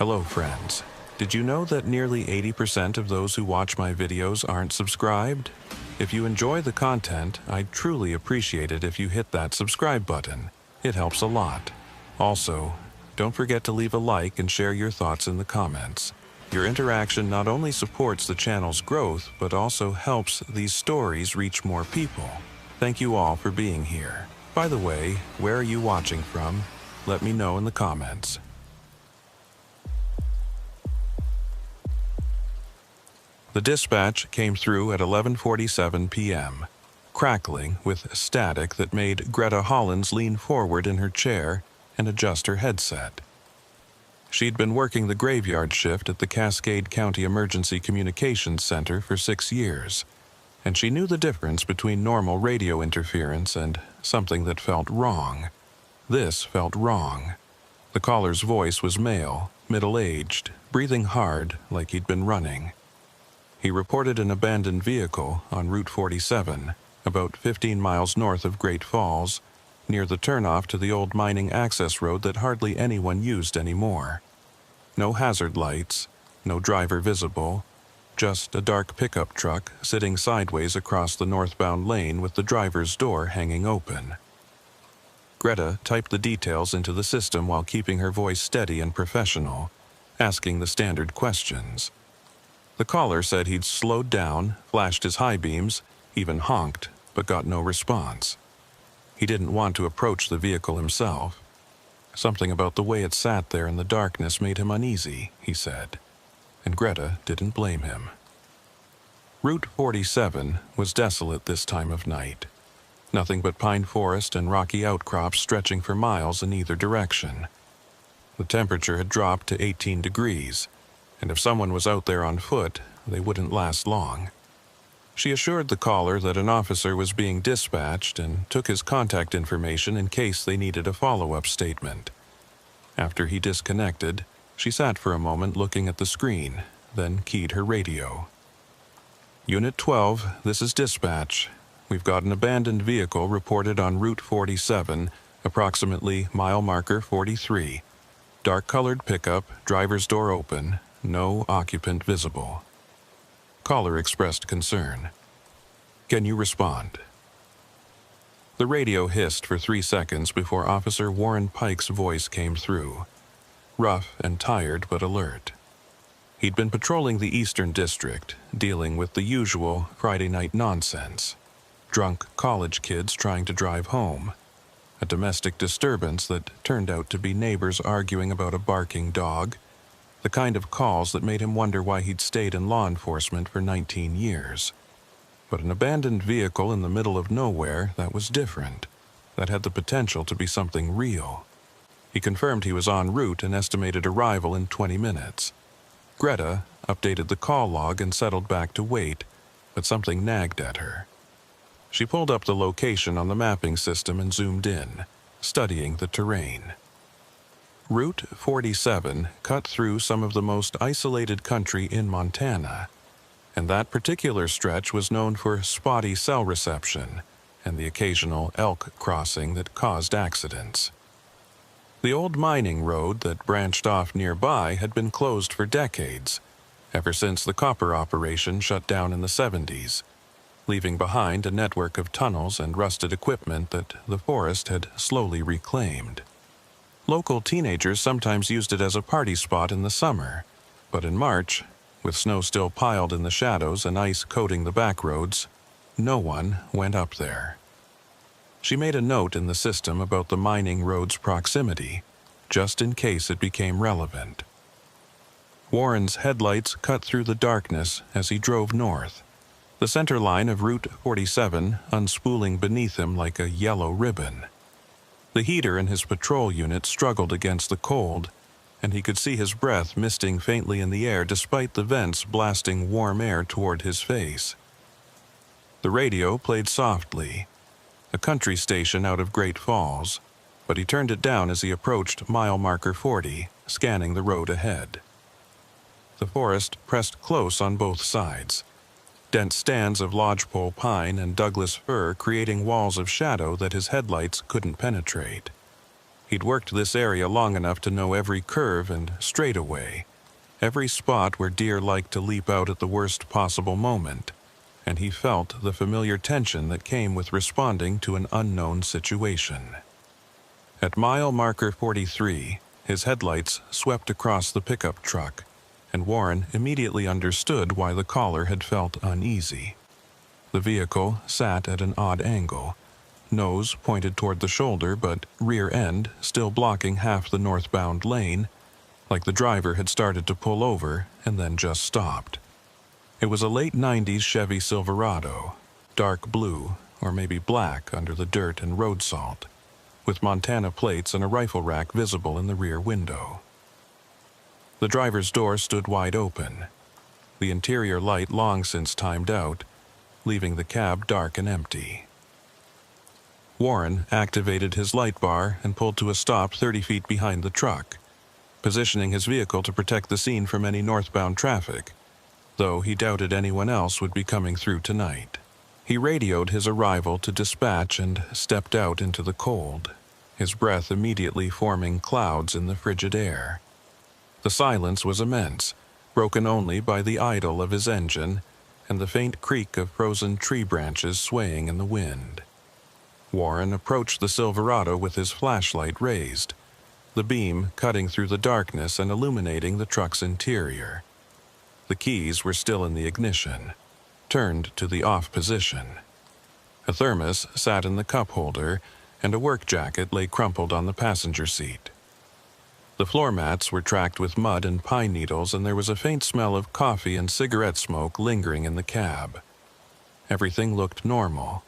Hello friends. Did you know that nearly 80% of those who watch my videos aren't subscribed? If you enjoy the content, I'd truly appreciate it if you hit that subscribe button. It helps a lot. Also, don't forget to leave a like and share your thoughts in the comments. Your interaction not only supports the channel's growth, but also helps these stories reach more people. Thank you all for being here. By the way, where are you watching from? Let me know in the comments. The dispatch came through at 11:47 p.m., crackling with static that made Greta Hollins lean forward in her chair and adjust her headset. She'd been working the graveyard shift at the Cascade County Emergency Communications Center for 6 years, and she knew the difference between normal radio interference and something that felt wrong. This felt wrong. The caller's voice was male, middle-aged, breathing hard like he'd been running. He reported an abandoned vehicle on Route 47, about 15 miles north of Great Falls, near the turnoff to the old mining access road that hardly anyone used anymore. No hazard lights, no driver visible, just a dark pickup truck sitting sideways across the northbound lane with the driver's door hanging open. Greta typed the details into the system while keeping her voice steady and professional, asking the standard questions. The caller said he'd slowed down, flashed his high beams, even honked, but got no response. He didn't want to approach the vehicle himself. Something about the way it sat there in the darkness made him uneasy, he said, and Greta didn't blame him. Route 47 was desolate this time of night. Nothing but pine forest and rocky outcrops stretching for miles in either direction. The temperature had dropped to 18 degrees, and if someone was out there on foot, they wouldn't last long. She assured the caller that an officer was being dispatched and took his contact information in case they needed a follow-up statement. After he disconnected, she sat for a moment looking at the screen, then keyed her radio. Unit 12, this is dispatch. We've got an abandoned vehicle reported on Route 47, approximately mile marker 43. Dark-colored pickup, driver's door open, no occupant visible. Caller expressed concern. Can you respond? The radio hissed for 3 seconds before Officer Warren Pike's voice came through, rough and tired but alert. He'd been patrolling the Eastern District, dealing with the usual Friday night nonsense. Drunk college kids trying to drive home. A domestic disturbance that turned out to be neighbors arguing about a barking dog. The kind of calls that made him wonder why he'd stayed in law enforcement for 19 years. But an abandoned vehicle in the middle of nowhere, that was different. That had the potential to be something real. He confirmed he was en route and estimated arrival in 20 minutes. Greta updated the call log and settled back to wait, but something nagged at her. She pulled up the location on the mapping system and zoomed in, studying the terrain. Route 47 cut through some of the most isolated country in Montana, and that particular stretch was known for spotty cell reception and the occasional elk crossing that caused accidents. The old mining road that branched off nearby had been closed for decades, ever since the copper operation shut down in the 70s, leaving behind a network of tunnels and rusted equipment that the forest had slowly reclaimed. Local teenagers sometimes used it as a party spot in the summer, but in March, with snow still piled in the shadows and ice coating the back roads, no one went up there. She made a note in the system about the mining road's proximity, just in case it became relevant. Warren's headlights cut through the darkness as he drove north, the center line of Route 47 unspooling beneath him like a yellow ribbon. The heater in his patrol unit struggled against the cold, and he could see his breath misting faintly in the air despite the vents blasting warm air toward his face. The radio played softly, a country station out of Great Falls, but he turned it down as he approached mile marker 40, scanning the road ahead. The forest pressed close on both sides, dense stands of lodgepole pine and Douglas fir creating walls of shadow that his headlights couldn't penetrate. He'd worked this area long enough to know every curve and straightaway, every spot where deer liked to leap out at the worst possible moment, and he felt the familiar tension that came with responding to an unknown situation. At mile marker 43, his headlights swept across the pickup truck, and Warren immediately understood why the caller had felt uneasy. The vehicle sat at an odd angle, nose pointed toward the shoulder but rear end still blocking half the northbound lane, like the driver had started to pull over and then just stopped. It was a late 90s Chevy Silverado, dark blue or maybe black under the dirt and road salt, with Montana plates and a rifle rack visible in the rear window. The driver's door stood wide open, the interior light long since timed out, leaving the cab dark and empty. Warren activated his light bar and pulled to a stop 30 feet behind the truck, positioning his vehicle to protect the scene from any northbound traffic, though he doubted anyone else would be coming through tonight. He radioed his arrival to dispatch and stepped out into the cold, his breath immediately forming clouds in the frigid air. The silence was immense, broken only by the idle of his engine and the faint creak of frozen tree branches swaying in the wind. Warren approached the Silverado with his flashlight raised, the beam cutting through the darkness and illuminating the truck's interior. The keys were still in the ignition, turned to the off position. A thermos sat in the cup holder, and a work jacket lay crumpled on the passenger seat. The floor mats were tracked with mud and pine needles, and there was a faint smell of coffee and cigarette smoke lingering in the cab. Everything looked normal,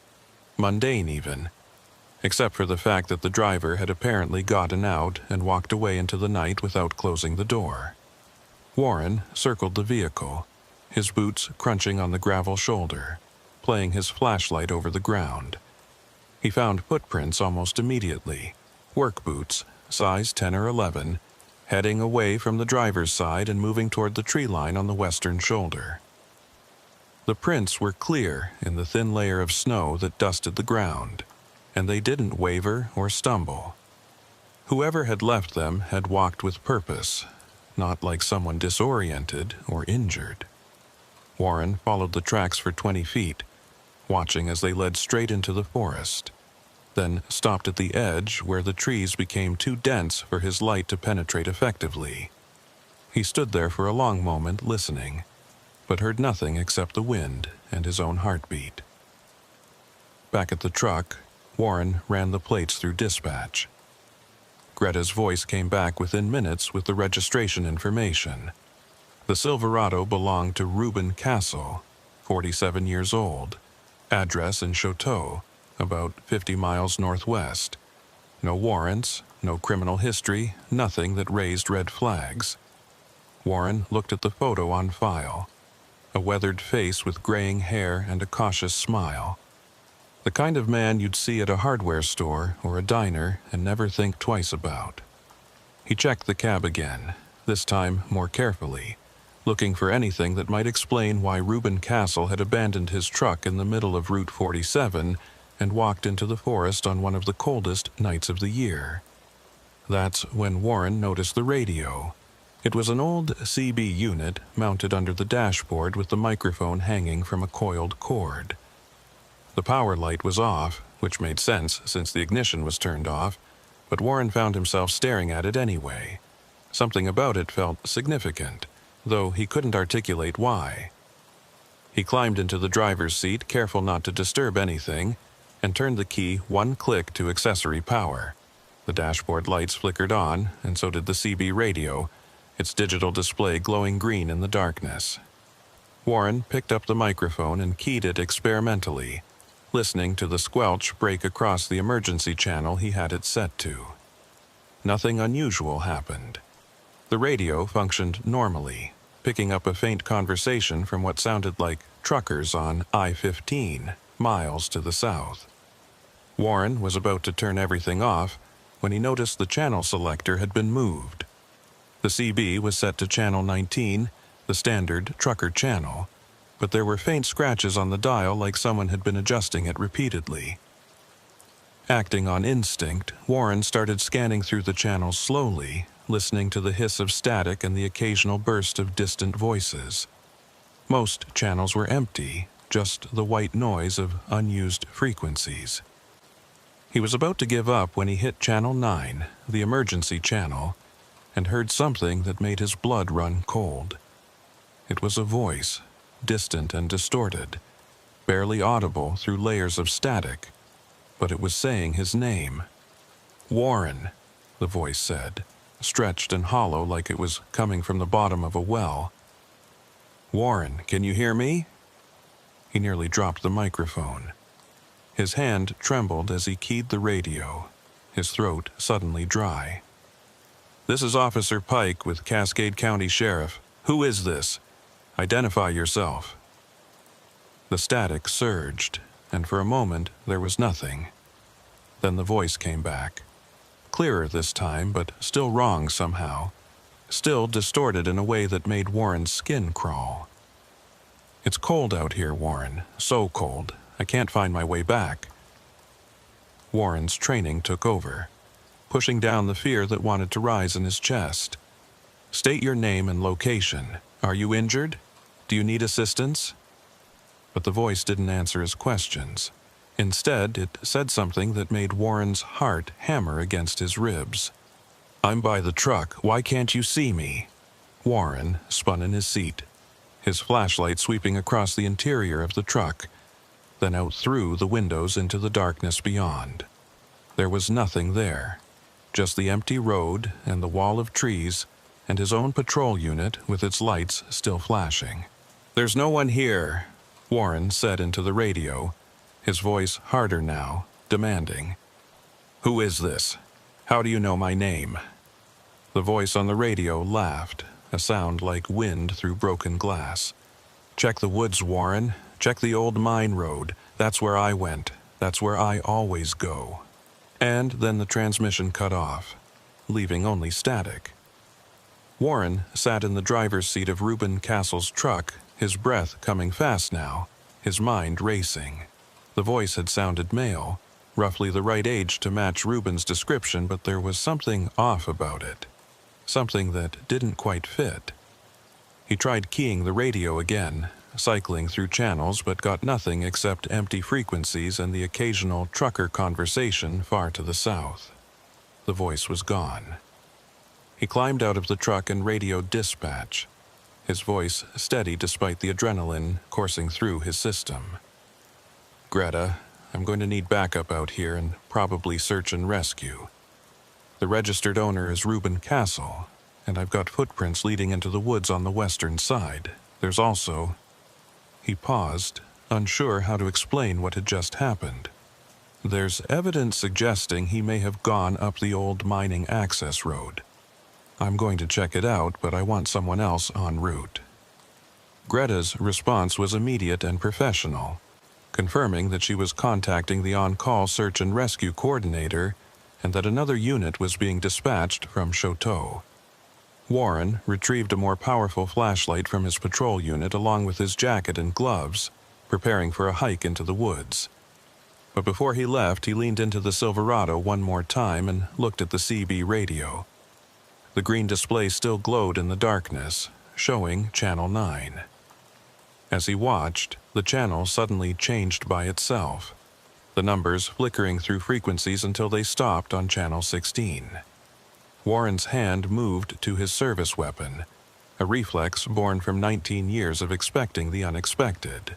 mundane even, except for the fact that the driver had apparently gotten out and walked away into the night without closing the door. Warren circled the vehicle, his boots crunching on the gravel shoulder, playing his flashlight over the ground. He found footprints almost immediately, work boots, size 10 or 11, heading away from the driver's side and moving toward the tree line on the western shoulder. The prints were clear in the thin layer of snow that dusted the ground, and they didn't waver or stumble. Whoever had left them had walked with purpose, not like someone disoriented or injured. Warren followed the tracks for 20 feet, watching as they led straight into the forest, then stopped at the edge where the trees became too dense for his light to penetrate effectively. He stood there for a long moment listening, but heard nothing except the wind and his own heartbeat. Back at the truck, Warren ran the plates through dispatch. Greta's voice came back within minutes with the registration information. The Silverado belonged to Reuben Castle, 47 years old, address in Choteau, about 50 miles northwest. No warrants, no criminal history, nothing that raised red flags. Warren looked at the photo on file, a weathered face with graying hair and a cautious smile. The kind of man you'd see at a hardware store or a diner and never think twice about. He checked the cab again, this time more carefully, looking for anything that might explain why Reuben Castle had abandoned his truck in the middle of Route 47 and walked into the forest on one of the coldest nights of the year. That's when Warren noticed the radio. It was an old CB unit mounted under the dashboard with the microphone hanging from a coiled cord. The power light was off, which made sense since the ignition was turned off, but Warren found himself staring at it anyway. Something about it felt significant, though he couldn't articulate why. He climbed into the driver's seat, careful not to disturb anything, and turned the key one click to accessory power. The dashboard lights flickered on, and so did the CB radio, its digital display glowing green in the darkness. Warren picked up the microphone and keyed it experimentally, listening to the squelch break across the emergency channel he had it set to. Nothing unusual happened. The radio functioned normally, picking up a faint conversation from what sounded like truckers on I-15, miles to the south. Warren was about to turn everything off when he noticed the channel selector had been moved. The CB was set to channel 19, the standard trucker channel, but there were faint scratches on the dial like someone had been adjusting it repeatedly. Acting on instinct, Warren started scanning through the channels slowly, listening to the hiss of static and the occasional burst of distant voices. Most channels were empty, just the white noise of unused frequencies. He was about to give up when he hit Channel 9, the emergency channel, and heard something that made his blood run cold. It was a voice, distant and distorted, barely audible through layers of static, but it was saying his name. "Warren," the voice said, stretched and hollow like it was coming from the bottom of a well. "Warren, can you hear me?" He nearly dropped the microphone. His hand trembled as he keyed the radio, his throat suddenly dry. "This is Officer Pike with Cascade County Sheriff. Who is this? Identify yourself." The static surged, and for a moment there was nothing. Then the voice came back. Clearer this time, but still wrong somehow. Still distorted in a way that made Warren's skin crawl. "It's cold out here, Warren. So cold. I can't find my way back." Warren's training took over, pushing down the fear that wanted to rise in his chest. "State your name and location. Are you injured? Do you need assistance?" But the voice didn't answer his questions. Instead, it said something that made Warren's heart hammer against his ribs. "I'm by the truck. Why can't you see me?" Warren spun in his seat, his flashlight sweeping across the interior of the truck, then out through the windows into the darkness beyond. There was nothing there, just the empty road and the wall of trees and his own patrol unit with its lights still flashing. "There's no one here," Warren said into the radio, his voice harder now, demanding. "Who is this? How do you know my name?" The voice on the radio laughed, a sound like wind through broken glass. "Check the woods, Warren. Check the old mine road. That's where I went. That's where I always go." And then the transmission cut off, leaving only static. Warren sat in the driver's seat of Reuben Castle's truck, his breath coming fast now, his mind racing. The voice had sounded male, roughly the right age to match Reuben's description, but there was something off about it, something that didn't quite fit. He tried keying the radio again, cycling through channels, but got nothing except empty frequencies and the occasional trucker conversation far to the south. The voice was gone. He climbed out of the truck and radioed dispatch, his voice steady despite the adrenaline coursing through his system. "Greta, I'm going to need backup out here and probably search and rescue. The registered owner is Reuben Castle, and I've got footprints leading into the woods on the western side. There's also—" He paused, unsure how to explain what had just happened. "There's evidence suggesting he may have gone up the old mining access road. I'm going to check it out, but I want someone else en route." Greta's response was immediate and professional, confirming that she was contacting the on-call search and rescue coordinator and that another unit was being dispatched from Choteau. Warren retrieved a more powerful flashlight from his patrol unit along with his jacket and gloves, preparing for a hike into the woods. But before he left, he leaned into the Silverado one more time and looked at the CB radio. The green display still glowed in the darkness, showing Channel 9. As he watched, the channel suddenly changed by itself, the numbers flickering through frequencies until they stopped on Channel 16. Warren's hand moved to his service weapon, a reflex born from 19 years of expecting the unexpected.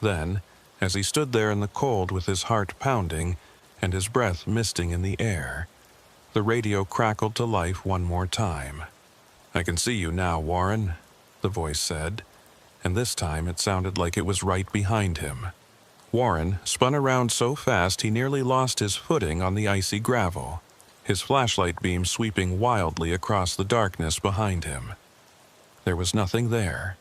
Then, as he stood there in the cold with his heart pounding and his breath misting in the air, the radio crackled to life one more time. "I can see you now, Warren," the voice said, and this time it sounded like it was right behind him. Warren spun around so fast he nearly lost his footing on the icy gravel, his flashlight beam sweeping wildly across the darkness behind him. There was nothing there,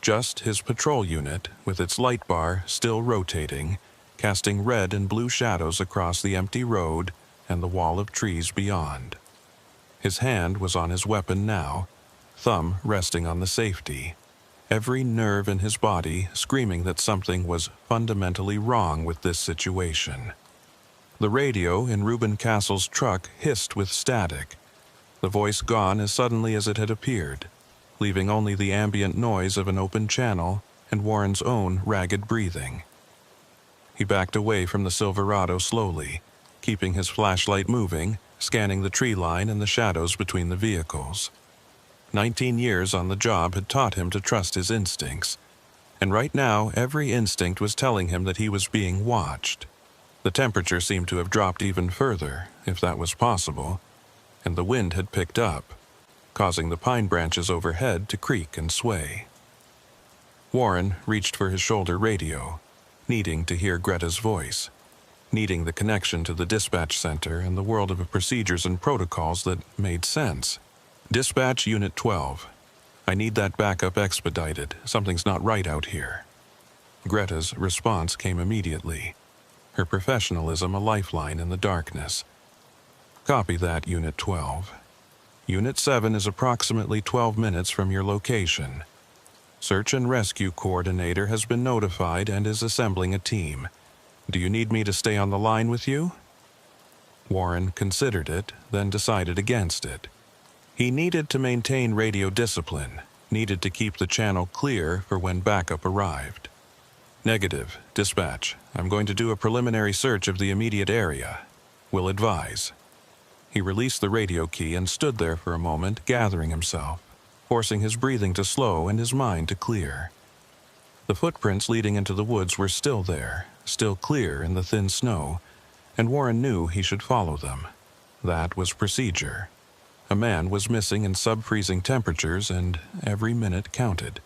just his patrol unit with its light bar still rotating, casting red and blue shadows across the empty road and the wall of trees beyond. His hand was on his weapon now, thumb resting on the safety, every nerve in his body screaming that something was fundamentally wrong with this situation. The radio in Reuben Castle's truck hissed with static, the voice gone as suddenly as it had appeared, leaving only the ambient noise of an open channel and Warren's own ragged breathing. He backed away from the Silverado slowly, keeping his flashlight moving, scanning the tree line and the shadows between the vehicles. 19 years on the job had taught him to trust his instincts, and right now every instinct was telling him that he was being watched. The temperature seemed to have dropped even further, if that was possible, and the wind had picked up, causing the pine branches overhead to creak and sway. Warren reached for his shoulder radio, needing to hear Greta's voice, needing the connection to the dispatch center and the world of procedures and protocols that made sense. Dispatch Unit 12. I need that backup expedited. Something's not right out here. Greta's response came immediately, her professionalism a lifeline in the darkness. Copy that, Unit 12. Unit 7 is approximately 12 minutes from your location. Search and rescue coordinator has been notified and is assembling a team. Do you need me to stay on the line with you? Warren considered it, then decided against it. He needed to maintain radio discipline, needed to keep the channel clear for when backup arrived. Negative. Dispatch. I'm going to do a preliminary search of the immediate area. Will advise. He released the radio key and stood there for a moment, gathering himself, forcing his breathing to slow and his mind to clear. The footprints leading into the woods were still there, still clear in the thin snow, and Warren knew he should follow them. That was procedure. A man was missing in sub-freezing temperatures, and every minute counted.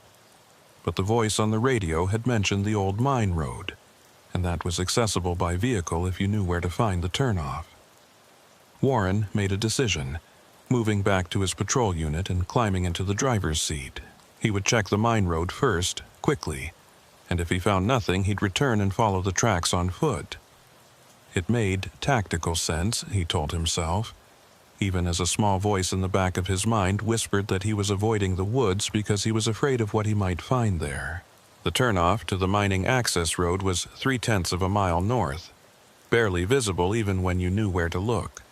But the voice on the radio had mentioned the old mine road, and that was accessible by vehicle if you knew where to find the turnoff. Warren made a decision, moving back to his patrol unit and climbing into the driver's seat. He would check the mine road first, quickly, and if he found nothing, he'd return and follow the tracks on foot. It made tactical sense, he told himself, even as a small voice in the back of his mind whispered that he was avoiding the woods because he was afraid of what he might find there. The turnoff to the mining access road was 3/10 of a mile north, barely visible even when you knew where to look.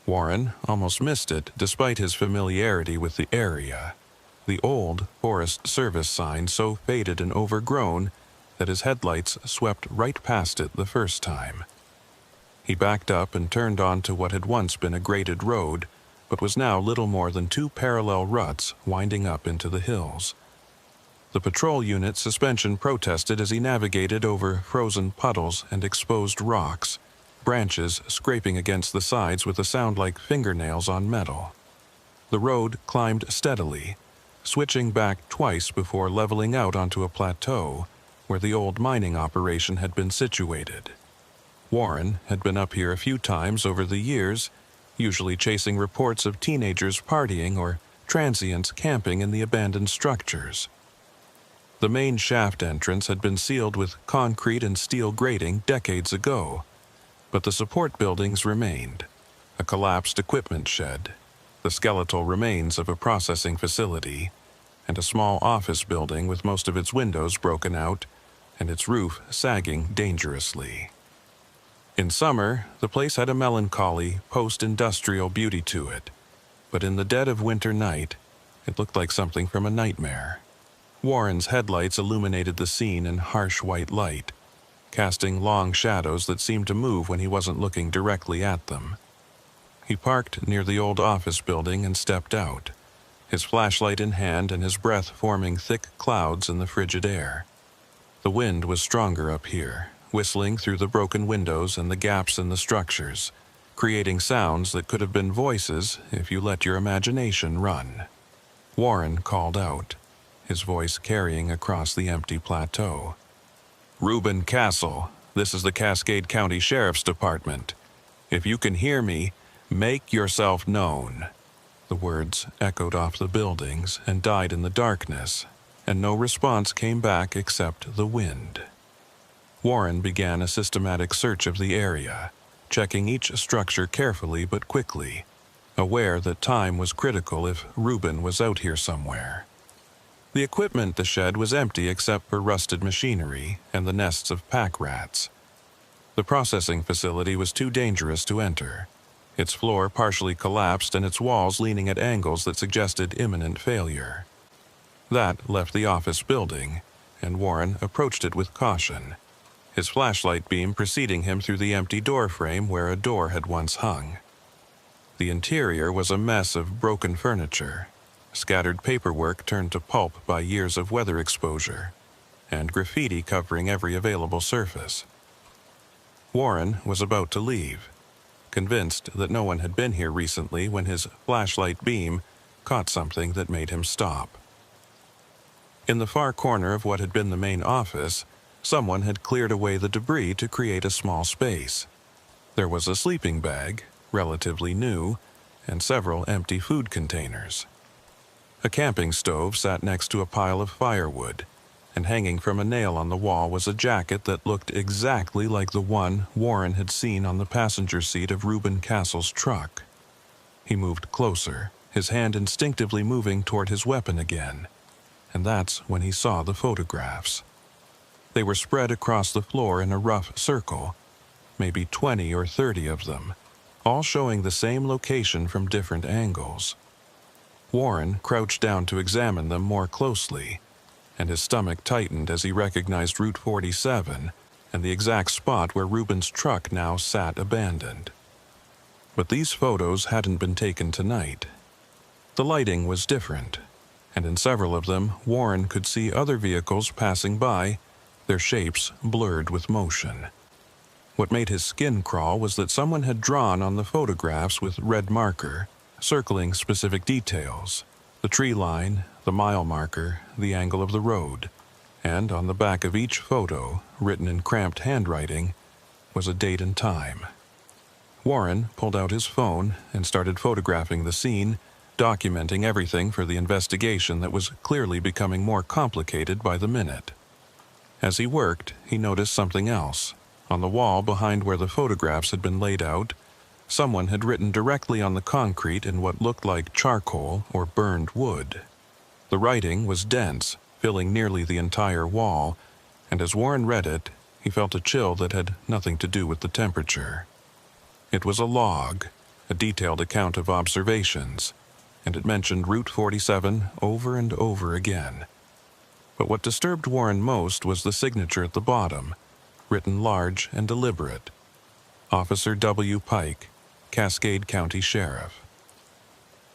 Warren almost missed it despite his familiarity with the area, the old Forest Service sign so faded and overgrown that his headlights swept right past it the first time. He backed up and turned onto what had once been a graded road, but was now little more than 2 parallel ruts winding up into the hills. The patrol unit's suspension protested as he navigated over frozen puddles and exposed rocks, branches scraping against the sides with a sound like fingernails on metal. The road climbed steadily, switching back twice before leveling out onto a plateau where the old mining operation had been situated. Warren had been up here a few times over the years, usually chasing reports of teenagers partying or transients camping in the abandoned structures. The main shaft entrance had been sealed with concrete and steel grating decades ago, but the support buildings remained: a collapsed equipment shed, the skeletal remains of a processing facility, and a small office building with most of its windows broken out and its roof sagging dangerously. In summer, the place had a melancholy, post-industrial beauty to it, but in the dead of winter night, it looked like something from a nightmare. Warren's headlights illuminated the scene in harsh white light, casting long shadows that seemed to move when he wasn't looking directly at them. He parked near the old office building and stepped out, his flashlight in hand and his breath forming thick clouds in the frigid air. The wind was stronger up here, whistling through the broken windows and the gaps in the structures, creating sounds that could have been voices if you let your imagination run. Warren called out, his voice carrying across the empty plateau. "Reuben Castle, this is the Cascade County Sheriff's Department. If you can hear me, make yourself known." The words echoed off the buildings and died in the darkness, and no response came back except the wind. Warren began a systematic search of the area, checking each structure carefully but quickly, aware that time was critical if Reuben was out here somewhere. The equipment at the shed was empty except for rusted machinery and the nests of pack rats. The processing facility was too dangerous to enter, its floor partially collapsed and its walls leaning at angles that suggested imminent failure. That left the office building, and Warren approached it with caution, his flashlight beam preceding him through the empty door frame where a door had once hung. The interior was a mess of broken furniture, scattered paperwork turned to pulp by years of weather exposure, and graffiti covering every available surface. Warren was about to leave, convinced that no one had been here recently when his flashlight beam caught something that made him stop. In the far corner of what had been the main office, someone had cleared away the debris to create a small space. There was a sleeping bag, relatively new, and several empty food containers. A camping stove sat next to a pile of firewood, and hanging from a nail on the wall was a jacket that looked exactly like the one Warren had seen on the passenger seat of Reuben Castle's truck. He moved closer, his hand instinctively moving toward his weapon again, and that's when he saw the photographs. They were spread across the floor in a rough circle, maybe 20 or 30 of them, all showing the same location from different angles. Warren crouched down to examine them more closely, and his stomach tightened as he recognized Route 47 and the exact spot where Reuben's truck now sat abandoned. But these photos hadn't been taken tonight. The lighting was different, and in several of them Warren could see other vehicles passing by, their shapes blurred with motion. What made his skin crawl was that someone had drawn on the photographs with red marker, circling specific details: the tree line, the mile marker, the angle of the road, and on the back of each photo, written in cramped handwriting, was a date and time. Warren pulled out his phone and started photographing the scene, documenting everything for the investigation that was clearly becoming more complicated by the minute. As he worked, he noticed something else. On the wall behind where the photographs had been laid out, someone had written directly on the concrete in what looked like charcoal or burned wood. The writing was dense, filling nearly the entire wall, and as Warren read it, he felt a chill that had nothing to do with the temperature. It was a log, a detailed account of observations, and it mentioned Route 47 over and over again. But what disturbed Warren most was the signature at the bottom, written large and deliberate: Officer W. Pike, Cascade County Sheriff.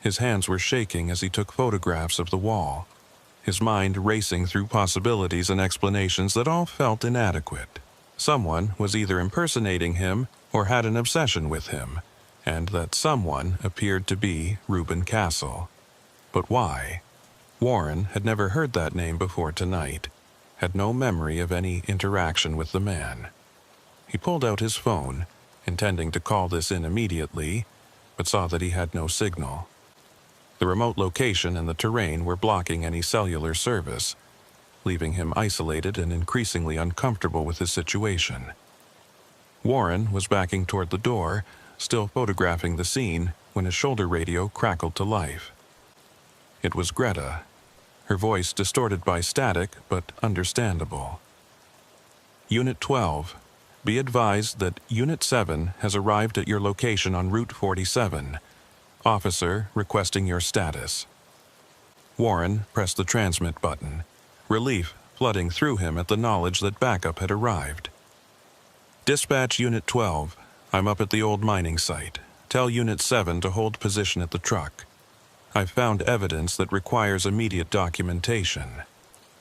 His hands were shaking as he took photographs of the wall, his mind racing through possibilities and explanations that all felt inadequate. Someone was either impersonating him or had an obsession with him, and that someone appeared to be Reuben Castle. But why? Warren had never heard that name before tonight, had no memory of any interaction with the man. He pulled out his phone, intending to call this in immediately, but saw that he had no signal. The remote location and the terrain were blocking any cellular service, leaving him isolated and increasingly uncomfortable with his situation. Warren was backing toward the door, still photographing the scene, when his shoulder radio crackled to life. It was Greta, her voice distorted by static but understandable. Unit 12, be advised that Unit 7 has arrived at your location on Route 47. Officer requesting your status. Warren pressed the transmit button, relief flooding through him at the knowledge that backup had arrived. Dispatch Unit 12, I'm up at the old mining site. Tell Unit 7 to hold position at the truck. I've found evidence that requires immediate documentation.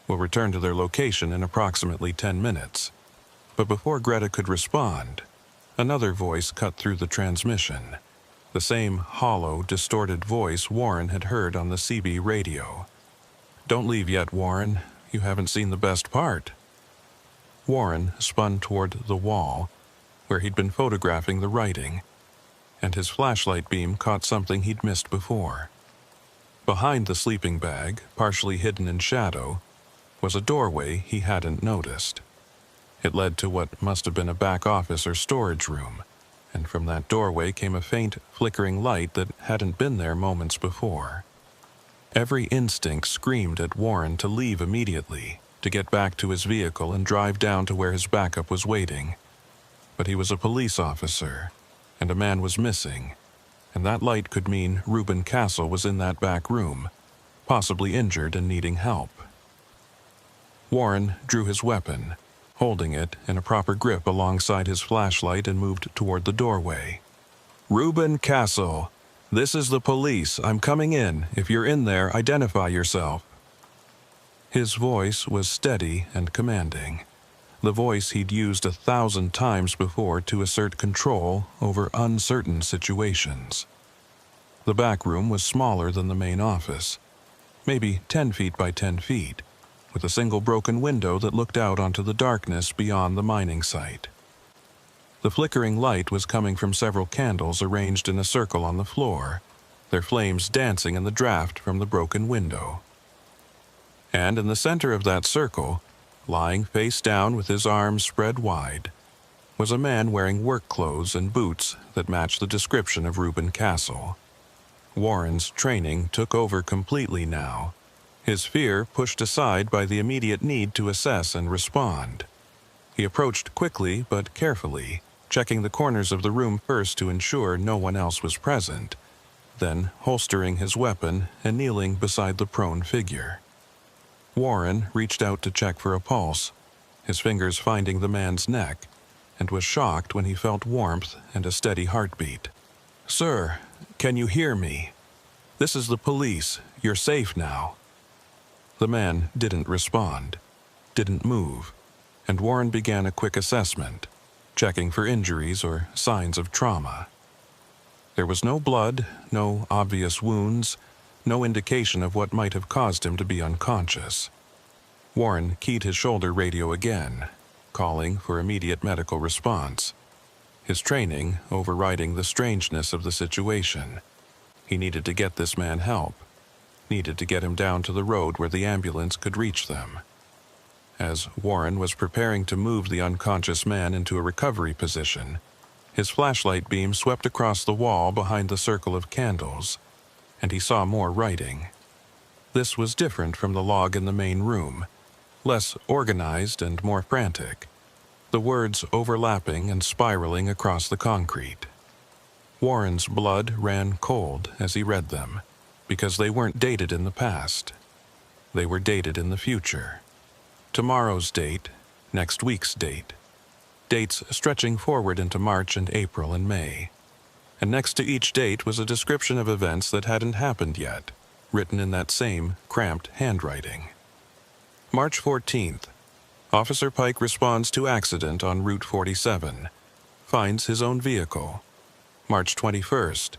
We'll return to their location in approximately 10 minutes. But before Greta could respond, another voice cut through the transmission. The same hollow, distorted voice Warren had heard on the CB radio. Don't leave yet, Warren. You haven't seen the best part. Warren spun toward the wall, where he'd been photographing the writing, and his flashlight beam caught something he'd missed before. Behind the sleeping bag, partially hidden in shadow, was a doorway he hadn't noticed. It led to what must have been a back office or storage room, and from that doorway came a faint, flickering light that hadn't been there moments before. Every instinct screamed at Warren to leave immediately, to get back to his vehicle and drive down to where his backup was waiting. but he was a police officer, and a man was missing, and that light could mean Reuben Castle was in that back room, possibly injured and needing help. Warren drew his weapon, holding it in a proper grip alongside his flashlight, and moved toward the doorway. "Reuben Castle, this is the police. I'm coming in. If you're in there, identify yourself." His voice was steady and commanding, the voice he'd used 1,000 times before to assert control over uncertain situations. The back room was smaller than the main office, maybe 10 feet by 10 feet, with a single broken window that looked out onto the darkness beyond the mining site. The flickering light was coming from several candles arranged in a circle on the floor, their flames dancing in the draft from the broken window. And in the center of that circle, lying face down with his arms spread wide, was a man wearing work clothes and boots that matched the description of Reuben Castle. Warren's training took over completely now, his fear pushed aside by the immediate need to assess and respond. He approached quickly but carefully, checking the corners of the room first to ensure no one else was present, then holstering his weapon and kneeling beside the prone figure. Warren reached out to check for a pulse, his fingers finding the man's neck, and was shocked when he felt warmth and a steady heartbeat. "Sir, can you hear me? This is the police. You're safe now." The man didn't respond, didn't move, and Warren began a quick assessment, checking for injuries or signs of trauma. There was no blood, no obvious wounds, no indication of what might have caused him to be unconscious. Warren keyed his shoulder radio again, calling for immediate medical response, his training overriding the strangeness of the situation. He needed to get this man help, needed to get him down to the road where the ambulance could reach them. As Warren was preparing to move the unconscious man into a recovery position, his flashlight beam swept across the wall behind the circle of candles, and he saw more writing. This was different from the log in the main room, less organized and more frantic, the words overlapping and spiraling across the concrete. Warren's blood ran cold as he read them, because they weren't dated in the past. They were dated in the future. Tomorrow's date, next week's date. Dates stretching forward into March and April and May. And next to each date was a description of events that hadn't happened yet, written in that same cramped handwriting. March 14th. Officer Pike responds to accident on Route 47. Finds his own vehicle. March 21st.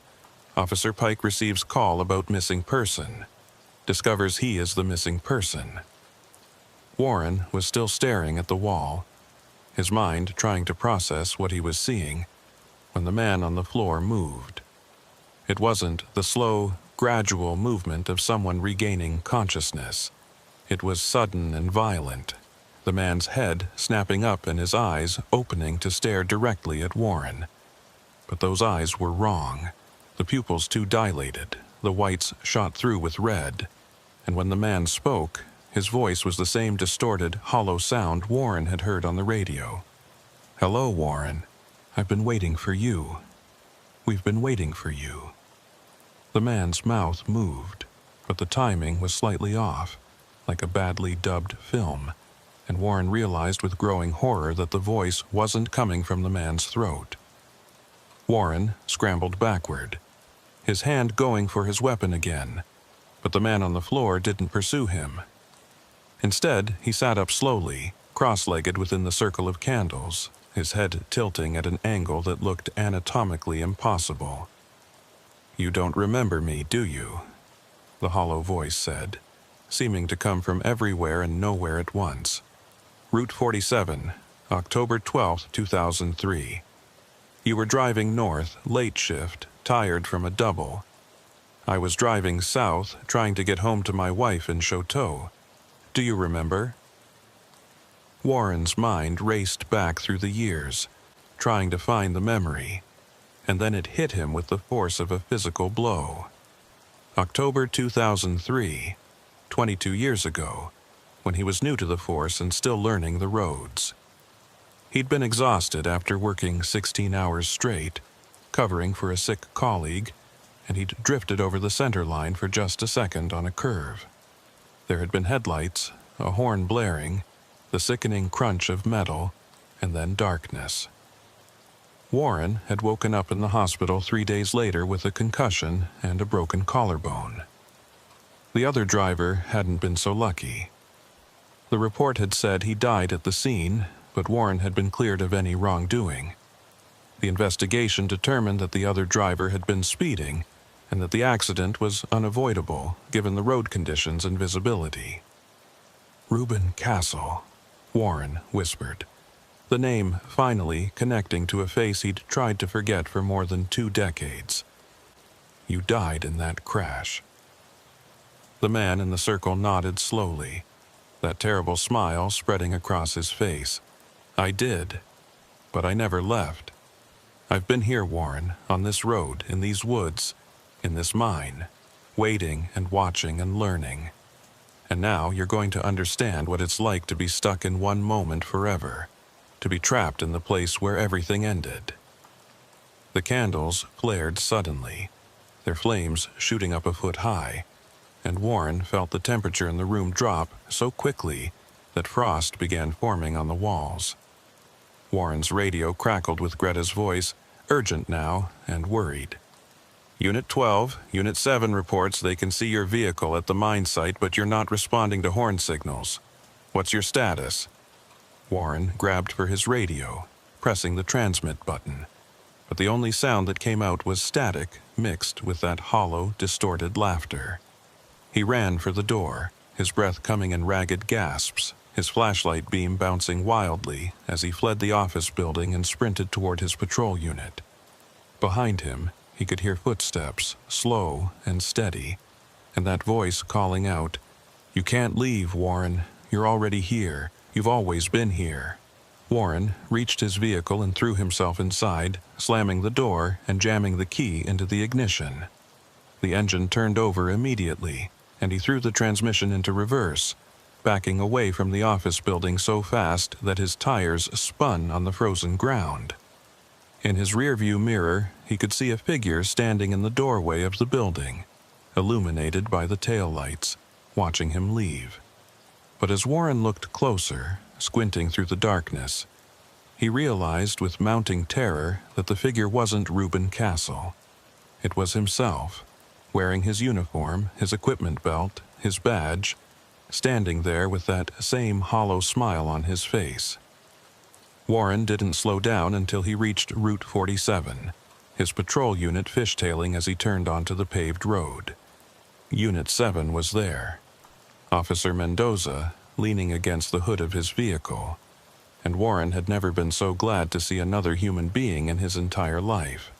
Officer Pike receives call about missing person. Discovers he is the missing person. Warren was still staring at the wall, his mind trying to process what he was seeing, when the man on the floor moved. It wasn't the slow, gradual movement of someone regaining consciousness. It was sudden and violent, the man's head snapping up and his eyes opening to stare directly at Warren. But those eyes were wrong, the pupils too dilated, the whites shot through with red, and when the man spoke, his voice was the same distorted, hollow sound Warren had heard on the radio. "Hello, Warren. I've been waiting for you. We've been waiting for you." The man's mouth moved, but the timing was slightly off, like a badly dubbed film, and Warren realized with growing horror that the voice wasn't coming from the man's throat. Warren scrambled backward, his hand going for his weapon again, but the man on the floor didn't pursue him. Instead, he sat up slowly, cross-legged within the circle of candles, his head tilting at an angle that looked anatomically impossible. "You don't remember me, do you?" the hollow voice said, seeming to come from everywhere and nowhere at once. Route 47, October 12, 2003. You were driving north, late shift, tired from a double. I was driving south, trying to get home to my wife in Choteau. Do you remember? Warren's mind raced back through the years, trying to find the memory, and then it hit him with the force of a physical blow. October 2003, 22 years ago, when he was new to the force and still learning the roads. He'd been exhausted after working 16 hours straight, covering for a sick colleague, and he'd drifted over the center line for just a second on a curve. There had been headlights, a horn blaring, the sickening crunch of metal, and then darkness. Warren had woken up in the hospital 3 days later with a concussion and a broken collarbone. The other driver hadn't been so lucky. The report had said he died at the scene, but Warren had been cleared of any wrongdoing. The investigation determined that the other driver had been speeding and that the accident was unavoidable given the road conditions and visibility. Reuben Castle, Warren whispered, the name finally connecting to a face he'd tried to forget for more than 2 decades. You died in that crash. The man in the circle nodded slowly, that terrible smile spreading across his face. I did, but I never left. I've been here, Warren, on this road, in these woods, in this mine, waiting and watching and learning. And now you're going to understand what it's like to be stuck in one moment forever, to be trapped in the place where everything ended. The candles flared suddenly, their flames shooting up a foot high, and Warren felt the temperature in the room drop so quickly that frost began forming on the walls. Warren's radio crackled with Greta's voice, urgent now and worried. Unit 12, Unit 7 reports they can see your vehicle at the mine site, but you're not responding to horn signals. What's your status? Warren grabbed for his radio, pressing the transmit button, but the only sound that came out was static mixed with that hollow, distorted laughter. He ran for the door, his breath coming in ragged gasps, his flashlight beam bouncing wildly as he fled the office building and sprinted toward his patrol unit. Behind him, he could hear footsteps, slow and steady, and that voice calling out, "You can't leave, Warren. You're already here. You've always been here." Warren reached his vehicle and threw himself inside, slamming the door and jamming the key into the ignition. The engine turned over immediately, and he threw the transmission into reverse, backing away from the office building so fast that his tires spun on the frozen ground. In his rearview mirror, he could see a figure standing in the doorway of the building, illuminated by the taillights, watching him leave. But as Warren looked closer, squinting through the darkness, he realized with mounting terror that the figure wasn't Reuben Castle. It was himself, wearing his uniform, his equipment belt, his badge, standing there with that same hollow smile on his face. Warren didn't slow down until he reached Route 47, his patrol unit fishtailing as he turned onto the paved road. Unit 7 was there, Officer Mendoza leaning against the hood of his vehicle, and Warren had never been so glad to see another human being in his entire life.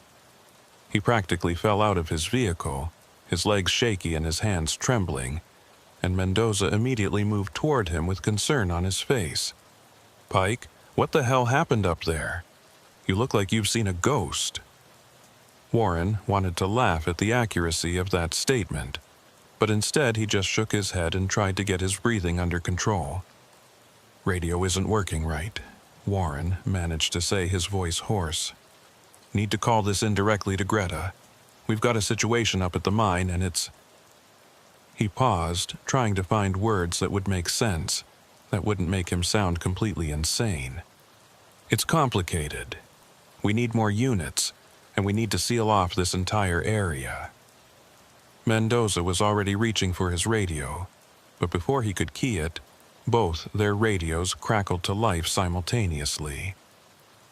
He practically fell out of his vehicle, his legs shaky and his hands trembling, and Mendoza immediately moved toward him with concern on his face. "Pike, what the hell happened up there? You look like you've seen a ghost." Warren wanted to laugh at the accuracy of that statement, but instead he just shook his head and tried to get his breathing under control. "Radio isn't working right," Warren managed to say, his voice hoarse. "Need to call this in directly to Greta. We've got a situation up at the mine and it's—" He paused, trying to find words that would make sense, that wouldn't make him sound completely insane. "It's complicated. We need more units, and we need to seal off this entire area." Mendoza was already reaching for his radio, but before he could key it, both their radios crackled to life simultaneously.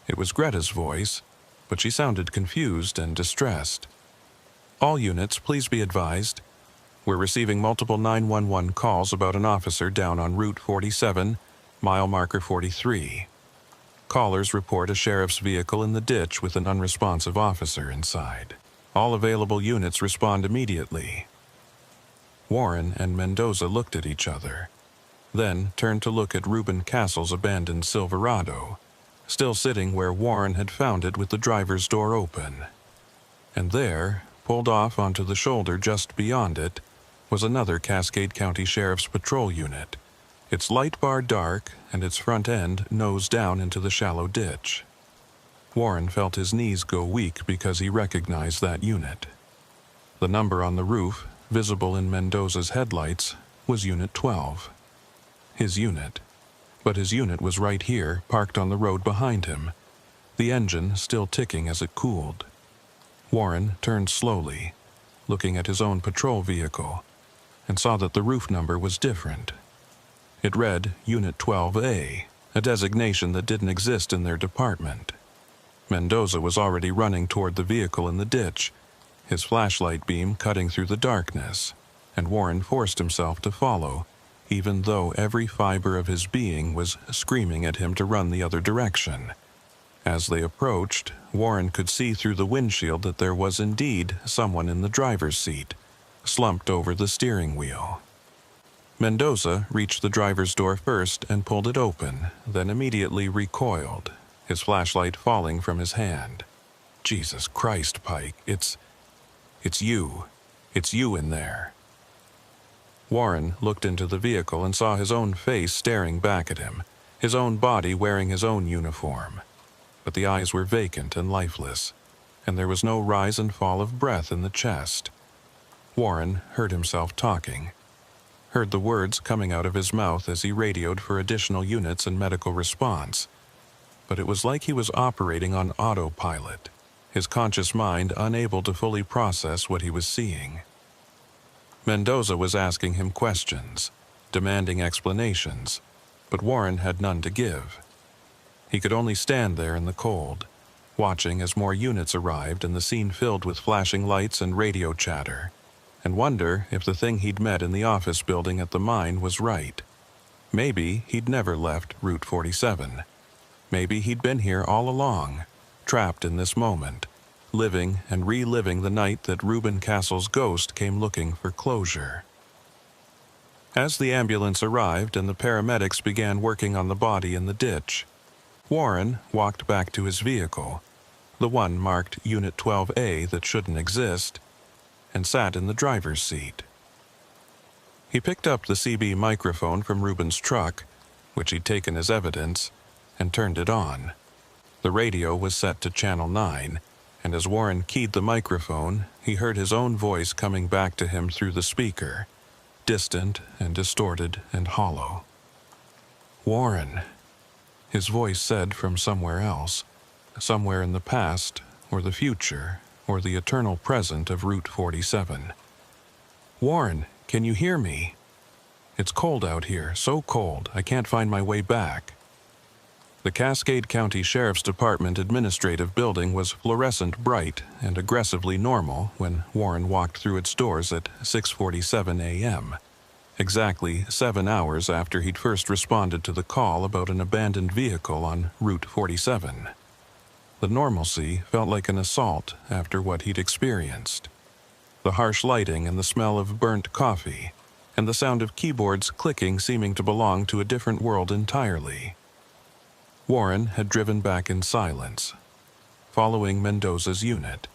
It was Greta's voice, but she sounded confused and distressed. "All units, please be advised. We're receiving multiple 911 calls about an officer down on Route 47, mile marker 43. Callers report a sheriff's vehicle in the ditch with an unresponsive officer inside. All available units respond immediately." Warren and Mendoza looked at each other, then turned to look at Reuben Castle's abandoned Silverado, still sitting where Warren had found it with the driver's door open. And there, pulled off onto the shoulder just beyond it, was another Cascade County Sheriff's Patrol unit, its light bar dark and its front end nose down into the shallow ditch. Warren felt his knees go weak because he recognized that unit. The number on the roof, visible in Mendoza's headlights, was Unit 12. His unit. But his unit was right here, parked on the road behind him, the engine still ticking as it cooled. Warren turned slowly, looking at his own patrol vehicle, and saw that the roof number was different. It read Unit 12A, a designation that didn't exist in their department. Mendoza was already running toward the vehicle in the ditch, his flashlight beam cutting through the darkness, and Warren forced himself to follow, even though every fiber of his being was screaming at him to run the other direction. As they approached, Warren could see through the windshield that there was indeed someone in the driver's seat, slumped over the steering wheel. Mendoza reached the driver's door first and pulled it open, then immediately recoiled, his flashlight falling from his hand. Jesus Christ, Pike, it's you. It's you in there. Warren looked into the vehicle and saw his own face staring back at him, his own body wearing his own uniform. But the eyes were vacant and lifeless, and there was no rise and fall of breath in the chest. Warren heard himself talking, heard the words coming out of his mouth as he radioed for additional units and medical response. But it was like he was operating on autopilot, his conscious mind unable to fully process what he was seeing. Mendoza was asking him questions, demanding explanations, but Warren had none to give. He could only stand there in the cold, watching as more units arrived and the scene filled with flashing lights and radio chatter, and wonder if the thing he'd met in the office building at the mine was right. Maybe he'd never left Route 47. Maybe he'd been here all along, trapped in this moment, living and reliving the night that Reuben Castle's ghost came looking for closure. As the ambulance arrived and the paramedics began working on the body in the ditch, Warren walked back to his vehicle, the one marked Unit 12A that shouldn't exist, and sat in the driver's seat. He picked up the CB microphone from Reuben's truck, which he'd taken as evidence, and turned it on. The radio was set to Channel 9, and as Warren keyed the microphone, he heard his own voice coming back to him through the speaker, distant and distorted and hollow. "Warren," his voice said from somewhere else, somewhere in the past or the future or the eternal present of Route 47. "Warren, can you hear me? It's cold out here, so cold I can't find my way back." The Cascade County Sheriff's Department administrative building was fluorescent bright and aggressively normal when Warren walked through its doors at 6:47 a.m., exactly 7 hours after he'd first responded to the call about an abandoned vehicle on Route 47. The normalcy felt like an assault after what he'd experienced. The harsh lighting and the smell of burnt coffee, and the sound of keyboards clicking seeming to belong to a different world entirely. Warren had driven back in silence, following Mendoza's unit,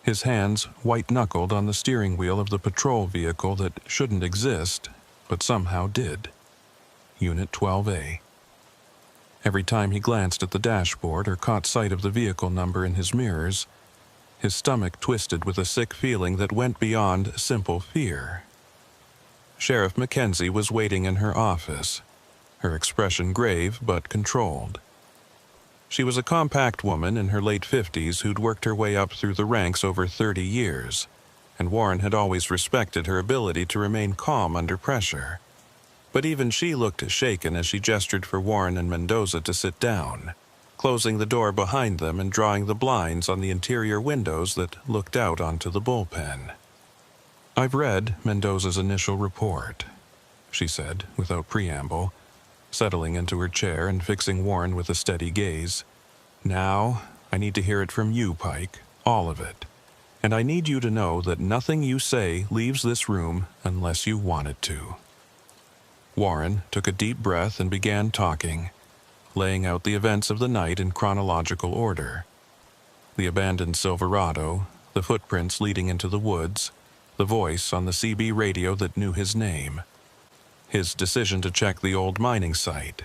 his hands white-knuckled on the steering wheel of the patrol vehicle that shouldn't exist, but somehow did. Unit 12A. Every time he glanced at the dashboard or caught sight of the vehicle number in his mirrors, his stomach twisted with a sick feeling that went beyond simple fear. Sheriff Mackenzie was waiting in her office, her expression grave but controlled. She was a compact woman in her late 50s who'd worked her way up through the ranks over 30 years, and Warren had always respected her ability to remain calm under pressure. But even she looked shaken as she gestured for Warren and Mendoza to sit down, closing the door behind them and drawing the blinds on the interior windows that looked out onto the bullpen. "I've read Mendoza's initial report," she said without preamble, settling into her chair and fixing Warren with a steady gaze. "Now, I need to hear it from you, Pike, all of it. And I need you to know that nothing you say leaves this room unless you want it to." Warren took a deep breath and began talking, laying out the events of the night in chronological order. The abandoned Silverado, the footprints leading into the woods, the voice on the CB radio that knew his name. His decision to check the old mining site,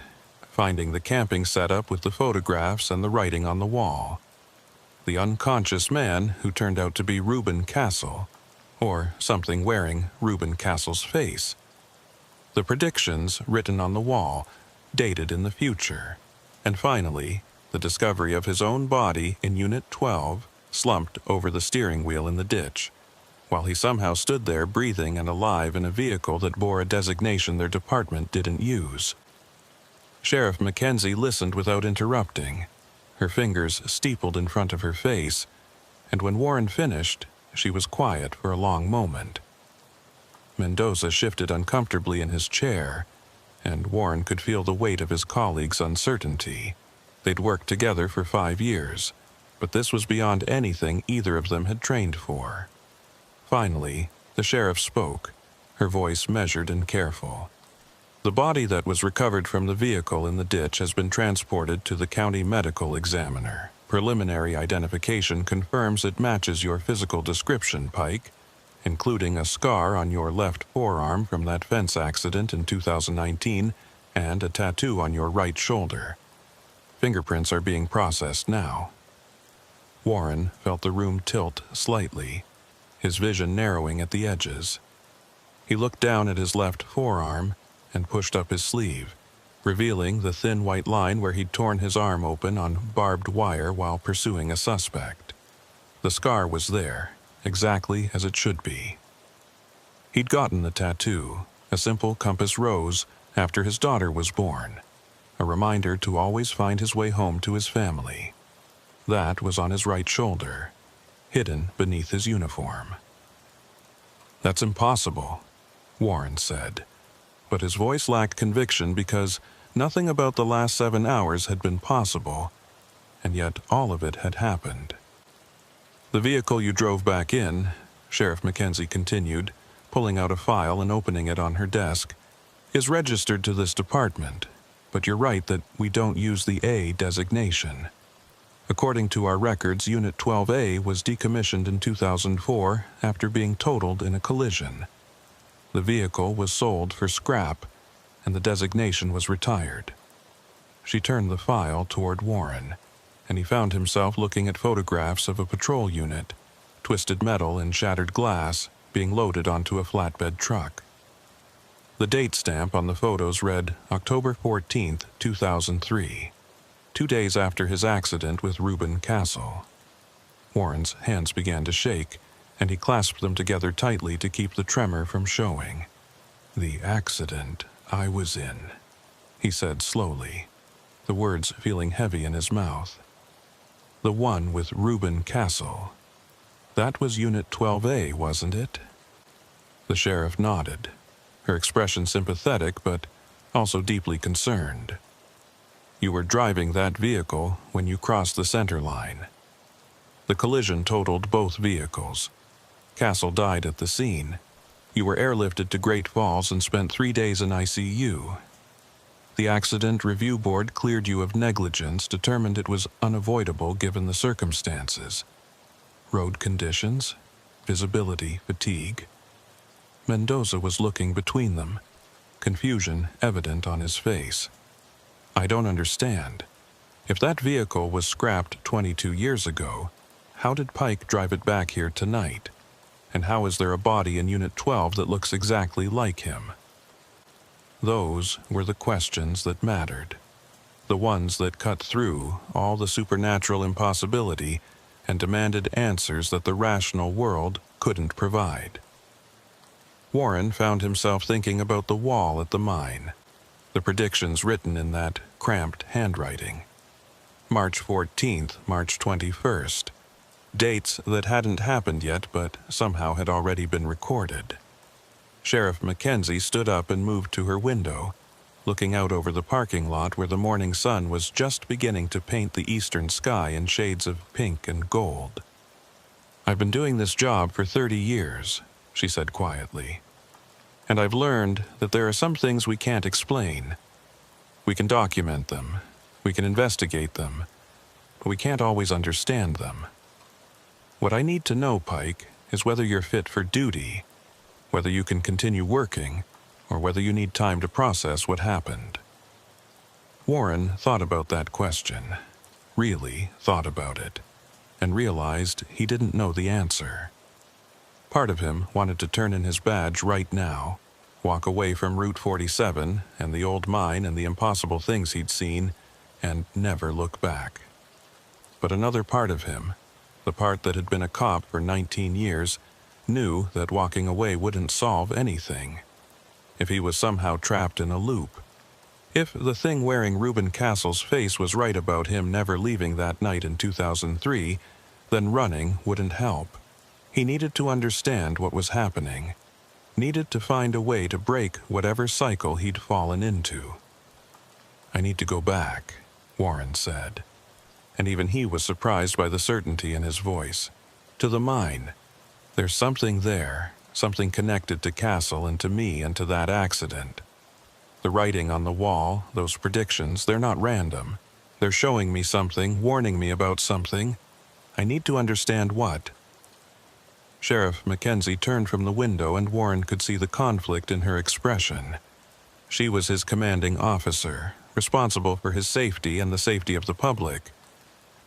finding the camping setup with the photographs and the writing on the wall. The unconscious man who turned out to be Reuben Castle, or something wearing Reuben Castle's face. The predictions written on the wall, dated in the future. And finally, the discovery of his own body in Unit 12, slumped over the steering wheel in the ditch, while he somehow stood there breathing and alive in a vehicle that bore a designation their department didn't use. Sheriff Mackenzie listened without interrupting, her fingers steepled in front of her face, and when Warren finished, she was quiet for a long moment. Mendoza shifted uncomfortably in his chair, and Warren could feel the weight of his colleague's uncertainty. They'd worked together for 5 years, but this was beyond anything either of them had trained for. Finally, the sheriff spoke, her voice measured and careful. The body that was recovered from the vehicle in the ditch has been transported to the county medical examiner. Preliminary identification confirms it matches your physical description, Pike, including a scar on your left forearm from that fence accident in 2019 and a tattoo on your right shoulder. Fingerprints are being processed now. Warren felt the room tilt slightly, his vision narrowing at the edges. He looked down at his left forearm and pushed up his sleeve, revealing the thin white line where he'd torn his arm open on barbed wire while pursuing a suspect. The scar was there, exactly as it should be. He'd gotten the tattoo, a simple compass rose, after his daughter was born, a reminder to always find his way home to his family. That was on his right shoulder, hidden beneath his uniform. "That's impossible," Warren said, but his voice lacked conviction because nothing about the last 7 hours had been possible, and yet all of it had happened. "The vehicle you drove back in," Sheriff Mackenzie continued, pulling out a file and opening it on her desk, "is registered to this department, but you're right that we don't use the A designation. According to our records, Unit 12A was decommissioned in 2004 after being totaled in a collision. The vehicle was sold for scrap, and the designation was retired." She turned the file toward Warren, and he found himself looking at photographs of a patrol unit, twisted metal and shattered glass, being loaded onto a flatbed truck. The date stamp on the photos read October 14, 2003. 2 days after his accident with Reuben Castle. Warren's hands began to shake, and he clasped them together tightly to keep the tremor from showing. "The accident I was in," he said slowly, the words feeling heavy in his mouth. "The one with Reuben Castle. That was Unit 12A, wasn't it?" The sheriff nodded, her expression sympathetic but also deeply concerned. "You were driving that vehicle when you crossed the center line. The collision totaled both vehicles. Castle died at the scene. You were airlifted to Great Falls and spent 3 days in ICU. The accident review board cleared you of negligence, determined it was unavoidable given the circumstances. Road conditions, visibility, fatigue." Mendoza was looking between them, confusion evident on his face. "I don't understand. If that vehicle was scrapped 22 years ago, how did Pike drive it back here tonight? And how is there a body in Unit 12 that looks exactly like him?" Those were the questions that mattered, the ones that cut through all the supernatural impossibility and demanded answers that the rational world couldn't provide. Warren found himself thinking about the wall at the mine, the predictions written in that cramped handwriting. March 14th, March 21st. Dates that hadn't happened yet but somehow had already been recorded. Sheriff Mackenzie stood up and moved to her window, looking out over the parking lot where the morning sun was just beginning to paint the eastern sky in shades of pink and gold. "I've been doing this job for 30 years, she said quietly. "And I've learned that there are some things we can't explain. We can document them, we can investigate them, but we can't always understand them. What I need to know, Pike, is whether you're fit for duty, whether you can continue working, or whether you need time to process what happened. Warren thought about that question, really thought about it, and realized he didn't know the answer. Part of him wanted to turn in his badge right now, walk away from Route 47 and the old mine and the impossible things he'd seen, and never look back. But another part of him, the part that had been a cop for 19 years, knew that walking away wouldn't solve anything. If he was somehow trapped in a loop, if the thing wearing Reuben Castle's face was right about him never leaving that night in 2003, then running wouldn't help. He needed to understand what was happening, needed to find a way to break whatever cycle he'd fallen into. "I need to go back," Warren said. And even he was surprised by the certainty in his voice. "To the mine. There's something there, something connected to Castle and to me and to that accident. The writing on the wall, those predictions, they're not random. They're showing me something, warning me about something. I need to understand what." Sheriff Mackenzie turned from the window and Warren could see the conflict in her expression. She was his commanding officer, responsible for his safety and the safety of the public.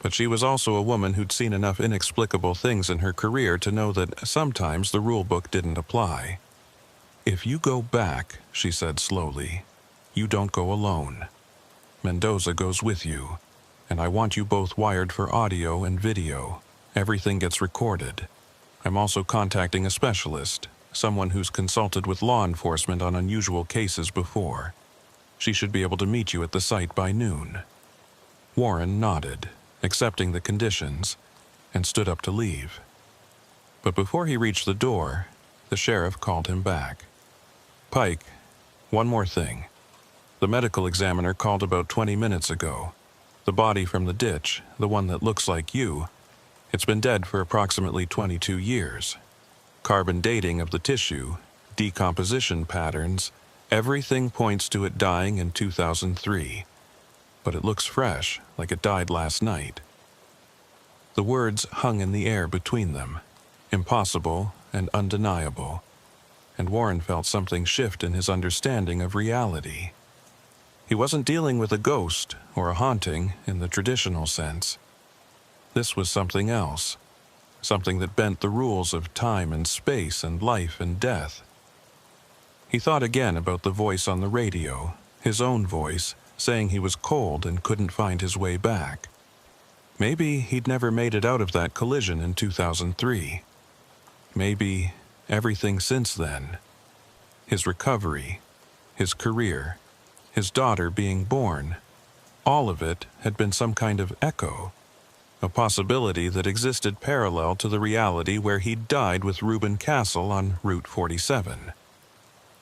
But she was also a woman who'd seen enough inexplicable things in her career to know that sometimes the rule book didn't apply. "If you go back," she said slowly, "you don't go alone. Mendoza goes with you, and I want you both wired for audio and video. Everything gets recorded. I'm also contacting a specialist, someone who's consulted with law enforcement on unusual cases before. She should be able to meet you at the site by noon." Warren nodded, accepting the conditions, and stood up to leave. But before he reached the door, the sheriff called him back. "Pike, one more thing. The medical examiner called about 20 minutes ago. The body from the ditch, the one that looks like you, it's been dead for approximately 22 years. Carbon dating of the tissue, decomposition patterns, everything points to it dying in 2003. But it looks fresh, like it died last night." The words hung in the air between them, impossible and undeniable, and Warren felt something shift in his understanding of reality. He wasn't dealing with a ghost or a haunting in the traditional sense. This was something else, something that bent the rules of time and space and life and death. He thought again about the voice on the radio, his own voice, saying he was cold and couldn't find his way back. Maybe he'd never made it out of that collision in 2003. Maybe everything since then. His recovery, his career, his daughter being born, all of it had been some kind of echo, a possibility that existed parallel to the reality where he'd died with Reuben Castle on Route 47.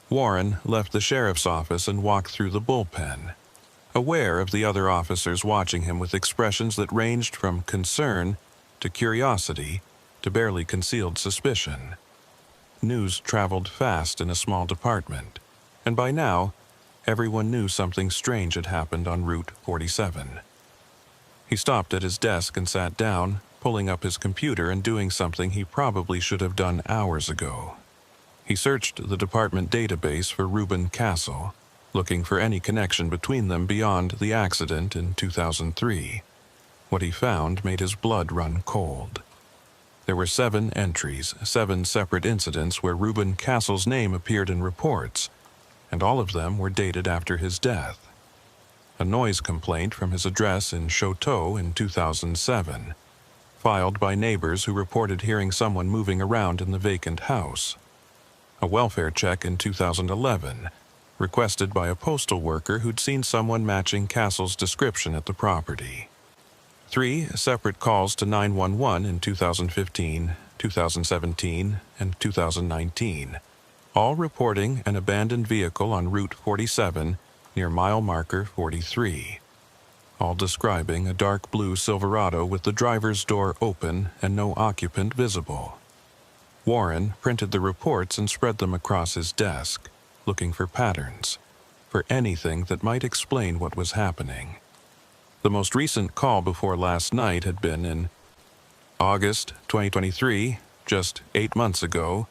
Warren left the sheriff's office and walked through the bullpen, aware of the other officers watching him with expressions that ranged from concern to curiosity to barely concealed suspicion. News traveled fast in a small department, and by now, everyone knew something strange had happened on Route 47. He stopped at his desk and sat down, pulling up his computer and doing something he probably should have done hours ago. He searched the department database for Reuben Castle, looking for any connection between them beyond the accident in 2003. What he found made his blood run cold. There were 7 entries, 7 separate incidents where Reuben Castle's name appeared in reports, and all of them were dated after his death. A noise complaint from his address in Choteau in 2007, filed by neighbors who reported hearing someone moving around in the vacant house. A welfare check in 2011, requested by a postal worker who'd seen someone matching Castle's description at the property. 3 separate calls to 911 in 2015, 2017, and 2019, all reporting an abandoned vehicle on Route 47 near mile marker 43, all describing a dark blue Silverado with the driver's door open and no occupant visible. Warren printed the reports and spread them across his desk, looking for patterns, for anything that might explain what was happening. The most recent call before last night had been in August 2023, just 8 months ago,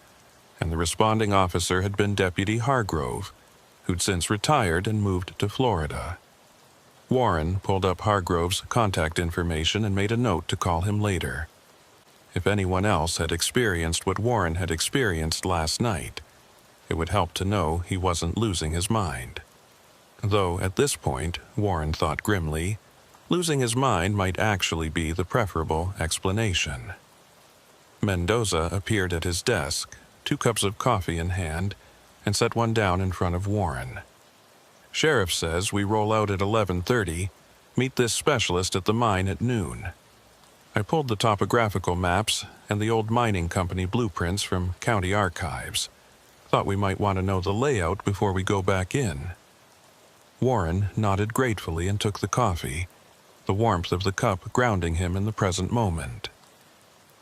and the responding officer had been Deputy Hargrove, who'd since retired and moved to Florida. Warren pulled up Hargrove's contact information and made a note to call him later. If anyone else had experienced what Warren had experienced last night, it would help to know he wasn't losing his mind. Though at this point, Warren thought grimly, losing his mind might actually be the preferable explanation. Mendoza appeared at his desk, 2 cups of coffee in hand, and set one down in front of Warren. "Sheriff says we roll out at 11:30, meet this specialist at the mine at noon." I pulled the topographical maps and the old mining company blueprints from county archives. Thought we might want to know the layout before we go back in. Warren nodded gratefully and took the coffee, the warmth of the cup grounding him in the present moment.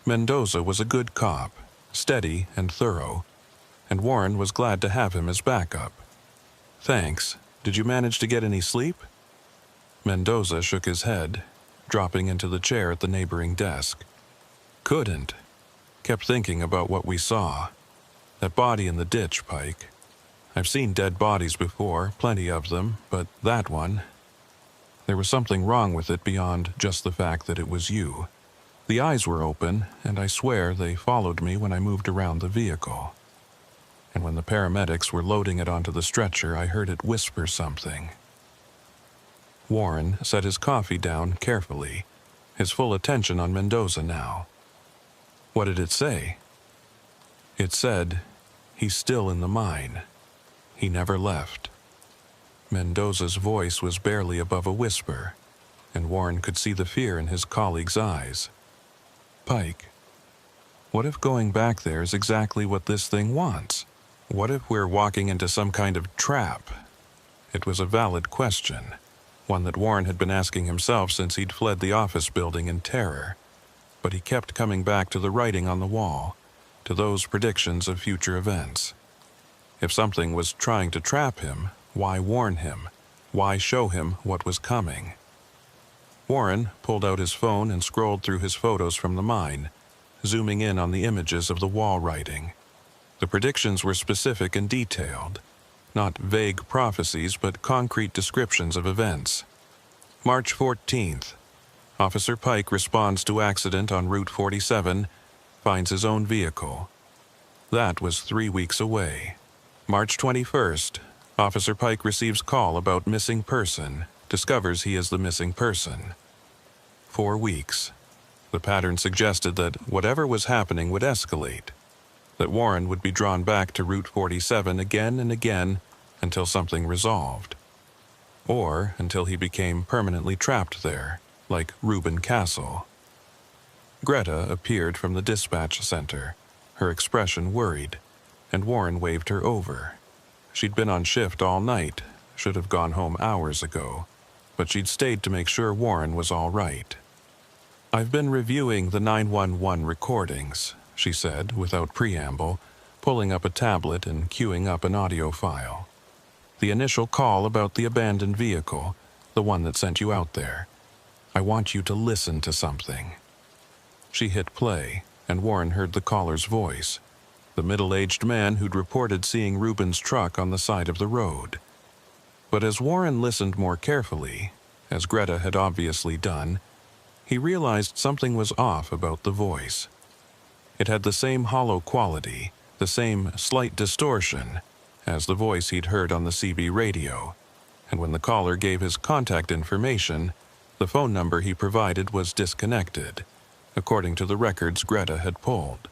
Mendoza was a good cop, steady and thorough, and Warren was glad to have him as backup. "Thanks. Did you manage to get any sleep?" Mendoza shook his head, dropping into the chair at the neighboring desk. "Couldn't. Kept thinking about what we saw. That body in the ditch, Pike. I've seen dead bodies before, plenty of them, but that one... There was something wrong with it beyond just the fact that it was you. The eyes were open, and I swear they followed me when I moved around the vehicle. And when the paramedics were loading it onto the stretcher, I heard it whisper something." Warren set his coffee down carefully, his full attention on Mendoza now. "What did it say?" "It said, he's still in the mine. He never left." Mendoza's voice was barely above a whisper, and Warren could see the fear in his colleague's eyes. "Pike, what if going back there is exactly what this thing wants? What if we're walking into some kind of trap?" It was a valid question, one that Warren had been asking himself since he'd fled the office building in terror. But he kept coming back to the writing on the wall, to those predictions of future events. If something was trying to trap him, why warn him? Why show him what was coming? Warren pulled out his phone and scrolled through his photos from the mine, zooming in on the images of the wall writing. The predictions were specific and detailed, not vague prophecies but concrete descriptions of events. March 14th. Officer Pike responds to accident on Route 47, finds his own vehicle. That was 3 weeks away. March 21st. Officer Pike receives call about missing person, discovers he is the missing person. 4 weeks. The pattern suggested that whatever was happening would escalate, that Warren would be drawn back to Route 47 again and again until something resolved, or until he became permanently trapped there, like Reuben Castle. Greta appeared from the dispatch center, her expression worried, and Warren waved her over. She'd been on shift all night, should have gone home hours ago, but she'd stayed to make sure Warren was all right. "I've been reviewing the 911 recordings," she said without preamble, pulling up a tablet and queuing up an audio file. "The initial call about the abandoned vehicle, the one that sent you out there. I want you to listen to something." She hit play, and Warren heard the caller's voice, the middle-aged man who'd reported seeing Reuben's truck on the side of the road. But as Warren listened more carefully, as Greta had obviously done, he realized something was off about the voice. It had the same hollow quality, the same slight distortion, as the voice he'd heard on the CB radio, and when the caller gave his contact information, the phone number he provided was disconnected, according to the records Greta had pulled.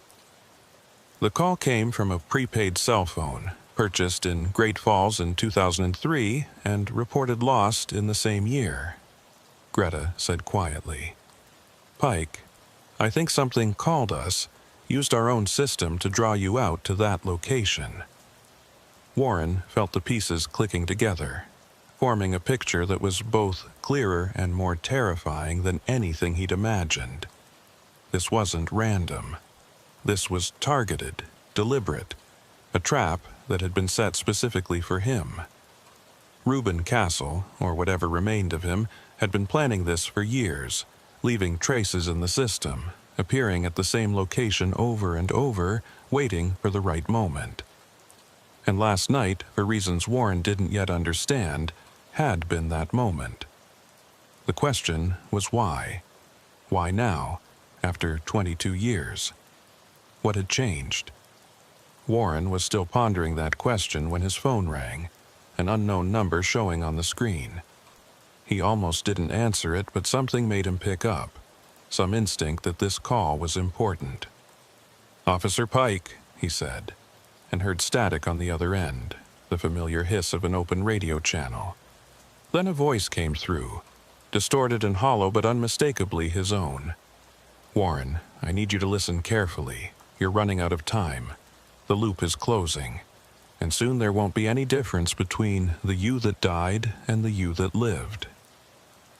The call came from a prepaid cell phone, purchased in Great Falls in 2003 and reported lost in the same year. Greta said quietly, "Pike, I think something called us, used our own system to draw you out to that location." Warren felt the pieces clicking together, forming a picture that was both clearer and more terrifying than anything he'd imagined. This wasn't random. This was targeted, deliberate, a trap that had been set specifically for him. Reuben Castle, or whatever remained of him, had been planning this for years, leaving traces in the system, appearing at the same location over and over, waiting for the right moment. And last night, for reasons Warren didn't yet understand, had been that moment. The question was why? Why now, after 22 years? What had changed? Warren was still pondering that question when his phone rang, an unknown number showing on the screen. He almost didn't answer it, but something made him pick up, some instinct that this call was important. "Officer Pike," he said, and heard static on the other end, the familiar hiss of an open radio channel. Then a voice came through, distorted and hollow but unmistakably his own. "Warren, I need you to listen carefully. You're running out of time. The loop is closing, and soon there won't be any difference between the you that died and the you that lived.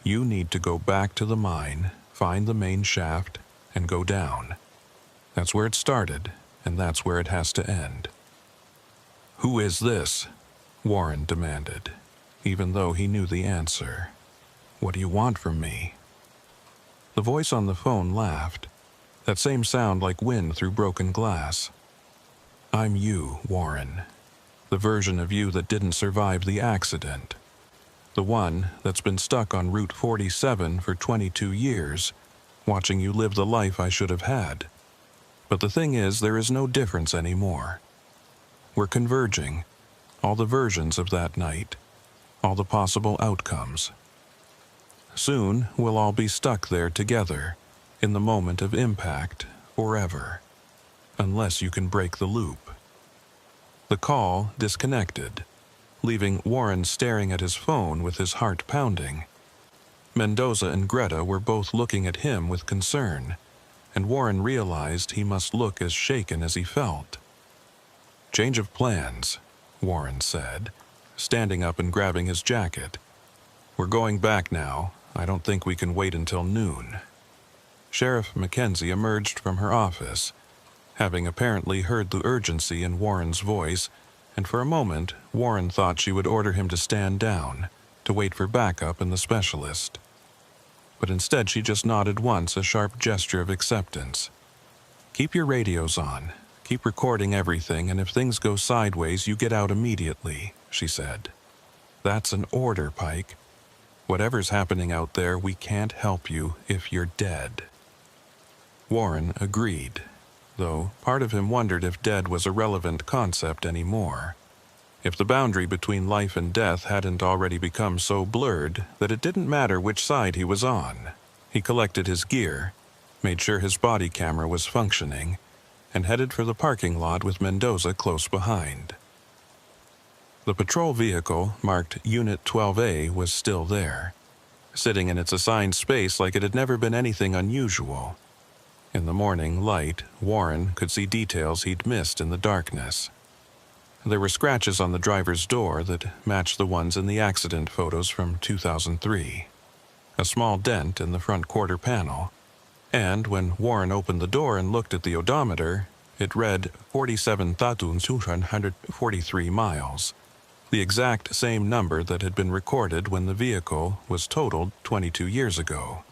You need to go back to the mine, find the main shaft, and go down. That's where it started, and that's where it has to end." "Who is this?" Warren demanded, even though he knew the answer. "What do you want from me?" The voice on the phone laughed, that same sound like wind through broken glass. "I'm you, Warren. The version of you that didn't survive the accident. The one that's been stuck on Route 47 for 22 years, watching you live the life I should have had. But the thing is, there is no difference anymore. We're converging, all the versions of that night, all the possible outcomes. Soon we'll all be stuck there together, in the moment of impact, forever. Unless you can break the loop." The call disconnected, leaving Warren staring at his phone with his heart pounding. Mendoza and Greta were both looking at him with concern, and Warren realized he must look as shaken as he felt. "Change of plans," Warren said, standing up and grabbing his jacket. "We're going back now. I don't think we can wait until noon." Sheriff Mackenzie emerged from her office, having apparently heard the urgency in Warren's voice, and for a moment Warren thought she would order him to stand down, to wait for backup and the specialist. But instead she just nodded once, a sharp gesture of acceptance. "Keep your radios on. Keep recording everything, and if things go sideways, you get out immediately," she said. "That's an order, Pike. Whatever's happening out there, we can't help you if you're dead." Warren agreed, though part of him wondered if dead was a relevant concept anymore. If the boundary between life and death hadn't already become so blurred that it didn't matter which side he was on. He collected his gear, made sure his body camera was functioning, and headed for the parking lot with Mendoza close behind. The patrol vehicle, marked Unit 12A, was still there, sitting in its assigned space like it had never been anything unusual. In the morning light, Warren could see details he'd missed in the darkness. There were scratches on the driver's door that matched the ones in the accident photos from 2003, a small dent in the front quarter panel, and when Warren opened the door and looked at the odometer, it read 47,243 miles, the exact same number that had been recorded when the vehicle was totaled 22 years ago.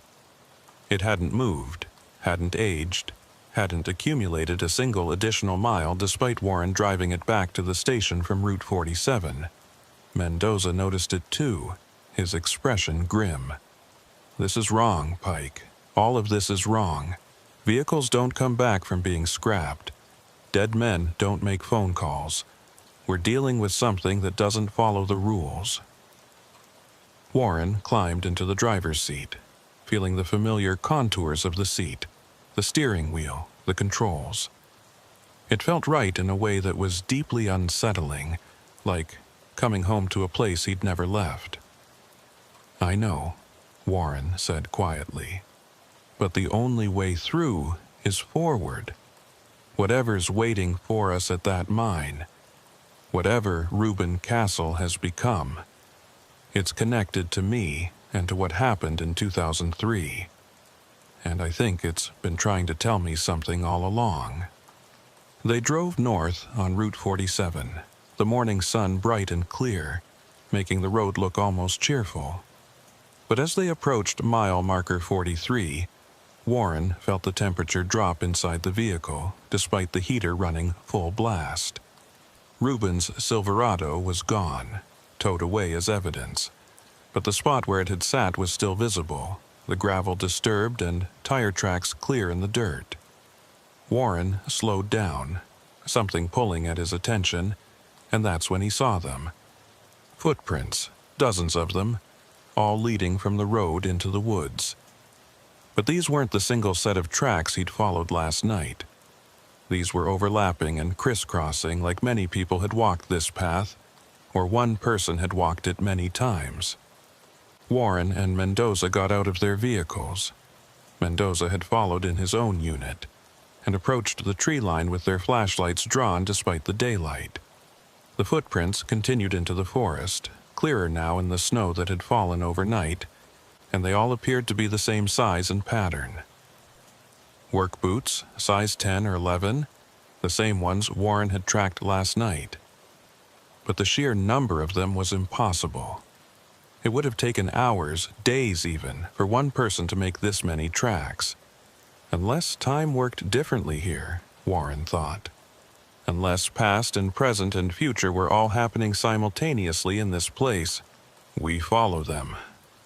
It hadn't moved, hadn't aged, hadn't accumulated a single additional mile despite Warren driving it back to the station from Route 47. Mendoza noticed it too, his expression grim. "This is wrong, Pike. All of this is wrong. Vehicles don't come back from being scrapped. Dead men don't make phone calls. We're dealing with something that doesn't follow the rules." Warren climbed into the driver's seat, feeling the familiar contours of the seat, the steering wheel, the controls. It felt right in a way that was deeply unsettling, like coming home to a place he'd never left. "I know," Warren said quietly, "but the only way through is forward. Whatever's waiting for us at that mine, whatever Reuben Castle has become, it's connected to me and to what happened in 2003. And I think it's been trying to tell me something all along." They drove north on Route 47, the morning sun bright and clear, making the road look almost cheerful. But as they approached mile marker 43, Warren felt the temperature drop inside the vehicle, despite the heater running full blast. Reuben's Silverado was gone, towed away as evidence, but the spot where it had sat was still visible, the gravel disturbed and tire tracks clear in the dirt. Warren slowed down, something pulling at his attention, and that's when he saw them. Footprints, dozens of them, all leading from the road into the woods. But these weren't the single set of tracks he'd followed last night. These were overlapping and crisscrossing like many people had walked this path, or one person had walked it many times. Warren and Mendoza got out of their vehicles. Mendoza had followed in his own unit, and approached the tree line with their flashlights drawn despite the daylight. The footprints continued into the forest, clearer now in the snow that had fallen overnight, and they all appeared to be the same size and pattern. Work boots, size 10 or 11, the same ones Warren had tracked last night. But the sheer number of them was impossible. It would have taken hours, days even, for one person to make this many tracks. Unless time worked differently here, Warren thought. Unless past and present and future were all happening simultaneously in this place. We follow them,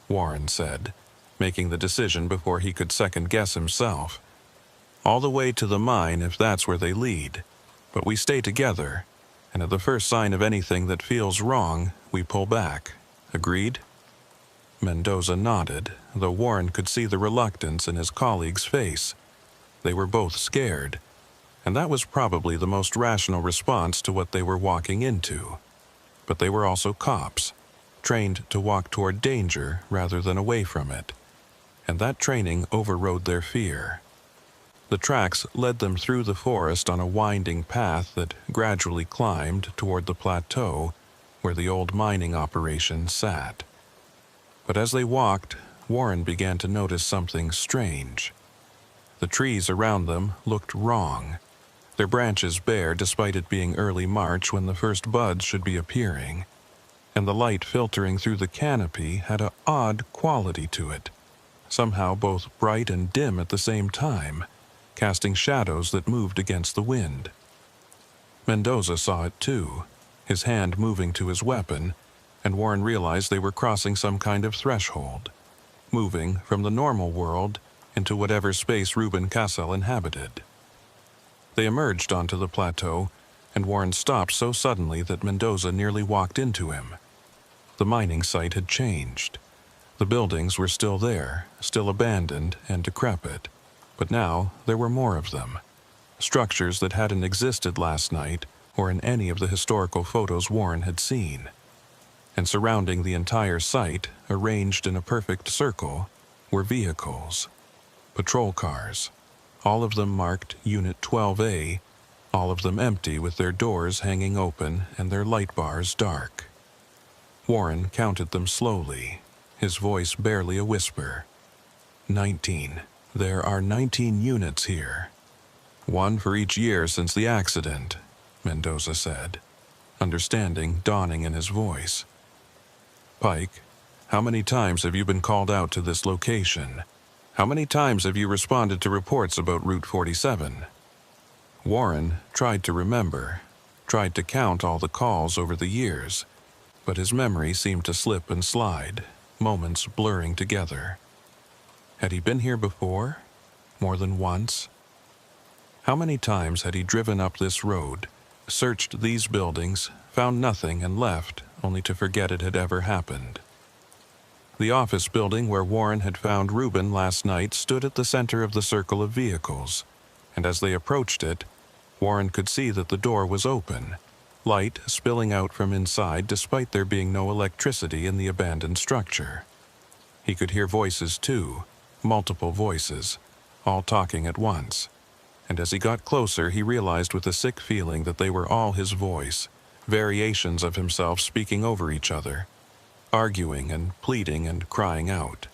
Warren said, making the decision before he could second-guess himself. All the way to the mine if that's where they lead, but we stay together, and at the first sign of anything that feels wrong, we pull back. Agreed? Mendoza nodded, though Warren could see the reluctance in his colleague's face. They were both scared, and that was probably the most rational response to what they were walking into. But they were also cops, trained to walk toward danger rather than away from it, and that training overrode their fear. The tracks led them through the forest on a winding path that gradually climbed toward the plateau where the old mining operation sat. But as they walked, Warren began to notice something strange. The trees around them looked wrong, their branches bare despite it being early March when the first buds should be appearing, and the light filtering through the canopy had an odd quality to it, somehow both bright and dim at the same time, casting shadows that moved against the wind. Mendoza saw it too, his hand moving to his weapon, and Warren realized they were crossing some kind of threshold, moving from the normal world into whatever space Reuben Cassel inhabited. They emerged onto the plateau, and Warren stopped so suddenly that Mendoza nearly walked into him. The mining site had changed. The buildings were still there, still abandoned and decrepit, but now there were more of them. Structures that hadn't existed last night or in any of the historical photos Warren had seen. And surrounding the entire site, arranged in a perfect circle, were vehicles. Patrol cars, all of them marked Unit 12A, all of them empty with their doors hanging open and their light bars dark. Warren counted them slowly, his voice barely a whisper. 19. There are 19 units here. One for each year since the accident, Mendoza said, understanding dawning in his voice. Pike, how many times have you been called out to this location? How many times have you responded to reports about Route 47? Warren tried to remember, tried to count all the calls over the years, but his memory seemed to slip and slide, moments blurring together. Had he been here before? More than once? How many times had he driven up this road, searched these buildings, found nothing and left, only to forget it had ever happened? The office building where Warren had found Reuben last night stood at the center of the circle of vehicles, and as they approached it, Warren could see that the door was open, light spilling out from inside despite there being no electricity in the abandoned structure. He could hear voices too, multiple voices, all talking at once, and as he got closer he realized with a sick feeling that they were all his voice, variations of himself speaking over each other, arguing and pleading and crying out.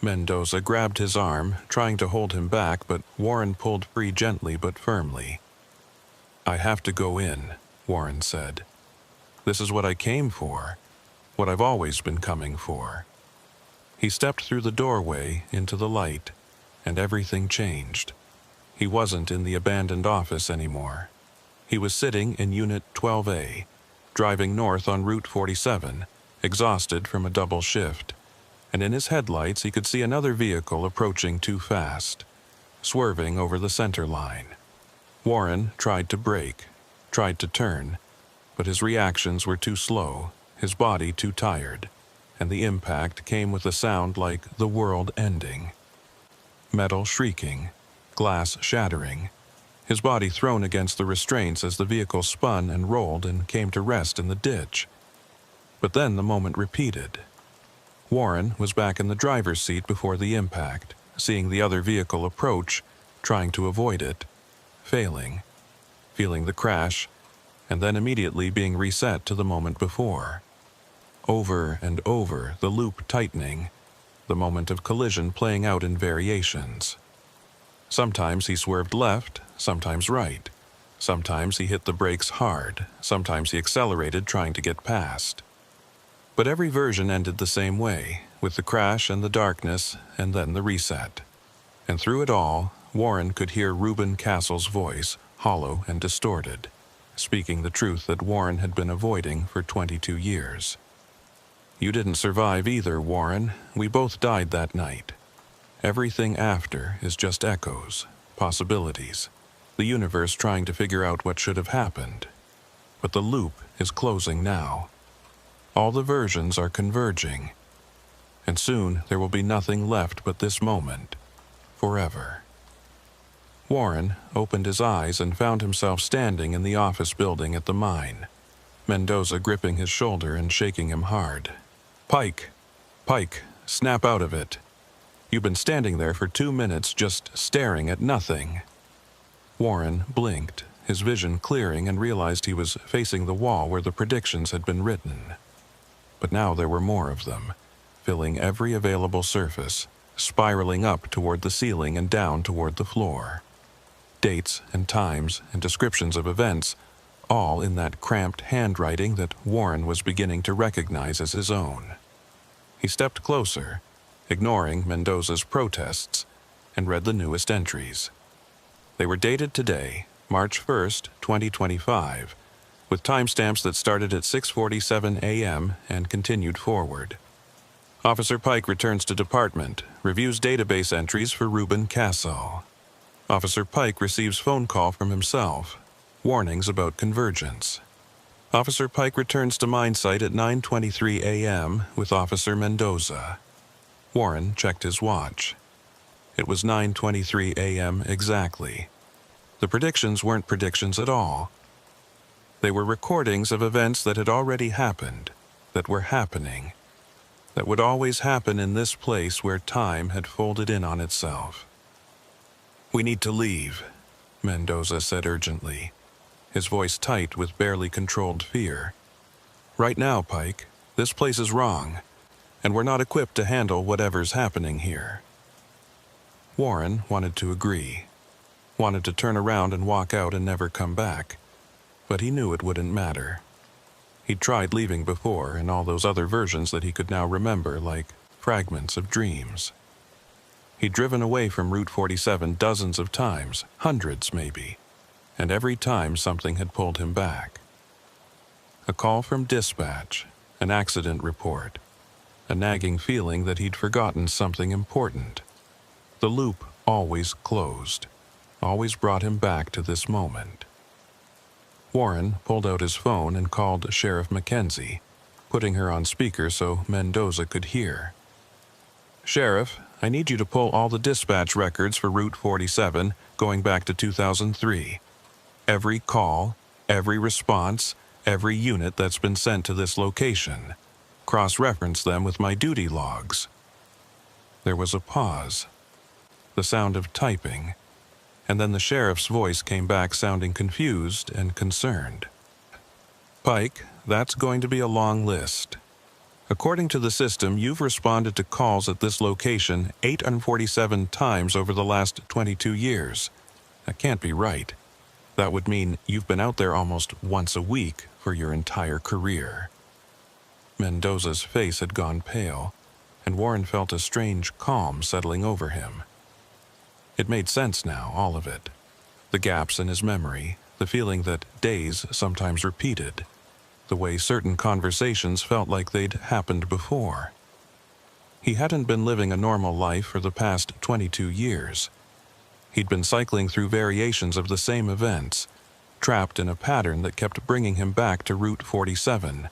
Mendoza grabbed his arm, trying to hold him back, but Warren pulled free gently but firmly. "I have to go in," Warren said. "This is what I came for, what I've always been coming for." He stepped through the doorway into the light, and everything changed. He wasn't in the abandoned office anymore. He was sitting in Unit 12A, driving north on Route 47, exhausted from a double shift, and in his headlights he could see another vehicle approaching too fast, swerving over the center line. Warren tried to brake, tried to turn, but his reactions were too slow, his body too tired, and the impact came with a sound like the world ending. Metal shrieking, glass shattering, his body thrown against the restraints as the vehicle spun and rolled and came to rest in the ditch. But then the moment repeated. Warren was back in the driver's seat before the impact, seeing the other vehicle approach, trying to avoid it, failing, feeling the crash, and then immediately being reset to the moment before. Over and over, the loop tightening, the moment of collision playing out in variations. Sometimes he swerved left, sometimes right. Sometimes he hit the brakes hard, sometimes he accelerated trying to get past. But every version ended the same way, with the crash and the darkness, and then the reset. And through it all, Warren could hear Reuben Castle's voice, hollow and distorted, speaking the truth that Warren had been avoiding for 22 years. "You didn't survive either, Warren. We both died that night. Everything after is just echoes, possibilities, the universe trying to figure out what should have happened. But the loop is closing now. All the versions are converging, and soon there will be nothing left but this moment, forever." Warren opened his eyes and found himself standing in the office building at the mine, Mendoza gripping his shoulder and shaking him hard. "Pike! Pike, snap out of it. You've been standing there for 2 minutes just staring at nothing." Warren blinked, his vision clearing, and realized he was facing the wall where the predictions had been written. But now there were more of them, filling every available surface, spiraling up toward the ceiling and down toward the floor. Dates and times and descriptions of events, all in that cramped handwriting that Warren was beginning to recognize as his own. He stepped closer, ignoring Mendoza's protests, and read the newest entries. They were dated today, March 1st, 2025, with timestamps that started at 6:47 a.m. and continued forward. Officer Pike returns to department, reviews database entries for Reuben Castle. Officer Pike receives phone call from himself, warnings about convergence. Officer Pike returns to mine site at 9:23 a.m. with Officer Mendoza. Warren checked his watch. It was 9:23 a.m. exactly. The predictions weren't predictions at all. They were recordings of events that had already happened, that were happening, that would always happen in this place where time had folded in on itself. "We need to leave," Mendoza said urgently, his voice tight with barely controlled fear. "Right now, Pike, this place is wrong, and we're not equipped to handle whatever's happening here." Warren wanted to agree, wanted to turn around and walk out and never come back, but he knew it wouldn't matter. He'd tried leaving before in all those other versions that he could now remember like fragments of dreams. He'd driven away from Route 47 dozens of times, hundreds maybe, and every time something had pulled him back. A call from dispatch, an accident report, a nagging feeling that he'd forgotten something important. The loop always closed, always brought him back to this moment. Warren pulled out his phone and called Sheriff Mackenzie, putting her on speaker so Mendoza could hear. "Sheriff, I need you to pull all the dispatch records for Route 47 going back to 2003. Every call, every response, every unit that's been sent to this location. Cross-reference them with my duty logs." There was a pause, the sound of typing, and then the sheriff's voice came back sounding confused and concerned. "Pike, that's going to be a long list. According to the system, you've responded to calls at this location 847 times over the last 22 years. That can't be right. That would mean you've been out there almost once a week for your entire career." Mendoza's face had gone pale, and Warren felt a strange calm settling over him. It made sense now, all of it. The gaps in his memory, the feeling that days sometimes repeated, the way certain conversations felt like they'd happened before. He hadn't been living a normal life for the past 22 years. He'd been cycling through variations of the same events, trapped in a pattern that kept bringing him back to Route 47,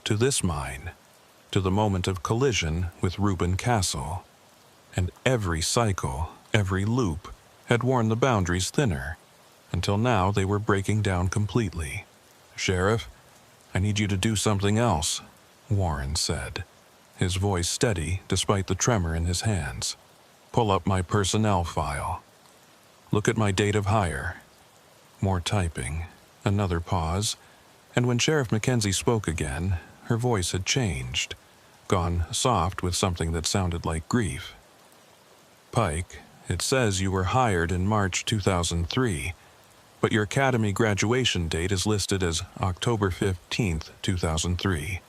to this mine, to the moment of collision with Reuben Castle. And every cycle, every loop, had worn the boundaries thinner, until now they were breaking down completely. "Sheriff, I need you to do something else," Warren said, his voice steady despite the tremor in his hands. "Pull up my personnel file. Look at my date of hire." More typing, another pause, and when Sheriff Mackenzie spoke again, her voice had changed, gone soft with something that sounded like grief. "Pike, it says you were hired in March 2003, but your academy graduation date is listed as October 15th, 2003.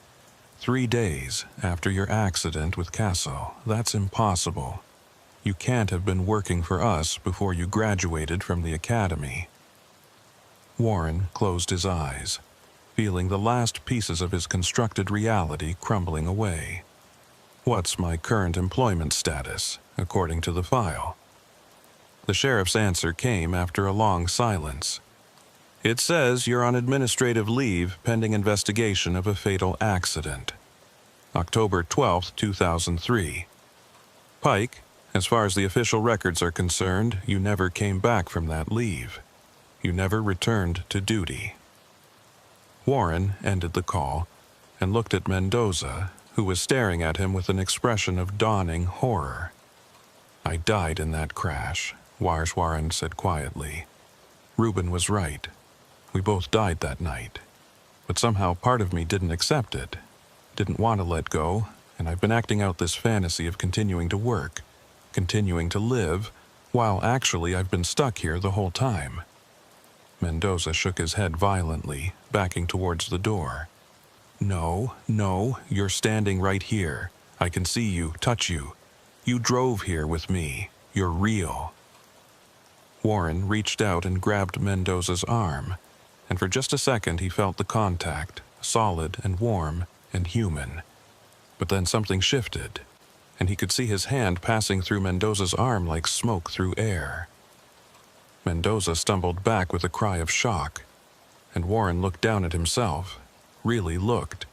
3 days after your accident with Castle. That's impossible. You can't have been working for us before you graduated from the academy." Warren closed his eyes, feeling the last pieces of his constructed reality crumbling away. "What's my current employment status, according to the file?" The sheriff's answer came after a long silence. "It says you're on administrative leave pending investigation of a fatal accident. October 12th, 2003. Pike, as far as the official records are concerned, you never came back from that leave. You never returned to duty." Warren ended the call and looked at Mendoza, who was staring at him with an expression of dawning horror. "I died in that crash," Warren said quietly. "Reuben was right. We both died that night. But somehow part of me didn't accept it, didn't want to let go, and I've been acting out this fantasy of continuing to work, continuing to live, while actually I've been stuck here the whole time." Mendoza shook his head violently, backing towards the door. No, you're standing right here. I can see you, touch you. You drove here with me. You're real." Warren reached out and grabbed Mendoza's arm, and for just a second he felt the contact, solid and warm and human. But then something shifted, and he could see his hand passing through Mendoza's arm like smoke through air. Mendoza stumbled back with a cry of shock, and Warren looked down at himself, really looked,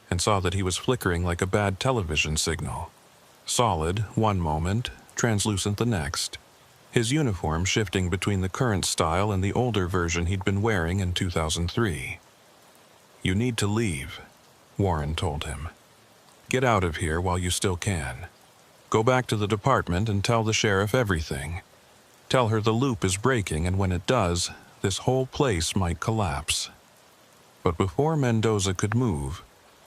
and saw that he was flickering like a bad television signal. Solid one moment, translucent the next, his uniform shifting between the current style and the older version he'd been wearing in 2003. "You need to leave," Warren told him. "Get out of here while you still can. Go back to the department and tell the sheriff everything. Tell her the loop is breaking, and when it does, this whole place might collapse." But before Mendoza could move,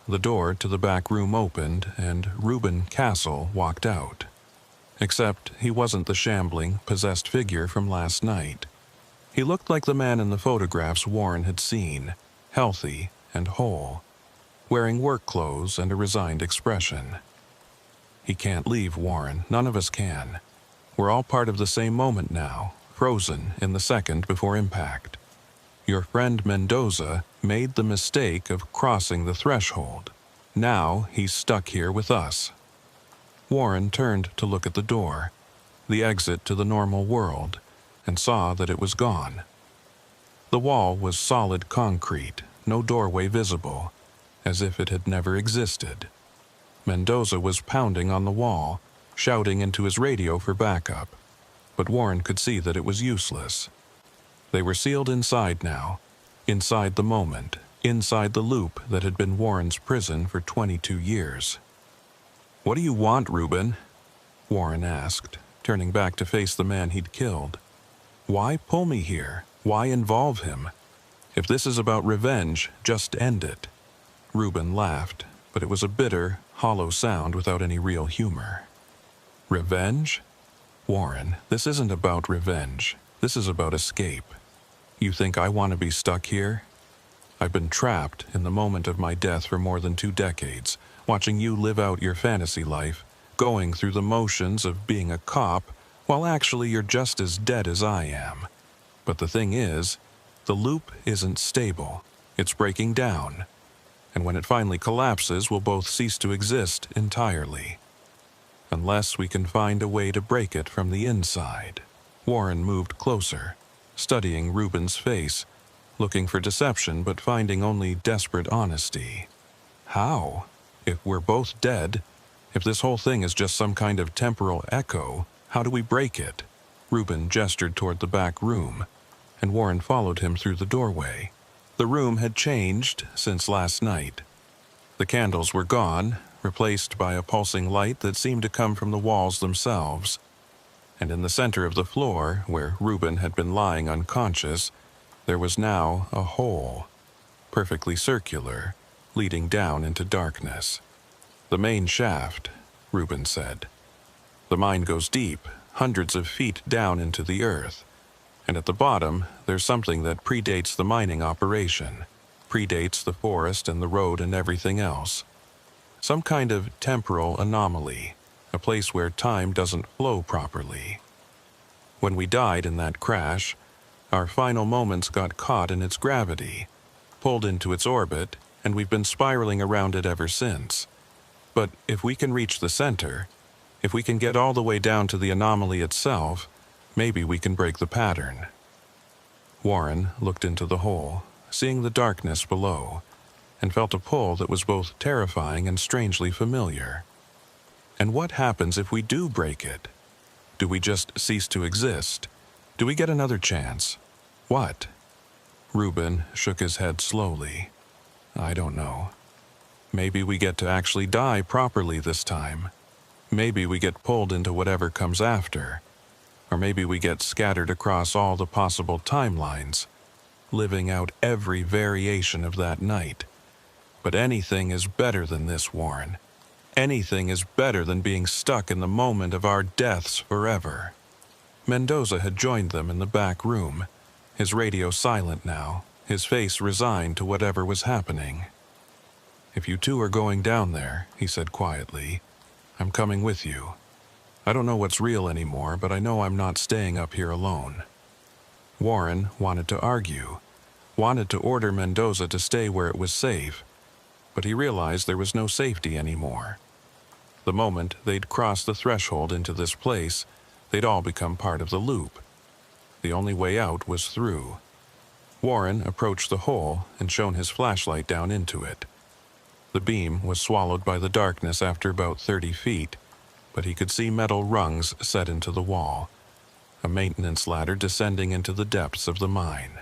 the door to the back room opened and Reuben Castle walked out. Except he wasn't the shambling, possessed figure from last night. He looked like the man in the photographs Warren had seen, healthy and whole, wearing work clothes and a resigned expression. "He can't leave, Warren. None of us can. We're all part of the same moment now, frozen in the second before impact. Your friend Mendoza made the mistake of crossing the threshold. Now he's stuck here with us." Warren turned to look at the door, the exit to the normal world, and saw that it was gone. The wall was solid concrete, no doorway visible, as if it had never existed. Mendoza was pounding on the wall, shouting into his radio for backup, but Warren could see that it was useless. They were sealed inside now, inside the moment, inside the loop that had been Warren's prison for 22 years. "What do you want, Reuben?" Warren asked, turning back to face the man he'd killed. "Why pull me here? Why involve him? If this is about revenge, just end it." Reuben laughed, but it was a bitter, hollow sound without any real humor. "Revenge? Warren, this isn't about revenge. This is about escape. You think I want to be stuck here? I've been trapped in the moment of my death for more than 2 decades, watching you live out your fantasy life, going through the motions of being a cop, while actually you're just as dead as I am. But the thing is, The loop isn't stable. It's breaking down. And when it finally collapses, we'll both cease to exist entirely. Unless we can find a way to break it from the inside. Warren moved closer, studying Reuben's face, looking for deception but finding only desperate honesty. How? If we're both dead, if this whole thing is just some kind of temporal echo, how do we break it? Reuben gestured toward the back room, and Warren followed him through the doorway. The room had changed since last night. The candles were gone, replaced by a pulsing light that seemed to come from the walls themselves. And in the center of the floor, where Reuben had been lying unconscious, there was now a hole, perfectly circular, leading down into darkness. The main shaft, Reuben said. The mine goes deep, hundreds of feet down into the earth. And at the bottom, there's something that predates the mining operation, predates the forest and the road and everything else. Some kind of temporal anomaly, a place where time doesn't flow properly. When we died in that crash, our final moments got caught in its gravity, pulled into its orbit, and we've been spiraling around it ever since. But if we can reach the center, if we can get all the way down to the anomaly itself, maybe we can break the pattern. Warren looked into the hole, seeing the darkness below, and felt a pull that was both terrifying and strangely familiar. And what happens if we do break it? Do we just cease to exist? Do we get another chance? What? Reuben shook his head slowly. I don't know. Maybe we get to actually die properly this time. Maybe we get pulled into whatever comes after. Or maybe we get scattered across all the possible timelines, living out every variation of that night. But anything is better than this, Warren. Anything is better than being stuck in the moment of our deaths forever. Mendoza had joined them in the back room, his radio silent now, his face resigned to whatever was happening. If you two are going down there, he said quietly, I'm coming with you. I don't know what's real anymore, but I know I'm not staying up here alone. Warren wanted to argue, wanted to order Mendoza to stay where it was safe, but he realized there was no safety anymore. The moment they'd crossed the threshold into this place, they'd all become part of the loop. The only way out was through. Warren approached the hole and shone his flashlight down into it. The beam was swallowed by the darkness after about 30 feet, but he could see metal rungs set into the wall, a maintenance ladder descending into the depths of the mine.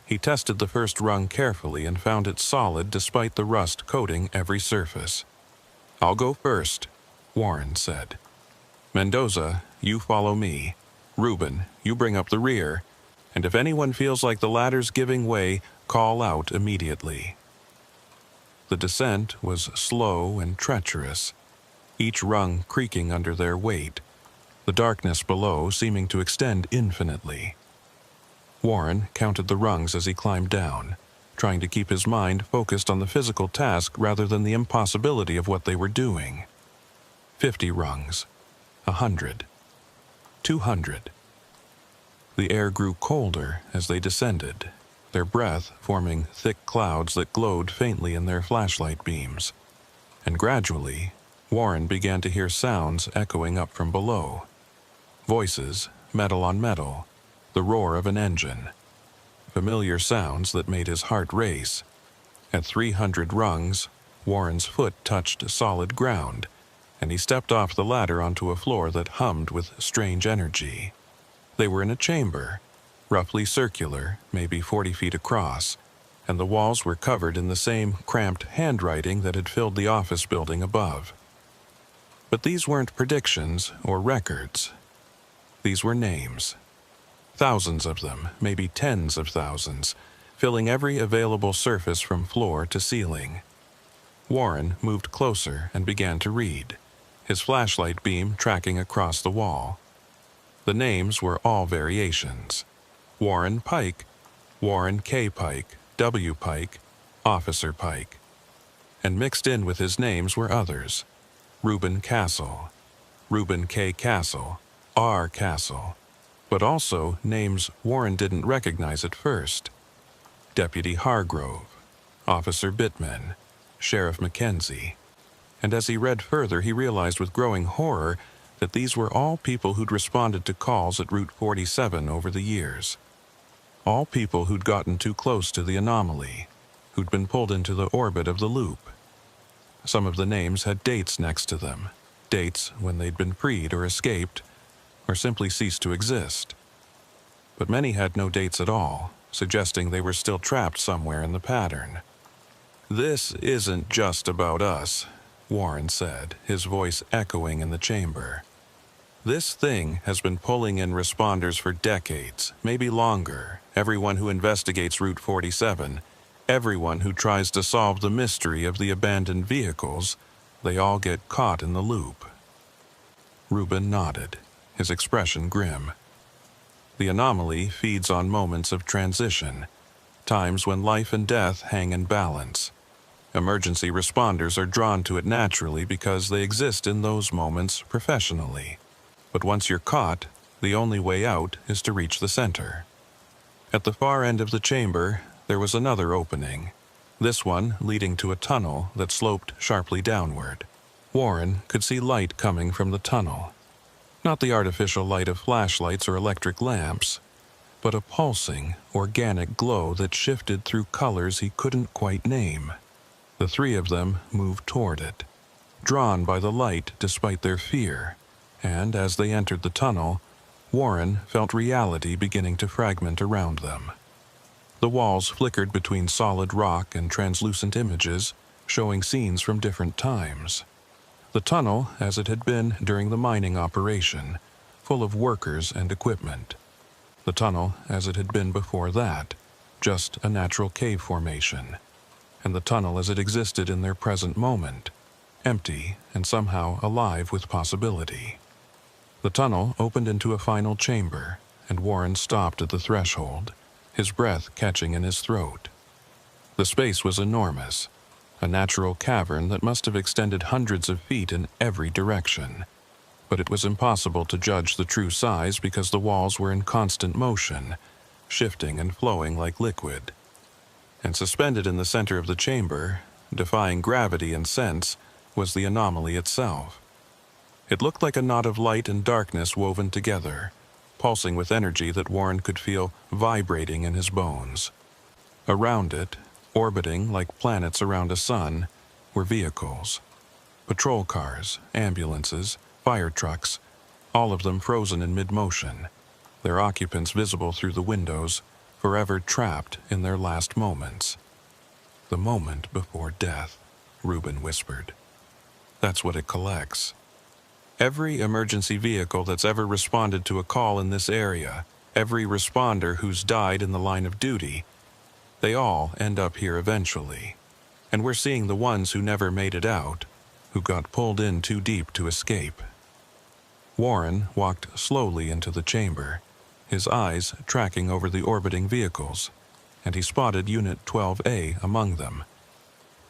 He tested the first rung carefully and found it solid despite the rust coating every surface. I'll go first, Warren said. Mendoza, you follow me. Reuben, you bring up the rear, and if anyone feels like the ladder's giving way, call out immediately. The descent was slow and treacherous, each rung creaking under their weight, the darkness below seeming to extend infinitely. Warren counted the rungs as he climbed down, trying to keep his mind focused on the physical task rather than the impossibility of what they were doing. 50 rungs, 100, 200. The air grew colder as they descended, their breath forming thick clouds that glowed faintly in their flashlight beams. And gradually, Warren began to hear sounds echoing up from below. Voices, metal on metal, the roar of an engine. Familiar sounds that made his heart race. At 300 rungs, Warren's foot touched solid ground, and he stepped off the ladder onto a floor that hummed with strange energy. They were in a chamber, roughly circular, maybe 40 feet across, and the walls were covered in the same cramped handwriting that had filled the office building above. But these weren't predictions or records. These were names. Thousands of them, maybe tens of thousands, filling every available surface from floor to ceiling. Warren moved closer and began to read, his flashlight beam tracking across the wall. The names were all variations. Warren Pike, Warren K. Pike, W. Pike, Officer Pike. And mixed in with his names were others. Reuben Castle, Reuben K. Castle, R. Castle, but also names Warren didn't recognize at first. Deputy Hargrove, Officer Bittman, Sheriff Mackenzie. And as he read further, he realized with growing horror that these were all people who'd responded to calls at Route 47 over the years. All people who'd gotten too close to the anomaly, who'd been pulled into the orbit of the loop. Some of the names had dates next to them, dates when they'd been freed or escaped, or simply ceased to exist. But many had no dates at all, suggesting they were still trapped somewhere in the pattern. "This isn't just about us," Warren said, his voice echoing in the chamber. "This thing has been pulling in responders for decades, maybe longer. Everyone who investigates Route 47, everyone who tries to solve the mystery of the abandoned vehicles, they all get caught in the loop." Reuben nodded, his expression grim. The anomaly feeds on moments of transition, times when life and death hang in balance. Emergency responders are drawn to it naturally because they exist in those moments professionally. But once you're caught, the only way out is to reach the center. At the far end of the chamber, there was another opening, this one leading to a tunnel that sloped sharply downward. Warren could see light coming from the tunnel. Not the artificial light of flashlights or electric lamps, but a pulsing, organic glow that shifted through colors he couldn't quite name. The three of them moved toward it, drawn by the light despite their fear, and as they entered the tunnel, Warren felt reality beginning to fragment around them. The walls flickered between solid rock and translucent images, showing scenes from different times. The tunnel as it had been during the mining operation, full of workers and equipment. The tunnel as it had been before that, just a natural cave formation. And the tunnel as it existed in their present moment, empty and somehow alive with possibility. The tunnel opened into a final chamber, and Warren stopped at the threshold, his breath catching in his throat. The space was enormous, a natural cavern that must have extended hundreds of feet in every direction. But it was impossible to judge the true size because the walls were in constant motion, shifting and flowing like liquid. And suspended in the center of the chamber, defying gravity and sense, was the anomaly itself. It looked like a knot of light and darkness woven together, pulsing with energy that Warren could feel vibrating in his bones. Around it, orbiting like planets around a sun, were vehicles. Patrol cars, ambulances, fire trucks, all of them frozen in mid-motion, their occupants visible through the windows, forever trapped in their last moments. "The moment before death," Reuben whispered. "That's what it collects. Every emergency vehicle that's ever responded to a call in this area, every responder who's died in the line of duty, they all end up here eventually. And we're seeing the ones who never made it out, who got pulled in too deep to escape." Warren walked slowly into the chamber, his eyes tracking over the orbiting vehicles, and he spotted Unit 12A among them.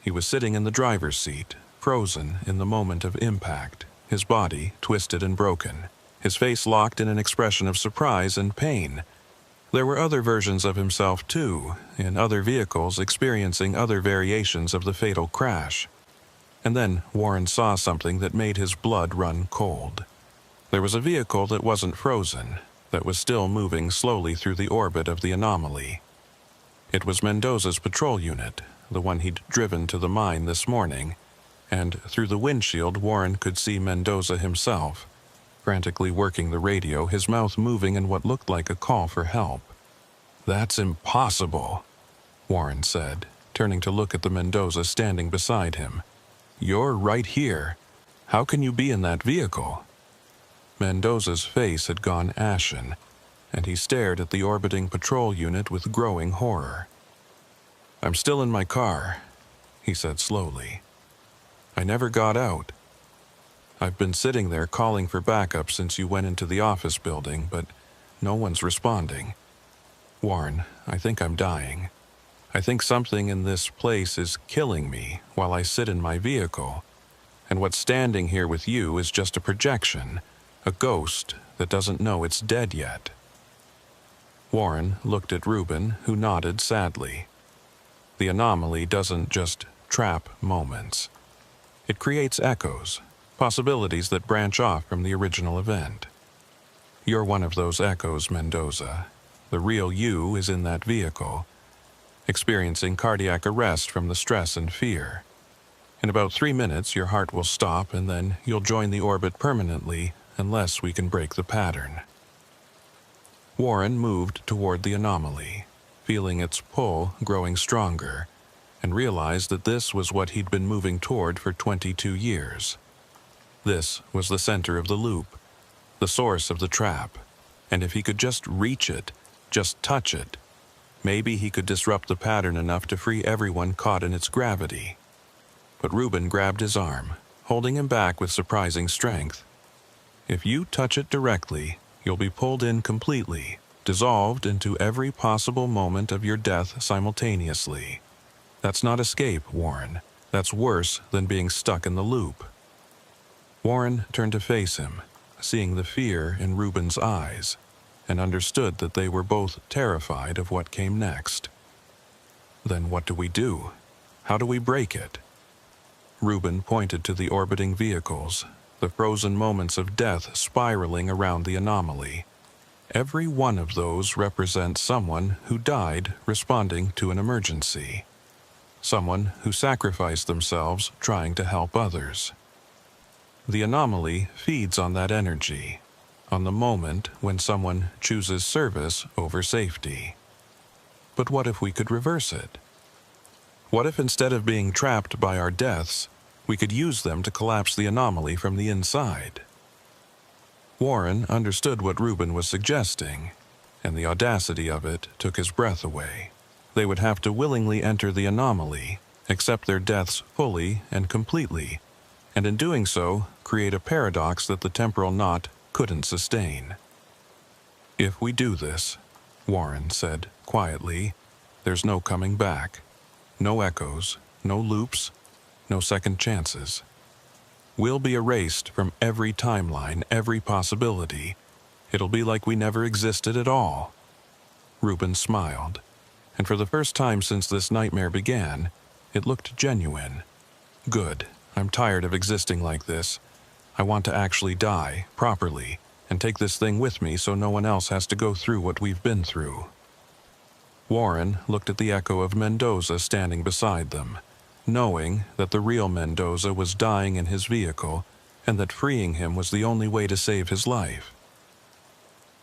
He was sitting in the driver's seat, frozen in the moment of impact, his body twisted and broken, his face locked in an expression of surprise and pain. There were other versions of himself, too, in other vehicles experiencing other variations of the fatal crash. And then Warren saw something that made his blood run cold. There was a vehicle that wasn't frozen, that was still moving slowly through the orbit of the anomaly. It was Mendoza's patrol unit, the one he'd driven to the mine this morning, and through the windshield Warren could see Mendoza himself, frantically working the radio, his mouth moving in what looked like a call for help. "That's impossible," Warren said, turning to look at the Mendoza standing beside him. "You're right here. How can you be in that vehicle?" Mendoza's face had gone ashen, and he stared at the orbiting patrol unit with growing horror. "I'm still in my car," he said slowly. "I never got out. I've been sitting there calling for backup since you went into the office building, but no one's responding. Warren, I think I'm dying. I think something in this place is killing me while I sit in my vehicle, and what's standing here with you is just a projection, a ghost that doesn't know it's dead yet." Warren looked at Reuben, who nodded sadly. The anomaly doesn't just trap moments. It creates echoes, possibilities that branch off from the original event. You're one of those echoes, Mendoza. The real you is in that vehicle, experiencing cardiac arrest from the stress and fear. In about 3 minutes, your heart will stop, and then you'll join the orbit permanently unless we can break the pattern. Warren moved toward the anomaly, feeling its pull growing stronger, and realized that this was what he'd been moving toward for 22 years. This was the center of the loop, the source of the trap, and if he could just reach it, just touch it, maybe he could disrupt the pattern enough to free everyone caught in its gravity. But Reuben grabbed his arm, holding him back with surprising strength. If you touch it directly, you'll be pulled in completely, dissolved into every possible moment of your death simultaneously. That's not escape, Warren. That's worse than being stuck in the loop. Warren turned to face him, seeing the fear in Reuben's eyes, and understood that they were both terrified of what came next. Then what do we do? How do we break it? Reuben pointed to the orbiting vehicles, the frozen moments of death spiraling around the anomaly. Every one of those represents someone who died responding to an emergency. Someone who sacrificed themselves trying to help others. The anomaly feeds on that energy, on the moment when someone chooses service over safety. But what if we could reverse it? What if instead of being trapped by our deaths, we could use them to collapse the anomaly from the inside? Warren understood what Reuben was suggesting, and the audacity of it took his breath away. They would have to willingly enter the anomaly, accept their deaths fully and completely, and in doing so, create a paradox that the temporal knot couldn't sustain. If we do this, Warren said quietly, there's no coming back. No echoes, no loops, no second chances. We'll be erased from every timeline, every possibility. It'll be like we never existed at all. Reuben smiled, and for the first time since this nightmare began, it looked genuine. Good. I'm tired of existing like this. I want to actually die, properly, and take this thing with me so no one else has to go through what we've been through. Warren looked at the echo of Mendoza standing beside them, knowing that the real Mendoza was dying in his vehicle and that freeing him was the only way to save his life.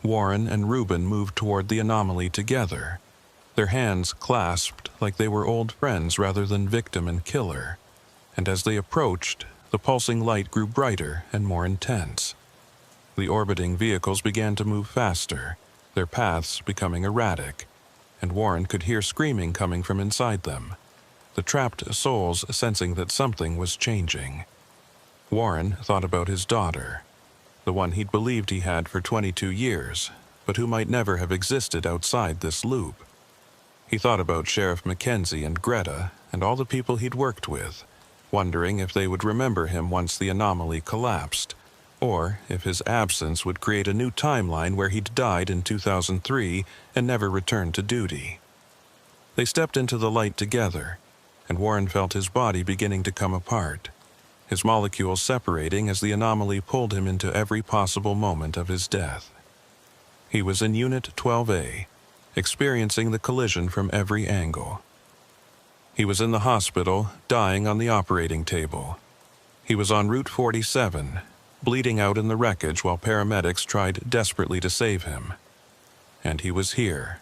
Warren and Reuben moved toward the anomaly together, their hands clasped like they were old friends rather than victim and killer, and as they approached, the pulsing light grew brighter and more intense. The orbiting vehicles began to move faster, their paths becoming erratic, and Warren could hear screaming coming from inside them, the trapped souls sensing that something was changing. Warren thought about his daughter, the one he'd believed he had for 22 years, but who might never have existed outside this loop. He thought about Sheriff Mackenzie and Greta and all the people he'd worked with, wondering if they would remember him once the anomaly collapsed, or if his absence would create a new timeline where he'd died in 2003 and never returned to duty. They stepped into the light together, and Warren felt his body beginning to come apart, his molecules separating as the anomaly pulled him into every possible moment of his death. He was in Unit 12A, experiencing the collision from every angle. He was in the hospital, dying on the operating table. He was on Route 47, bleeding out in the wreckage while paramedics tried desperately to save him. And he was here,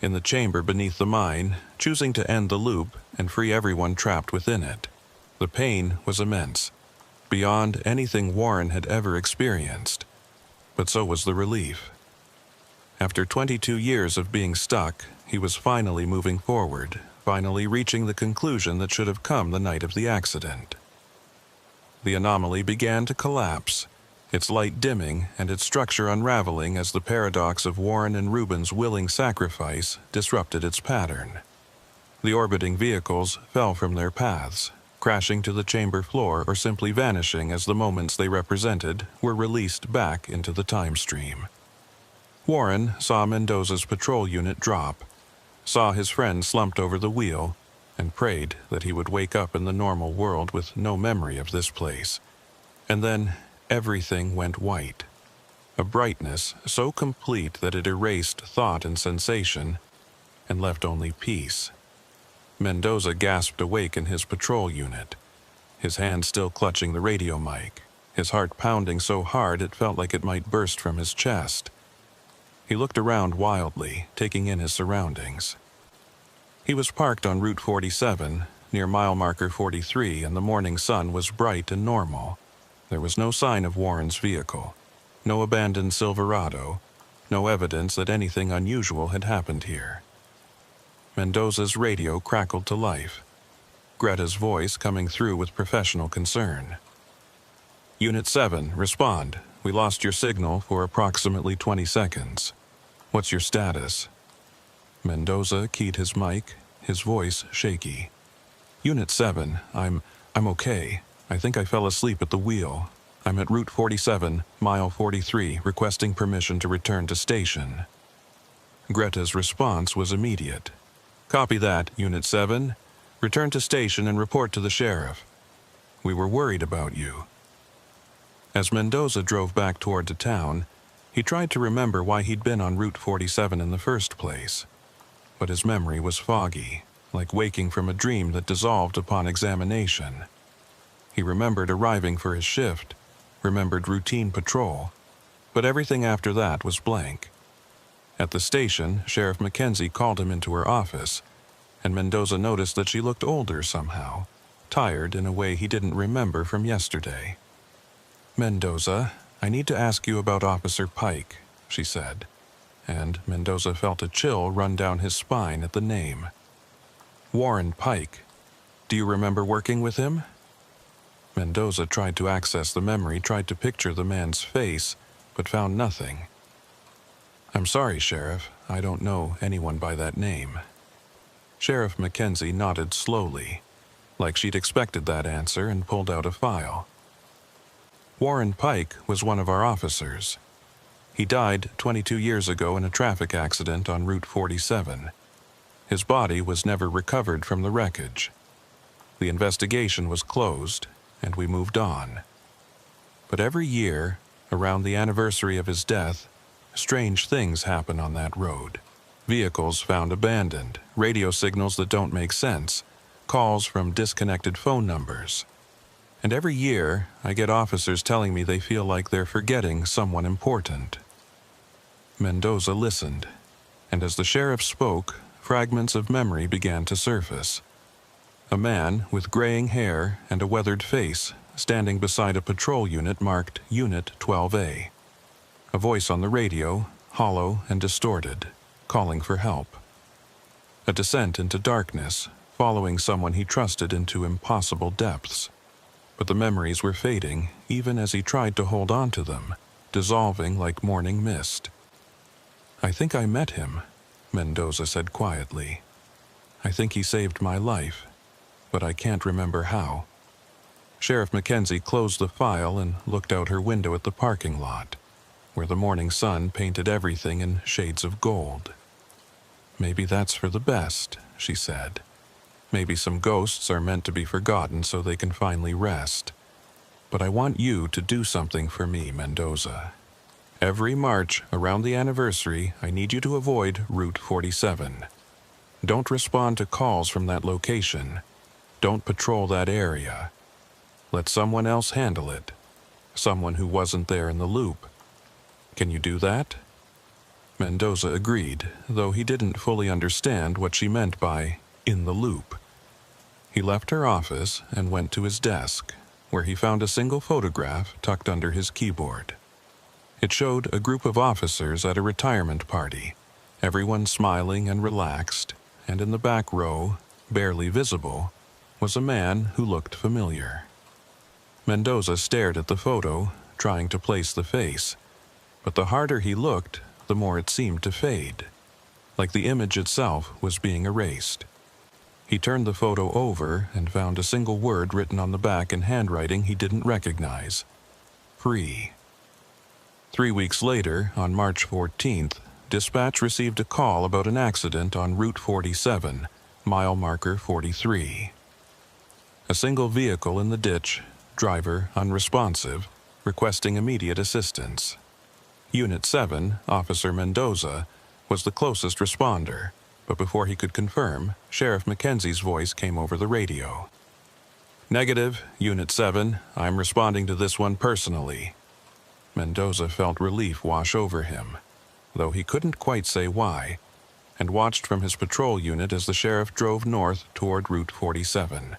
in the chamber beneath the mine, choosing to end the loop and free everyone trapped within it. The pain was immense, beyond anything Warren had ever experienced, but so was the relief. After 22 years of being stuck, he was finally moving forward, finally reaching the conclusion that should have come the night of the accident. The anomaly began to collapse, its light dimming and its structure unraveling as the paradox of Warren and Reuben's willing sacrifice disrupted its pattern. The orbiting vehicles fell from their paths, crashing to the chamber floor or simply vanishing as the moments they represented were released back into the time stream. Warren saw Mendoza's patrol unit drop, saw his friend slumped over the wheel, and prayed that he would wake up in the normal world with no memory of this place. And then everything went white. A brightness so complete that it erased thought and sensation and left only peace. Mendoza gasped awake in his patrol unit, his hand still clutching the radio mic, his heart pounding so hard it felt like it might burst from his chest. He looked around wildly, taking in his surroundings. He was parked on Route 47, near mile marker 43, and the morning sun was bright and normal. There was no sign of Warren's vehicle, no abandoned Silverado, no evidence that anything unusual had happened here. Mendoza's radio crackled to life, Greta's voice coming through with professional concern. "Unit 7, respond. We lost your signal for approximately 20 seconds. What's your status?" Mendoza keyed his mic, his voice shaky. "Unit 7, I'm okay. I think I fell asleep at the wheel. I'm at Route 47, mile 43, requesting permission to return to station." Greta's response was immediate. "Copy that, Unit 7. Return to station and report to the sheriff. We were worried about you." As Mendoza drove back toward the town, he tried to remember why he'd been on Route 47 in the first place. But his memory was foggy, like waking from a dream that dissolved upon examination. He remembered arriving for his shift, remembered routine patrol, but everything after that was blank. At the station, Sheriff Mackenzie called him into her office, and Mendoza noticed that she looked older somehow, tired in a way he didn't remember from yesterday. "Mendoza, I need to ask you about Officer Pike," she said, and Mendoza felt a chill run down his spine at the name. "Warren Pike. Do you remember working with him?" Mendoza tried to access the memory, tried to picture the man's face, but found nothing. "I'm sorry, Sheriff. I don't know anyone by that name." Sheriff Mackenzie nodded slowly, like she'd expected that answer, and pulled out a file. "Warren Pike was one of our officers. He died 22 years ago in a traffic accident on Route 47. His body was never recovered from the wreckage. The investigation was closed, and we moved on. But every year, around the anniversary of his death, strange things happen on that road. Vehicles found abandoned, radio signals that don't make sense, calls from disconnected phone numbers. And every year, I get officers telling me they feel like they're forgetting someone important." Mendoza listened, and as the sheriff spoke, fragments of memory began to surface. A man with graying hair and a weathered face standing beside a patrol unit marked Unit 12A. A voice on the radio, hollow and distorted, calling for help. A descent into darkness, following someone he trusted into impossible depths. But the memories were fading, even as he tried to hold on to them, dissolving like morning mist. "I think I met him," Mendoza said quietly. "I think he saved my life, but I can't remember how." Sheriff Mackenzie closed the file and looked out her window at the parking lot, where the morning sun painted everything in shades of gold. "Maybe that's for the best," she said. "Maybe some ghosts are meant to be forgotten so they can finally rest. But I want you to do something for me, Mendoza. Every March around the anniversary, I need you to avoid Route 47. Don't respond to calls from that location. Don't patrol that area. Let someone else handle it. Someone who wasn't there in the loop. Can you do that?" Mendoza agreed, though he didn't fully understand what she meant by "in the loop." He left her office and went to his desk, where he found a single photograph tucked under his keyboard. It showed a group of officers at a retirement party, everyone smiling and relaxed, and in the back row, barely visible, was a man who looked familiar. Mendoza stared at the photo, trying to place the face, but the harder he looked, the more it seemed to fade, like the image itself was being erased. He turned the photo over and found a single word written on the back in handwriting he didn't recognize. "Free." 3 weeks later, on March 14th, dispatch received a call about an accident on Route 47, mile marker 43. A single vehicle in the ditch, driver unresponsive, requesting immediate assistance. Unit 7, Officer Mendoza, was the closest responder, but before he could confirm, Sheriff Mackenzie's voice came over the radio. "Negative, Unit 7, I'm responding to this one personally." Mendoza felt relief wash over him, though he couldn't quite say why, and watched from his patrol unit as the sheriff drove north toward Route 47.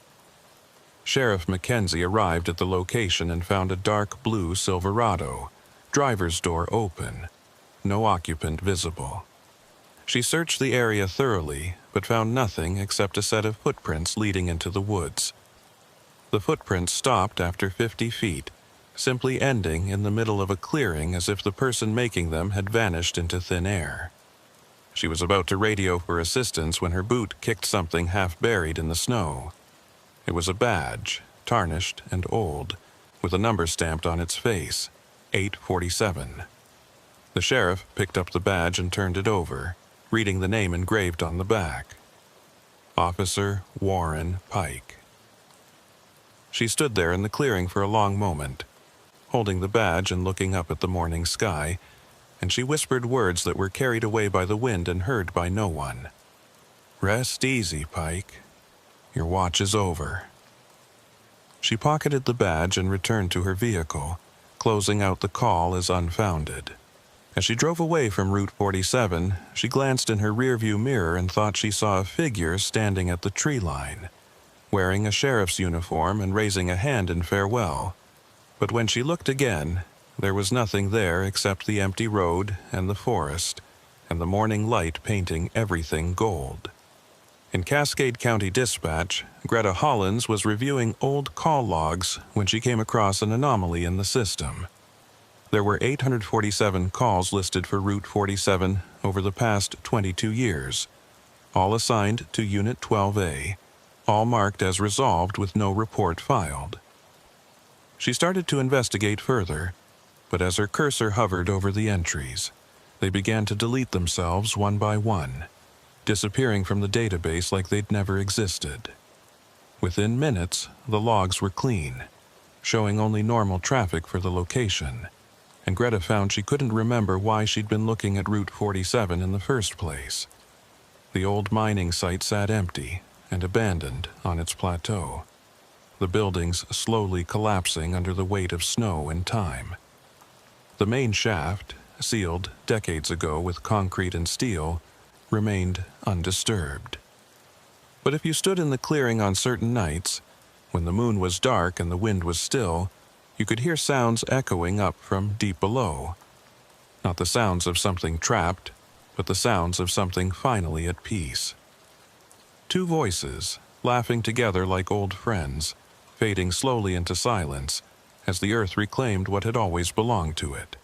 Sheriff Mackenzie arrived at the location and found a dark blue Silverado, driver's door open, no occupant visible. She searched the area thoroughly, but found nothing except a set of footprints leading into the woods. The footprints stopped after 50 feet, simply ending in the middle of a clearing as if the person making them had vanished into thin air. She was about to radio for assistance when her boot kicked something half buried in the snow. It was a badge, tarnished and old, with a number stamped on its face, 847. The sheriff picked up the badge and turned it over, reading the name engraved on the back. Officer Warren Pike. She stood there in the clearing for a long moment, holding the badge and looking up at the morning sky, and she whispered words that were carried away by the wind and heard by no one. "Rest easy, Pike. Your watch is over." She pocketed the badge and returned to her vehicle, closing out the call as unfounded. As she drove away from Route 47, she glanced in her rearview mirror and thought she saw a figure standing at the tree line, wearing a sheriff's uniform and raising a hand in farewell. But when she looked again, there was nothing there except the empty road and the forest, and the morning light painting everything gold. In Cascade County Dispatch, Greta Hollins was reviewing old call logs when she came across an anomaly in the system. There were 847 calls listed for Route 47 over the past 22 years, all assigned to Unit 12A, all marked as resolved with no report filed. She started to investigate further, but as her cursor hovered over the entries, they began to delete themselves one by one, disappearing from the database like they'd never existed. Within minutes, the logs were clean, showing only normal traffic for the location, and Greta found she couldn't remember why she'd been looking at Route 47 in the first place. The old mining site sat empty and abandoned on its plateau, the buildings slowly collapsing under the weight of snow and time. The main shaft, sealed decades ago with concrete and steel, remained undisturbed. But if you stood in the clearing on certain nights, when the moon was dark and the wind was still, you could hear sounds echoing up from deep below. Not the sounds of something trapped, but the sounds of something finally at peace. Two voices, laughing together like old friends, fading slowly into silence as the earth reclaimed what had always belonged to it.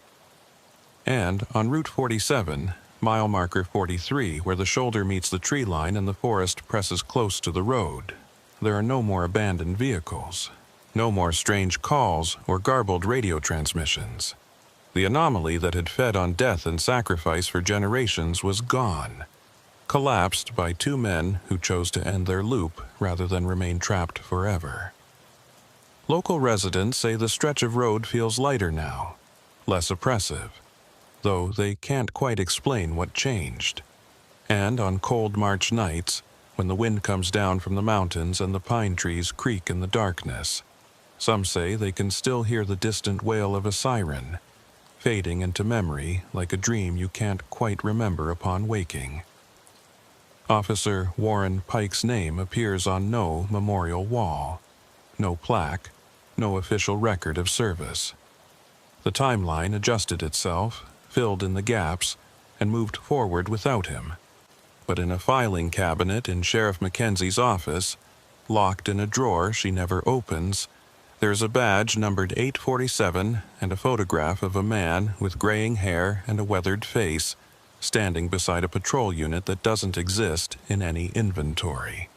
And on Route 47, mile marker 43, where the shoulder meets the tree line and the forest presses close to the road, there are no more abandoned vehicles, no more strange calls or garbled radio transmissions. The anomaly that had fed on death and sacrifice for generations was gone, collapsed by two men who chose to end their loop rather than remain trapped forever. Local residents say the stretch of road feels lighter now, less oppressive, though they can't quite explain what changed. And on cold March nights, when the wind comes down from the mountains and the pine trees creak in the darkness, some say they can still hear the distant wail of a siren, fading into memory like a dream you can't quite remember upon waking. Officer Warren Pike's name appears on no memorial wall, no plaque, no official record of service. The timeline adjusted itself, filled in the gaps, and moved forward without him. But in a filing cabinet in Sheriff Mackenzie's office, locked in a drawer she never opens, there's a badge numbered 847 and a photograph of a man with graying hair and a weathered face, standing beside a patrol unit that doesn't exist in any inventory.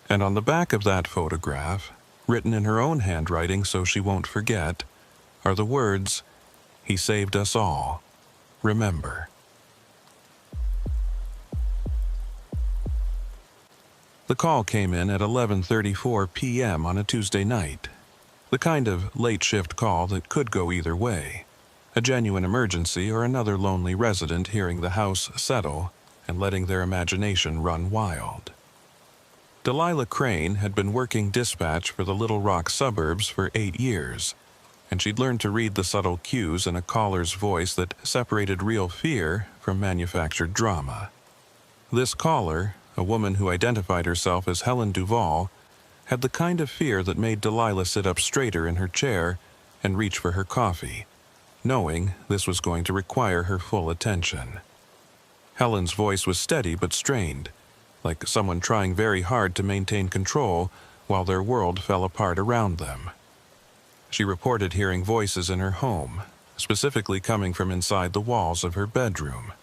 And on the back of that photograph, written in her own handwriting so she won't forget, are the words, He saved us all. Remember. The call came in at 11:34 p.m. on a Tuesday night. The kind of late-shift call that could go either way. A genuine emergency or another lonely resident hearing the house settle and letting their imagination run wild. Delilah Crane had been working dispatch for the Little Rock suburbs for 8 years, and she'd learned to read the subtle cues in a caller's voice that separated real fear from manufactured drama. This caller, a woman who identified herself as Helen Duvall, had the kind of fear that made Delilah sit up straighter in her chair and reach for her coffee, knowing this was going to require her full attention. Helen's voice was steady but strained, like someone trying very hard to maintain control while their world fell apart around them. She reported hearing voices in her home, specifically coming from inside the walls of her bedroom.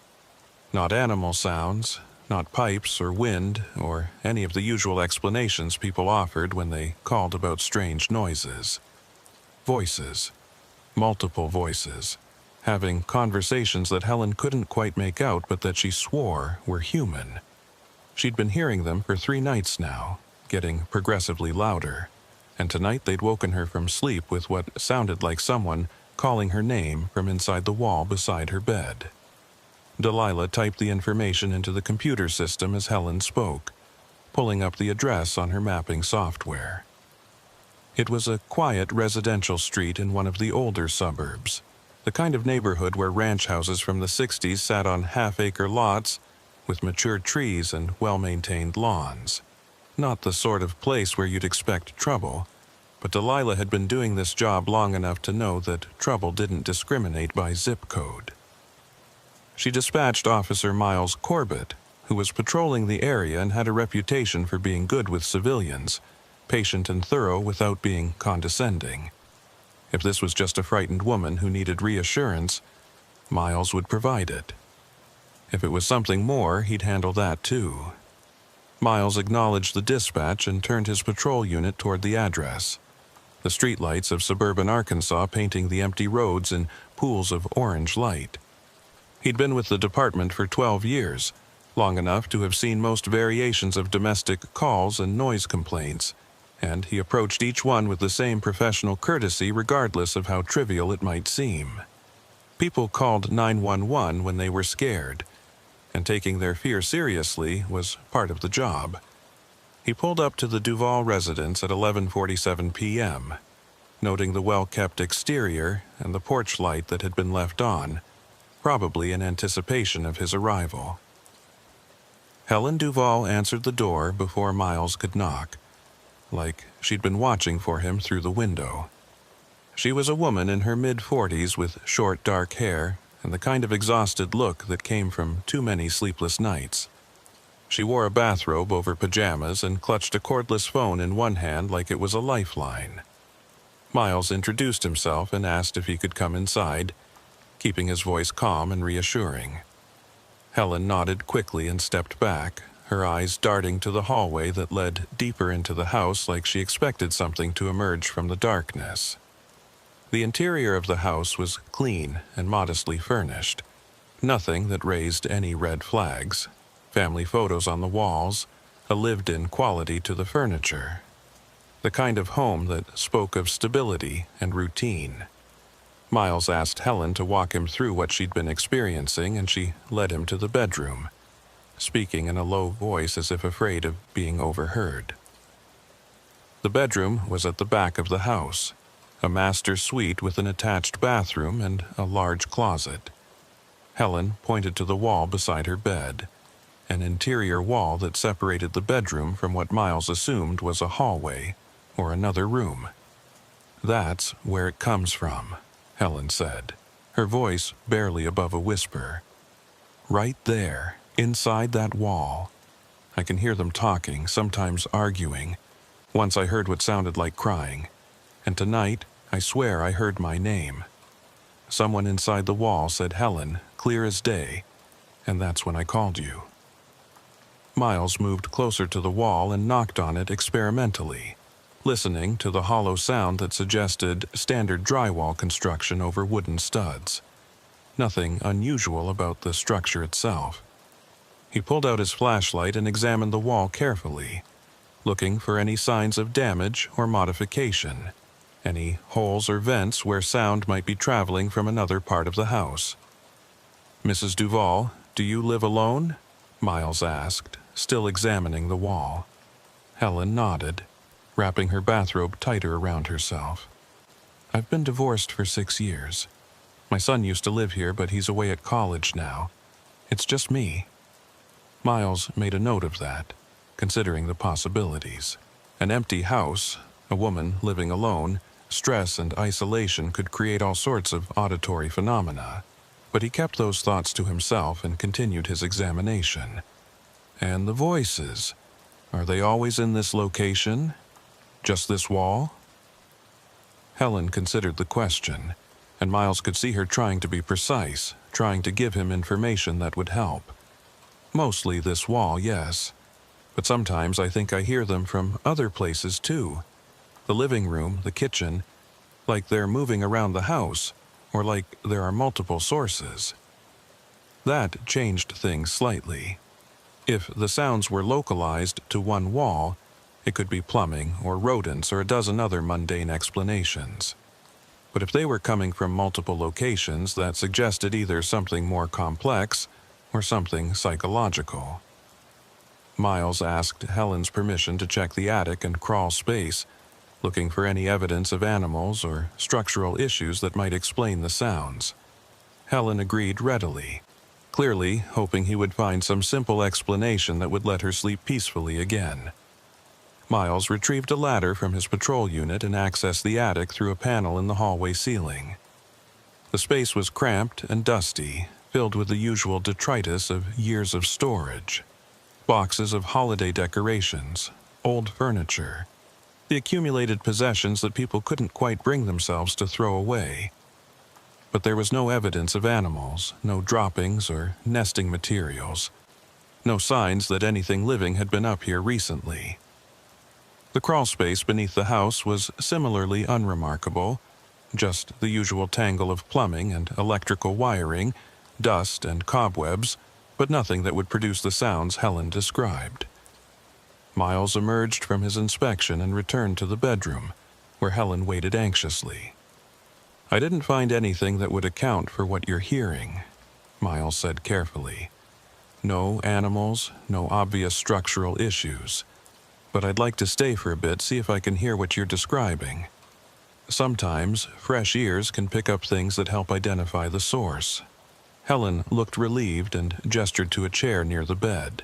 Not animal sounds, not pipes or wind or any of the usual explanations people offered when they called about strange noises. Voices. Multiple voices. Having conversations that Helen couldn't quite make out but that she swore were human. She'd been hearing them for 3 nights now, getting progressively louder, and tonight they'd woken her from sleep with what sounded like someone calling her name from inside the wall beside her bed. Delilah typed the information into the computer system as Helen spoke, pulling up the address on her mapping software. It was a quiet residential street in one of the older suburbs, the kind of neighborhood where ranch houses from the 60s sat on half-acre lots with mature trees and well-maintained lawns. Not the sort of place where you'd expect trouble, but Delilah had been doing this job long enough to know that trouble didn't discriminate by zip code. She dispatched Officer Miles Corbett, who was patrolling the area and had a reputation for being good with civilians, patient and thorough without being condescending. If this was just a frightened woman who needed reassurance, Miles would provide it. If it was something more, he'd handle that too. Miles acknowledged the dispatch and turned his patrol unit toward the address, the streetlights of suburban Arkansas painting the empty roads in pools of orange light. He'd been with the department for 12 years, long enough to have seen most variations of domestic calls and noise complaints, and he approached each one with the same professional courtesy regardless of how trivial it might seem. People called 911 when they were scared, and taking their fear seriously was part of the job. He pulled up to the Duvall residence at 11:47 p.m., noting the well-kept exterior and the porch light that had been left on, probably in anticipation of his arrival. Helen Duvall answered the door before Miles could knock, like she'd been watching for him through the window. She was a woman in her mid-40s with short dark hair and the kind of exhausted look that came from too many sleepless nights. She wore a bathrobe over pajamas and clutched a cordless phone in one hand like it was a lifeline. Miles introduced himself and asked if he could come inside, keeping his voice calm and reassuring. Helen nodded quickly and stepped back, her eyes darting to the hallway that led deeper into the house like she expected something to emerge from the darkness. The interior of the house was clean and modestly furnished. Nothing that raised any red flags. Family photos on the walls, a lived-in quality to the furniture. The kind of home that spoke of stability and routine. Miles asked Helen to walk him through what she'd been experiencing, and she led him to the bedroom, speaking in a low voice as if afraid of being overheard. The bedroom was at the back of the house, a master suite with an attached bathroom and a large closet. Helen pointed to the wall beside her bed, an interior wall that separated the bedroom from what Miles assumed was a hallway or another room. "That's where it comes from," Helen said, her voice barely above a whisper. "Right there, inside that wall. I can hear them talking, sometimes arguing. Once I heard what sounded like crying, and tonight I swear I heard my name. Someone inside the wall said Helen, clear as day, and that's when I called you." Miles moved closer to the wall and knocked on it experimentally, listening to the hollow sound that suggested standard drywall construction over wooden studs. Nothing unusual about the structure itself. He pulled out his flashlight and examined the wall carefully, looking for any signs of damage or modification, any holes or vents where sound might be traveling from another part of the house. "Mrs. Duval, do you live alone?" Miles asked, still examining the wall. Helen nodded, wrapping her bathrobe tighter around herself. "I've been divorced for 6 years. My son used to live here, but he's away at college now. It's just me." Miles made a note of that, considering the possibilities. An empty house, a woman living alone, stress and isolation could create all sorts of auditory phenomena, but he kept those thoughts to himself and continued his examination. And the voices, are they always in this location? Just this wall? Helen considered the question, and Miles could see her trying to be precise, trying to give him information that would help. "Mostly this wall, yes. But sometimes I think I hear them from other places too. The living room, the kitchen, like they're moving around the house, or like there are multiple sources." That changed things slightly. If the sounds were localized to one wall, it could be plumbing or rodents or a dozen other mundane explanations. But if they were coming from multiple locations, that suggested either something more complex or something psychological. Miles asked Helen's permission to check the attic and crawl space, looking for any evidence of animals or structural issues that might explain the sounds. Helen agreed readily, clearly hoping he would find some simple explanation that would let her sleep peacefully again. Miles retrieved a ladder from his patrol unit and accessed the attic through a panel in the hallway ceiling. The space was cramped and dusty, filled with the usual detritus of years of storage. Boxes of holiday decorations, old furniture, the accumulated possessions that people couldn't quite bring themselves to throw away. But there was no evidence of animals, no droppings or nesting materials, no signs that anything living had been up here recently. The crawl space beneath the house was similarly unremarkable, just the usual tangle of plumbing and electrical wiring, dust and cobwebs, but nothing that would produce the sounds Helen described. Miles emerged from his inspection and returned to the bedroom, where Helen waited anxiously. "I didn't find anything that would account for what you're hearing," Miles said carefully. "No animals, no obvious structural issues. But I'd like to stay for a bit, see if I can hear what you're describing. Sometimes, fresh ears can pick up things that help identify the source." Helen looked relieved and gestured to a chair near the bed.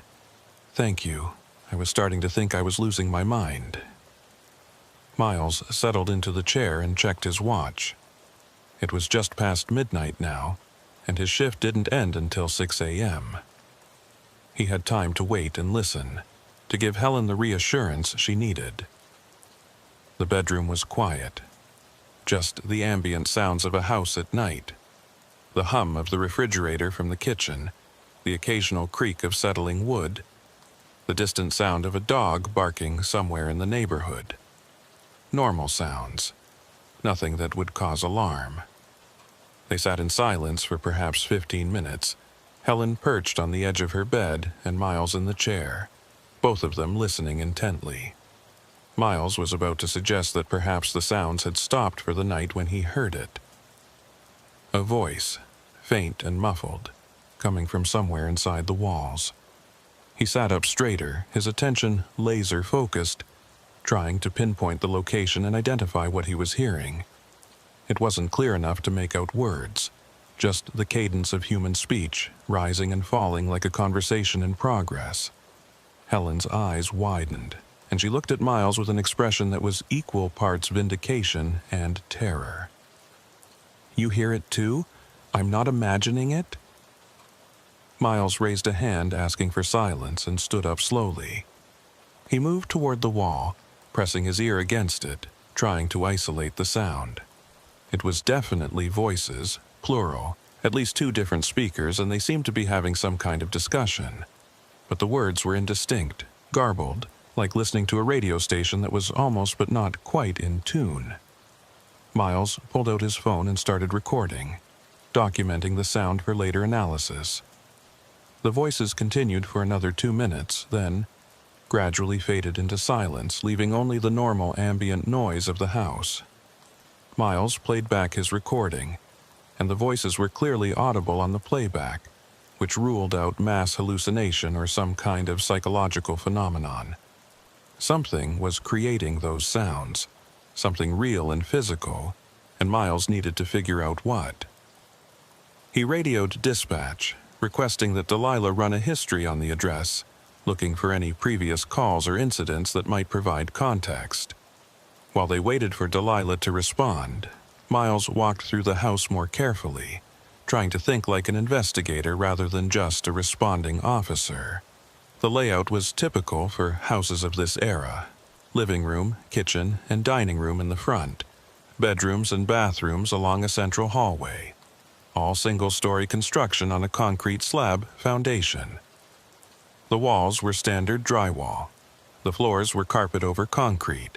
"Thank you. I was starting to think I was losing my mind." Miles settled into the chair and checked his watch. It was just past midnight now, and his shift didn't end until 6 a.m. He had time to wait and listen, to give Helen the reassurance she needed. The bedroom was quiet, just the ambient sounds of a house at night, the hum of the refrigerator from the kitchen, the occasional creak of settling wood, the distant sound of a dog barking somewhere in the neighborhood. Normal sounds, nothing that would cause alarm. They sat in silence for perhaps 15 minutes, Helen perched on the edge of her bed and Miles in the chair, both of them listening intently. Miles was about to suggest that perhaps the sounds had stopped for the night when he heard it. A voice, faint and muffled, coming from somewhere inside the walls. He sat up straighter, his attention laser-focused, trying to pinpoint the location and identify what he was hearing. It wasn't clear enough to make out words, just the cadence of human speech, rising and falling like a conversation in progress. Helen's eyes widened, and she looked at Miles with an expression that was equal parts vindication and terror. "You hear it too? I'm not imagining it?" Miles raised a hand asking for silence and stood up slowly. He moved toward the wall, pressing his ear against it, trying to isolate the sound. It was definitely voices, plural, at least 2 different speakers, and they seemed to be having some kind of discussion. But the words were indistinct, garbled, like listening to a radio station that was almost but not quite in tune. Miles pulled out his phone and started recording, documenting the sound for later analysis. The voices continued for another 2 minutes, then gradually faded into silence, leaving only the normal ambient noise of the house. Miles played back his recording, and the voices were clearly audible on the playback, which ruled out mass hallucination or some kind of psychological phenomenon. Something was creating those sounds, something real and physical, and Miles needed to figure out what. He radioed dispatch, requesting that Delilah run a history on the address, looking for any previous calls or incidents that might provide context. While they waited for Delilah to respond, Miles walked through the house more carefully, trying to think like an investigator rather than just a responding officer. The layout was typical for houses of this era: living room, kitchen, and dining room in the front, bedrooms and bathrooms along a central hallway, all single-story construction on a concrete slab foundation. The walls were standard drywall. The floors were carpet over concrete.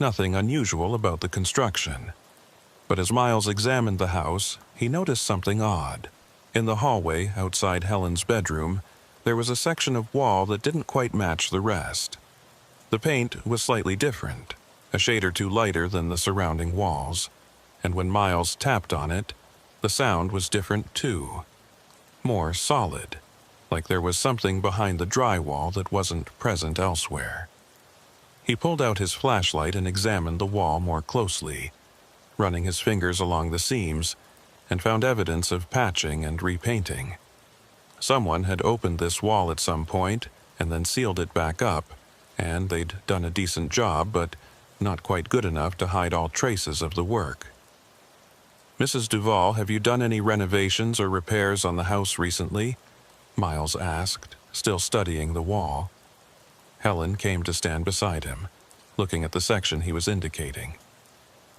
Nothing unusual about the construction. But as Miles examined the house, he noticed something odd. In the hallway outside Helen's bedroom, there was a section of wall that didn't quite match the rest. The paint was slightly different, a shade or two lighter than the surrounding walls, and when Miles tapped on it, the sound was different too. More solid, like there was something behind the drywall that wasn't present elsewhere. He pulled out his flashlight and examined the wall more closely, running his fingers along the seams, and found evidence of patching and repainting. Someone had opened this wall at some point and then sealed it back up, and they'd done a decent job, but not quite good enough to hide all traces of the work. "Mrs. Duvall, have you done any renovations or repairs on the house recently?" Miles asked, still studying the wall. Helen came to stand beside him, looking at the section he was indicating.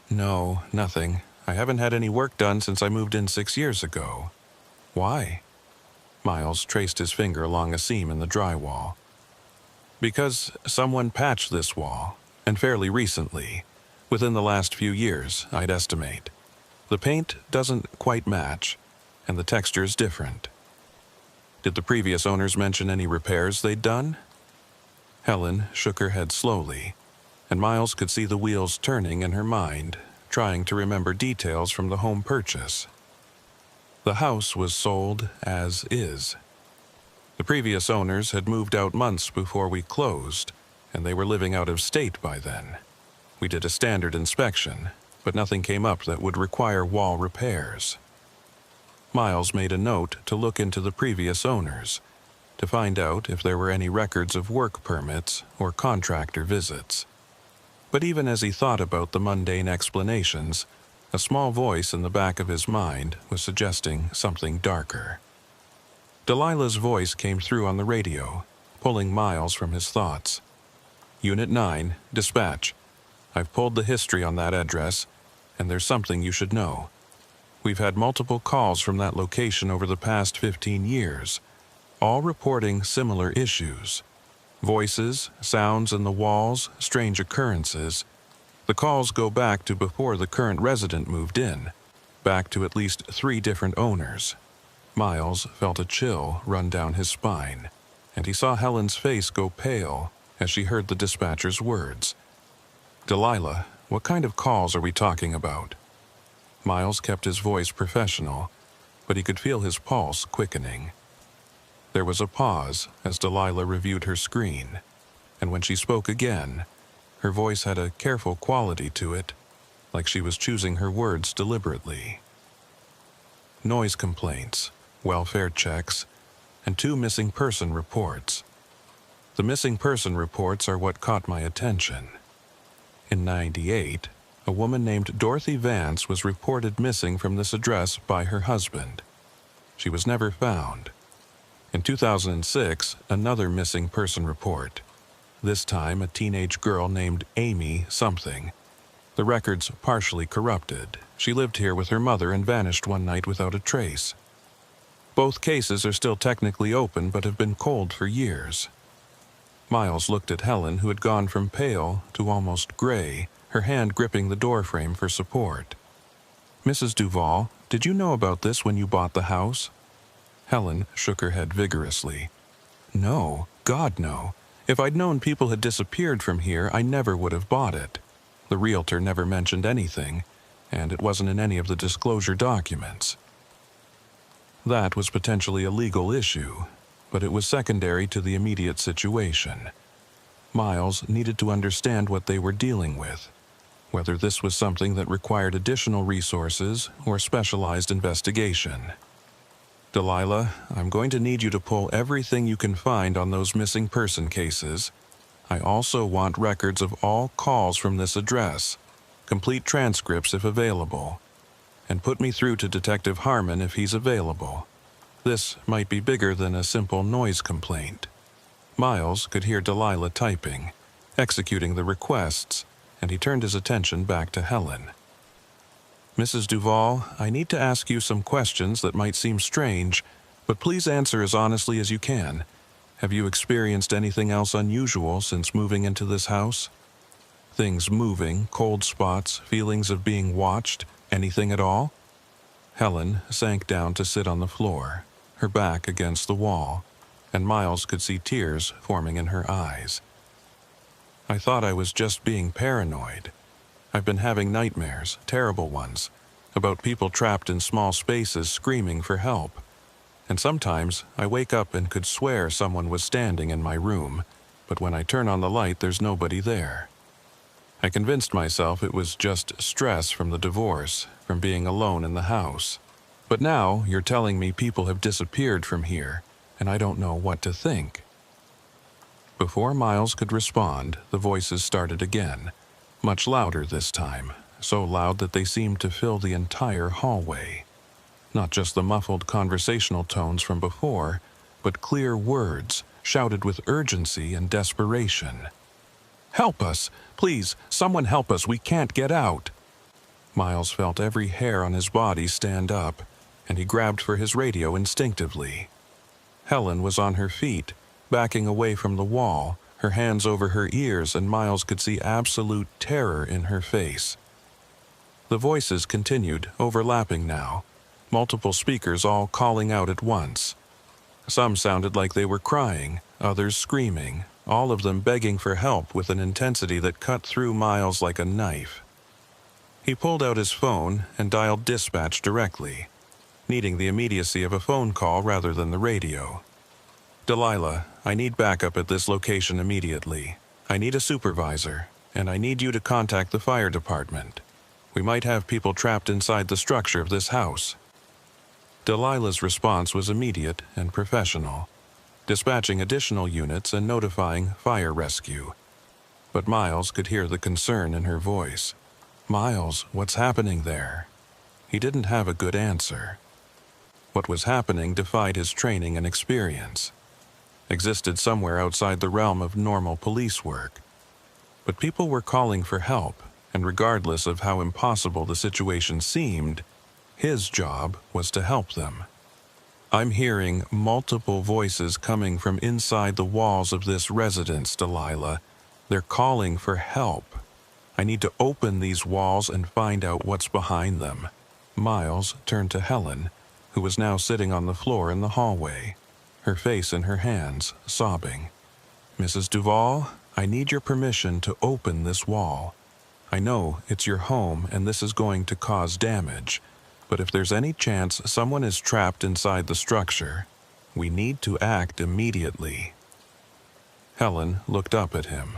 "No, nothing. I haven't had any work done since I moved in 6 years ago." "Why?" Miles traced his finger along a seam in the drywall. "Because someone patched this wall, and fairly recently, within the last few years, I'd estimate. The paint doesn't quite match, and the texture's different." "Did the previous owners mention any repairs they'd done?" Helen shook her head slowly, and Miles could see the wheels turning in her mind, trying to remember details from the home purchase. The house was sold as is. The previous owners had moved out months before we closed, and they were living out of state by then. We did a standard inspection, but nothing came up that would require wall repairs. Miles made a note to look into the previous owners, to find out if there were any records of work permits or contractor visits. But even as he thought about the mundane explanations, a small voice in the back of his mind was suggesting something darker. Delilah's voice came through on the radio, pulling Miles from his thoughts. "Unit 9, dispatch. I've pulled the history on that address, and there's something you should know. We've had multiple calls from that location over the past 15 years, all reporting similar issues. Voices, sounds in the walls, strange occurrences. The calls go back to before the current resident moved in, back to at least 3 different owners." Miles felt a chill run down his spine, and he saw Helen's face go pale as she heard the dispatcher's words. "Delilah, what kind of calls are we talking about?" Miles kept his voice professional, but he could feel his pulse quickening. There was a pause as Delilah reviewed her screen, and when she spoke again, her voice had a careful quality to it, like she was choosing her words deliberately. "Noise complaints, welfare checks, and 2 missing person reports. The missing person reports are what caught my attention. In '98, a woman named Dorothy Vance was reported missing from this address by her husband. She was never found. In 2006, another missing person report. This time, a teenage girl named Amy something. The records partially corrupted. She lived here with her mother and vanished one night without a trace. Both cases are still technically open but have been cold for years." Miles looked at Helen, who had gone from pale to almost gray, her hand gripping the doorframe for support. "Mrs. Duval, did you know about this when you bought the house?" Helen shook her head vigorously. "No, God, no. If I'd known people had disappeared from here, I never would have bought it. The realtor never mentioned anything, and it wasn't in any of the disclosure documents." That was potentially a legal issue, but it was secondary to the immediate situation. Miles needed to understand what they were dealing with, whether this was something that required additional resources or specialized investigation. "Delilah, I'm going to need you to pull everything you can find on those missing person cases. I also want records of all calls from this address, complete transcripts if available, and put me through to Detective Harmon if he's available. This might be bigger than a simple noise complaint." Miles could hear Delilah typing, executing the requests, and he turned his attention back to Helen. "Mrs. Duval, I need to ask you some questions that might seem strange, but please answer as honestly as you can. Have you experienced anything else unusual since moving into this house? Things moving, cold spots, feelings of being watched, anything at all?" Helen sank down to sit on the floor, her back against the wall, and Miles could see tears forming in her eyes. "I thought I was just being paranoid. I've been having nightmares, terrible ones, about people trapped in small spaces screaming for help. And sometimes I wake up and could swear someone was standing in my room, but when I turn on the light, there's nobody there. I convinced myself it was just stress from the divorce, from being alone in the house. But now you're telling me people have disappeared from here, and I don't know what to think." Before Miles could respond, the voices started again, much louder this time, so loud that they seemed to fill the entire hallway. Not just the muffled conversational tones from before, but clear words, shouted with urgency and desperation. "Help us! Please, someone help us! We can't get out!" Miles felt every hair on his body stand up, and he grabbed for his radio instinctively. Helen was on her feet, backing away from the wall, her hands over her ears, and Miles could see absolute terror in her face. The voices continued, overlapping now, multiple speakers all calling out at once. Some sounded like they were crying, others screaming, all of them begging for help with an intensity that cut through Miles like a knife. He pulled out his phone and dialed dispatch directly, needing the immediacy of a phone call rather than the radio. "Delilah, I need backup at this location immediately. I need a supervisor, and I need you to contact the fire department. We might have people trapped inside the structure of this house." Delilah's response was immediate and professional, dispatching additional units and notifying fire rescue. But Miles could hear the concern in her voice. "Miles, what's happening there?" He didn't have a good answer. What was happening defied his training and experience, existed somewhere outside the realm of normal police work. But people were calling for help, and regardless of how impossible the situation seemed, his job was to help them. "I'm hearing multiple voices coming from inside the walls of this residence, Delilah. They're calling for help. I need to open these walls and find out what's behind them." Miles turned to Helen, who was now sitting on the floor in the hallway, her face in her hands, sobbing. "Mrs. Duval, I need your permission to open this wall. I know it's your home and this is going to cause damage, but if there's any chance someone is trapped inside the structure, we need to act immediately." Helen looked up at him,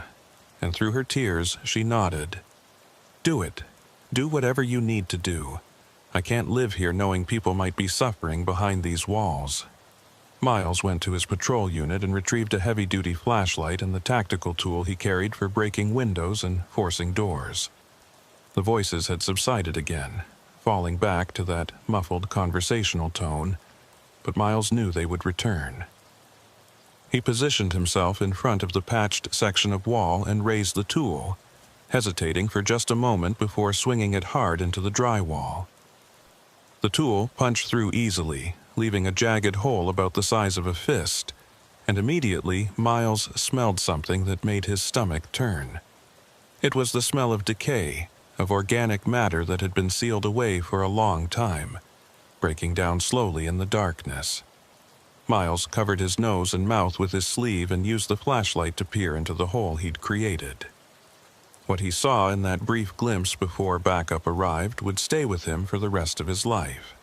and through her tears she nodded. "Do it. Do whatever you need to do. I can't live here knowing people might be suffering behind these walls." Miles went to his patrol unit and retrieved a heavy-duty flashlight and the tactical tool he carried for breaking windows and forcing doors. The voices had subsided again, falling back to that muffled conversational tone, but Miles knew they would return. He positioned himself in front of the patched section of wall and raised the tool, hesitating for just a moment before swinging it hard into the drywall. The tool punched through easily, leaving a jagged hole about the size of a fist, and immediately Miles smelled something that made his stomach turn. It was the smell of decay, of organic matter that had been sealed away for a long time, breaking down slowly in the darkness. Miles covered his nose and mouth with his sleeve and used the flashlight to peer into the hole he'd created. What he saw in that brief glimpse before backup arrived would stay with him for the rest of his life.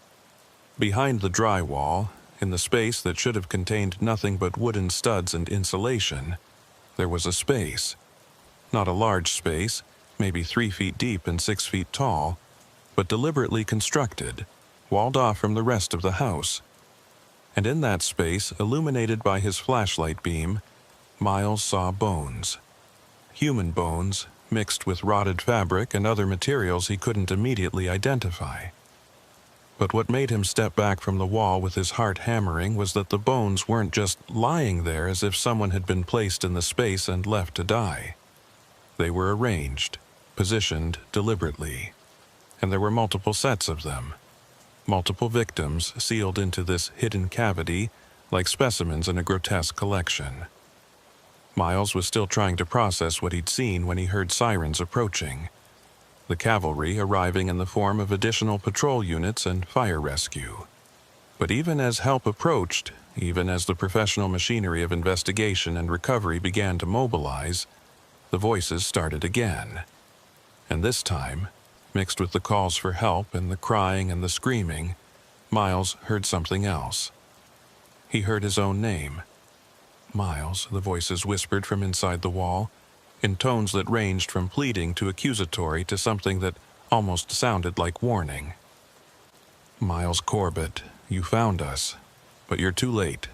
Behind the drywall, in the space that should have contained nothing but wooden studs and insulation, there was a space. Not a large space, maybe 3 feet deep and 6 feet tall, but deliberately constructed, walled off from the rest of the house. And in that space, illuminated by his flashlight beam, Miles saw bones. Human bones, mixed with rotted fabric and other materials he couldn't immediately identify. But what made him step back from the wall with his heart hammering was that the bones weren't just lying there as if someone had been placed in the space and left to die. They were arranged, positioned deliberately, and there were multiple sets of them. Multiple victims sealed into this hidden cavity like specimens in a grotesque collection. Miles was still trying to process what he'd seen when he heard sirens approaching, the cavalry arriving in the form of additional patrol units and fire rescue. But even as help approached, even as the professional machinery of investigation and recovery began to mobilize, the voices started again. And this time, mixed with the calls for help and the crying and the screaming, Miles heard something else. He heard his own name. Miles, the voices whispered from inside the wall, in tones that ranged from pleading to accusatory to something that almost sounded like warning. Miles Corbett, you found us, but you're too late.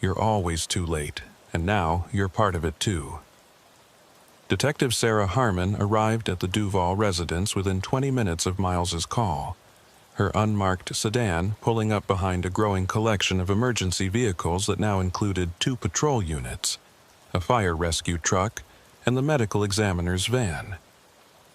You're always too late, and now you're part of it too. Detective Sarah Harmon arrived at the Duval residence within 20 minutes of Miles's call, her unmarked sedan pulling up behind a growing collection of emergency vehicles that now included 2 patrol units, a fire rescue truck, and the medical examiner's van.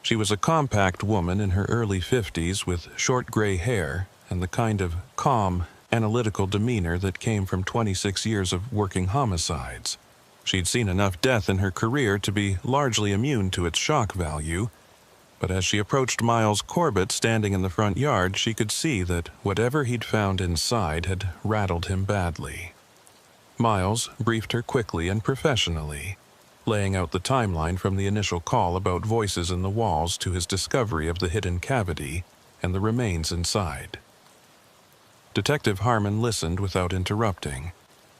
She was a compact woman in her early 50s with short gray hair and the kind of calm, analytical demeanor that came from 26 years of working homicides. She'd seen enough death in her career to be largely immune to its shock value, but as she approached Miles Corbett standing in the front yard, she could see that whatever he'd found inside had rattled him badly. Miles briefed her quickly and professionally, laying out the timeline from the initial call about voices in the walls to his discovery of the hidden cavity and the remains inside. Detective Harmon listened without interrupting,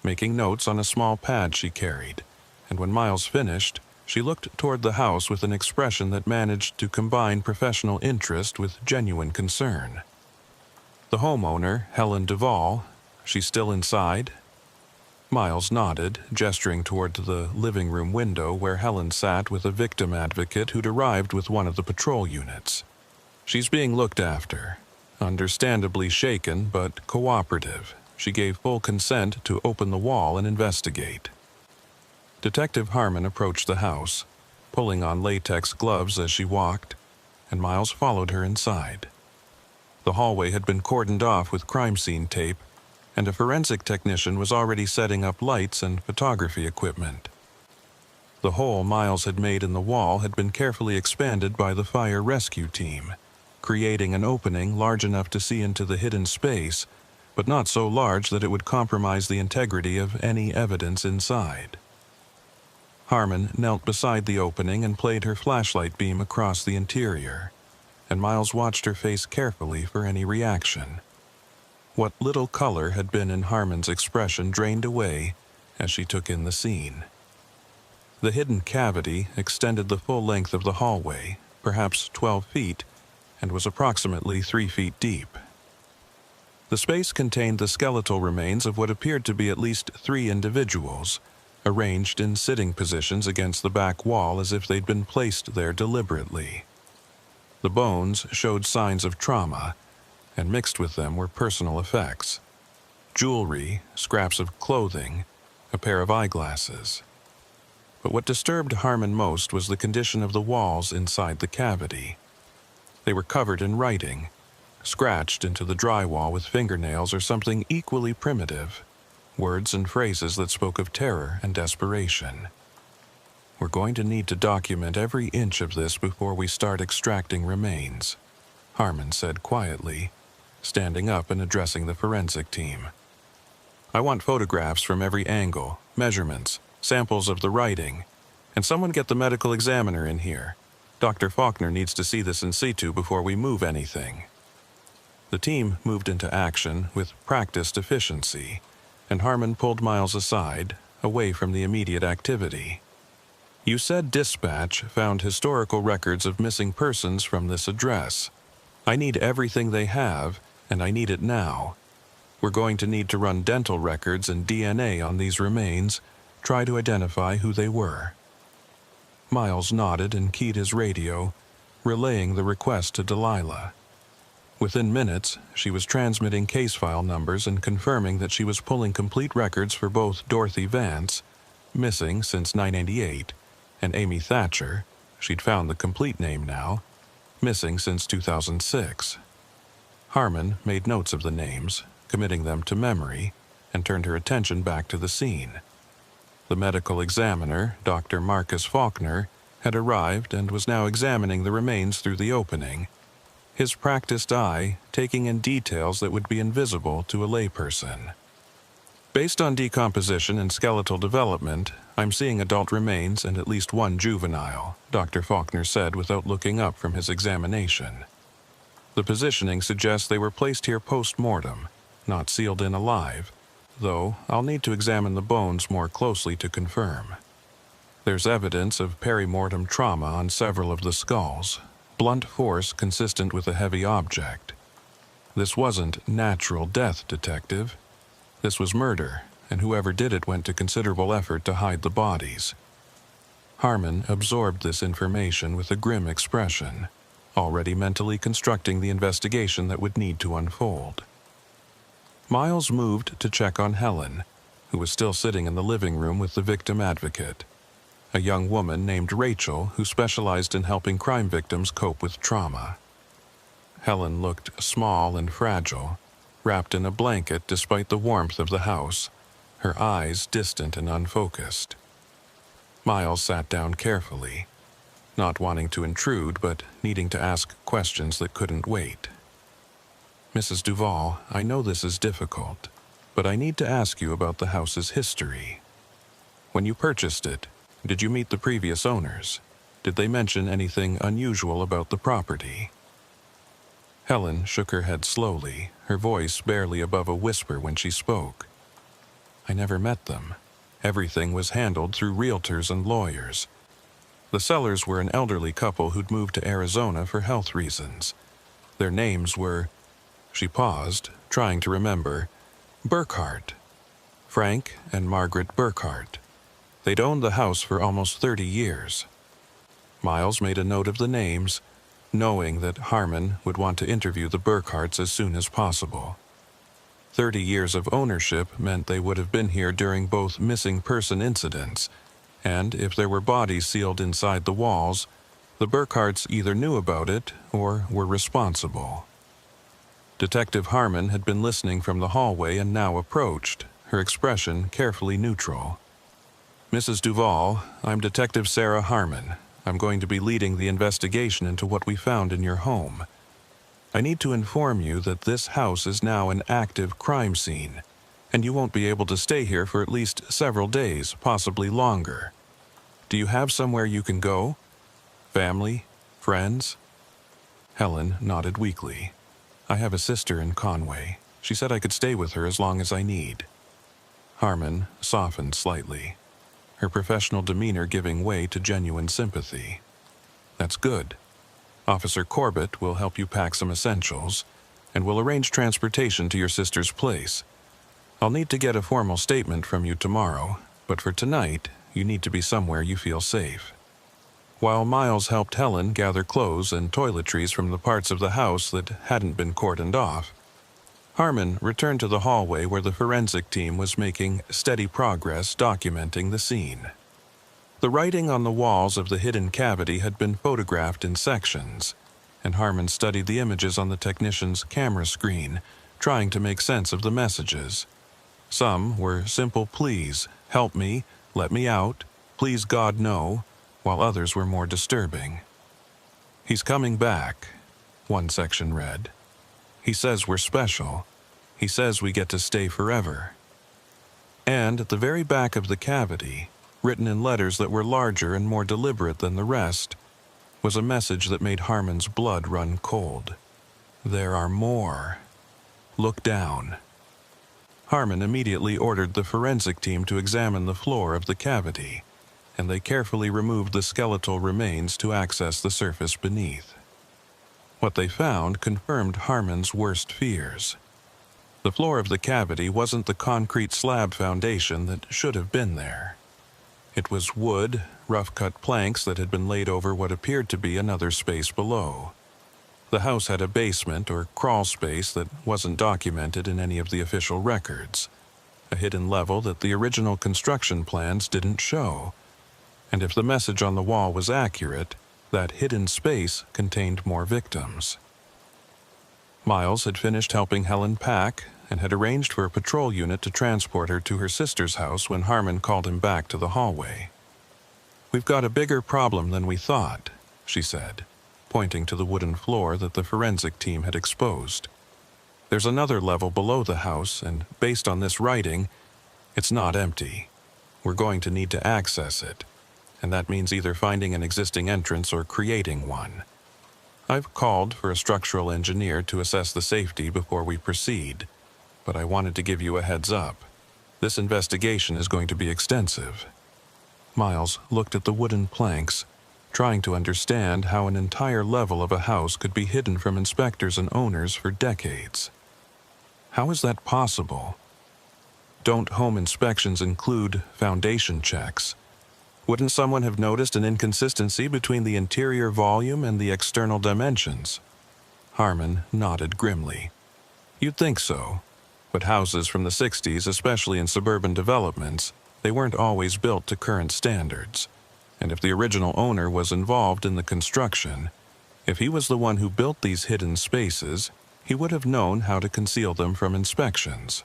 making notes on a small pad she carried, and when Miles finished, she looked toward the house with an expression that managed to combine professional interest with genuine concern. The homeowner, Helen Duvall, she's still inside? Miles nodded, gesturing toward the living room window where Helen sat with a victim advocate who'd arrived with one of the patrol units. She's being looked after. Understandably shaken, but cooperative, she gave full consent to open the wall and investigate. Detective Harmon approached the house, pulling on latex gloves as she walked, and Miles followed her inside. The hallway had been cordoned off with crime scene tape, and a forensic technician was already setting up lights and photography equipment. The hole Miles had made in the wall had been carefully expanded by the fire rescue team, creating an opening large enough to see into the hidden space, but not so large that it would compromise the integrity of any evidence inside. Harmon knelt beside the opening and played her flashlight beam across the interior, and Miles watched her face carefully for any reaction. What little color had been in Harmon's expression drained away as she took in the scene. The hidden cavity extended the full length of the hallway, perhaps 12 feet, and was approximately 3 feet deep. The space contained the skeletal remains of what appeared to be at least 3 individuals, arranged in sitting positions against the back wall as if they'd been placed there deliberately. The bones showed signs of trauma, and mixed with them were personal effects. Jewelry, scraps of clothing, a pair of eyeglasses. But what disturbed Harmon most was the condition of the walls inside the cavity. They were covered in writing, scratched into the drywall with fingernails or something equally primitive. words and phrases that spoke of terror and desperation. "We're going to need to document every inch of this before we start extracting remains," Harmon said quietly, standing up and addressing the forensic team. "I want photographs from every angle, measurements, samples of the writing, and someone get the medical examiner in here. Dr. Faulkner needs to see this in situ before we move anything." The team moved into action with practiced efficiency, and Harmon pulled Miles aside, away from the immediate activity. "You said dispatch found historical records of missing persons from this address. I need everything they have, and I need it now. We're going to need to run dental records and DNA on these remains, try to identify who they were." Miles nodded and keyed his radio, relaying the request to Delilah. Within minutes, she was transmitting case file numbers and confirming that she was pulling complete records for both Dorothy Vance, missing since 998, and Amy Thatcher, she'd found the complete name now, missing since 2006. Harmon made notes of the names, committing them to memory, and turned her attention back to the scene. The medical examiner, Dr. Marcus Faulkner, had arrived and was now examining the remains through the opening, his practiced eye taking in details that would be invisible to a layperson. "Based on decomposition and skeletal development, I'm seeing adult remains and at least one juvenile," Dr. Faulkner said without looking up from his examination. "The positioning suggests they were placed here post-mortem, not sealed in alive, though I'll need to examine the bones more closely to confirm. There's evidence of peri-mortem trauma on several of the skulls, blunt force consistent with a heavy object. This wasn't natural death, Detective. This was murder, and whoever did it went to considerable effort to hide the bodies." Harmon absorbed this information with a grim expression, already mentally constructing the investigation that would need to unfold. Miles moved to check on Helen, who was still sitting in the living room with the victim advocate, a young woman named Rachel who specialized in helping crime victims cope with trauma. Helen looked small and fragile, wrapped in a blanket despite the warmth of the house, her eyes distant and unfocused. Miles sat down carefully, not wanting to intrude but needing to ask questions that couldn't wait. "Mrs. Duval, I know this is difficult, but I need to ask you about the house's history. When you purchased it, did you meet the previous owners? Did they mention anything unusual about the property?" Helen shook her head slowly, her voice barely above a whisper when she spoke. "I never met them. Everything was handled through realtors and lawyers. The sellers were an elderly couple who'd moved to Arizona for health reasons. Their names were," she paused, trying to remember, "Burkhart. Frank and Margaret Burkhart. They'd owned the house for almost 30 years. Miles made a note of the names, knowing that Harmon would want to interview the Burkharts as soon as possible. 30 years of ownership meant they would have been here during both missing person incidents, and if there were bodies sealed inside the walls, the Burkharts either knew about it or were responsible. Detective Harmon had been listening from the hallway and now approached, her expression carefully neutral. "Mrs. Duval, I'm Detective Sarah Harmon. I'm going to be leading the investigation into what we found in your home. I need to inform you that this house is now an active crime scene, and you won't be able to stay here for at least several days, possibly longer. Do you have somewhere you can go? Family? Friends?" Helen nodded weakly. "I have a sister in Conway. She said I could stay with her as long as I need." Harmon softened slightly, her professional demeanor giving way to genuine sympathy. "That's good. Officer Corbett will help you pack some essentials, and will arrange transportation to your sister's place. I'll need to get a formal statement from you tomorrow, but for tonight, you need to be somewhere you feel safe." While Miles helped Helen gather clothes and toiletries from the parts of the house that hadn't been cordoned off, Harmon returned to the hallway where the forensic team was making steady progress documenting the scene. The writing on the walls of the hidden cavity had been photographed in sections, and Harmon studied the images on the technician's camera screen, trying to make sense of the messages. Some were simple pleas, help me, let me out, please God no, while others were more disturbing. He's coming back, one section read. He says we're special. He says we get to stay forever. And at the very back of the cavity, written in letters that were larger and more deliberate than the rest, was a message that made Harmon's blood run cold. There are more. Look down. Harmon immediately ordered the forensic team to examine the floor of the cavity, and they carefully removed the skeletal remains to access the surface beneath. What they found confirmed Harmon's worst fears. The floor of the cavity wasn't the concrete slab foundation that should have been there. It was wood, rough-cut planks that had been laid over what appeared to be another space below. The house had a basement or crawl space that wasn't documented in any of the official records, a hidden level that the original construction plans didn't show. And if the message on the wall was accurate, that hidden space contained more victims. Miles had finished helping Helen pack and had arranged for a patrol unit to transport her to her sister's house when Harmon called him back to the hallway. "We've got a bigger problem than we thought," she said, pointing to the wooden floor that the forensic team had exposed. "There's another level below the house, and based on this writing, it's not empty. We're going to need to access it, and that means either finding an existing entrance or creating one. I've called for a structural engineer to assess the safety before we proceed, but I wanted to give you a heads up. This investigation is going to be extensive." Miles looked at the wooden planks, trying to understand how an entire level of a house could be hidden from inspectors and owners for decades. How is that possible? Don't home inspections include foundation checks? Wouldn't someone have noticed an inconsistency between the interior volume and the external dimensions? Harmon nodded grimly. You'd think so, but houses from the 60s, especially in suburban developments, they weren't always built to current standards. And if the original owner was involved in the construction, if he was the one who built these hidden spaces, he would have known how to conceal them from inspections.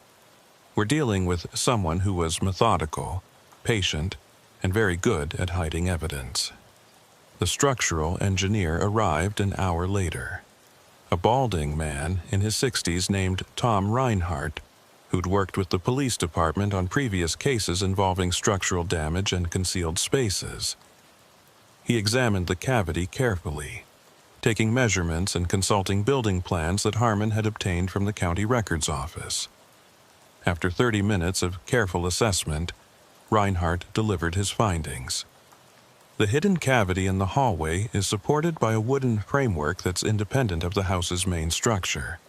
We're dealing with someone who was methodical, patient, and very good at hiding evidence. The structural engineer arrived an hour later. A balding man in his 60s named Tom Reinhardt, who'd worked with the police department on previous cases involving structural damage and concealed spaces. He examined the cavity carefully, taking measurements and consulting building plans that Harmon had obtained from the county records office. After 30 minutes of careful assessment, Reinhardt delivered his findings. The hidden cavity in the hallway is supported by a wooden framework that's independent of the house's main structure.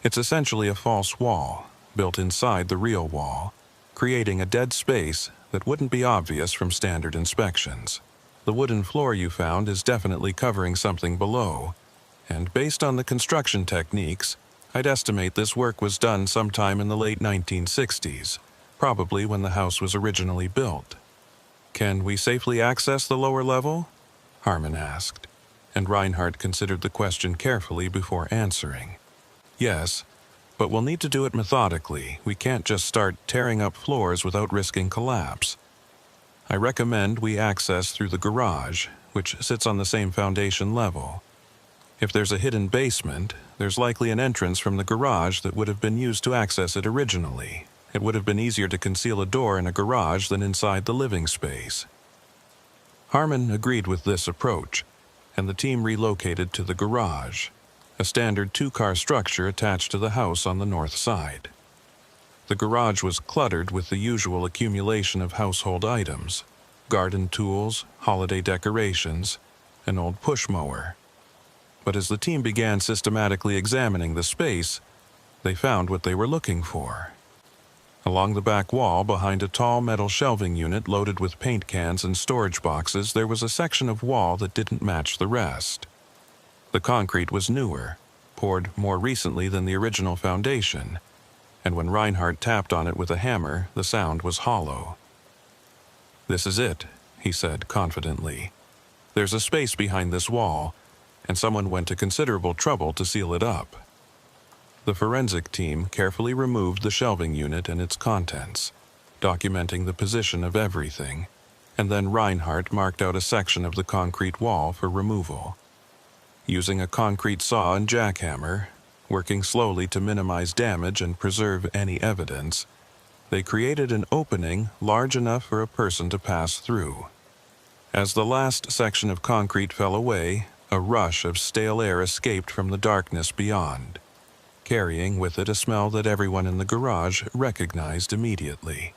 It's essentially a false wall, built inside the real wall, creating a dead space that wouldn't be obvious from standard inspections. The wooden floor you found is definitely covering something below, and based on the construction techniques, I'd estimate this work was done sometime in the late 1960s, probably when the house was originally built. Can we safely access the lower level? Harmon asked, and Reinhardt considered the question carefully before answering. Yes, but we'll need to do it methodically. We can't just start tearing up floors without risking collapse. I recommend we access through the garage, which sits on the same foundation level. If there's a hidden basement, there's likely an entrance from the garage that would have been used to access it originally. It would have been easier to conceal a door in a garage than inside the living space. Harmon agreed with this approach, and the team relocated to the garage, a standard two-car structure attached to the house on the north side. The garage was cluttered with the usual accumulation of household items, garden tools, holiday decorations, an old push mower. But as the team began systematically examining the space, they found what they were looking for. Along the back wall, behind a tall metal shelving unit loaded with paint cans and storage boxes, there was a section of wall that didn't match the rest. The concrete was newer, poured more recently than the original foundation, and when Reinhardt tapped on it with a hammer, the sound was hollow. "This is it," he said confidently. "There's a space behind this wall, and someone went to considerable trouble to seal it up." The forensic team carefully removed the shelving unit and its contents, documenting the position of everything, and then Reinhardt marked out a section of the concrete wall for removal. Using a concrete saw and jackhammer, working slowly to minimize damage and preserve any evidence, they created an opening large enough for a person to pass through. As the last section of concrete fell away, a rush of stale air escaped from the darkness beyond, carrying with it a smell that everyone in the garage recognized immediately.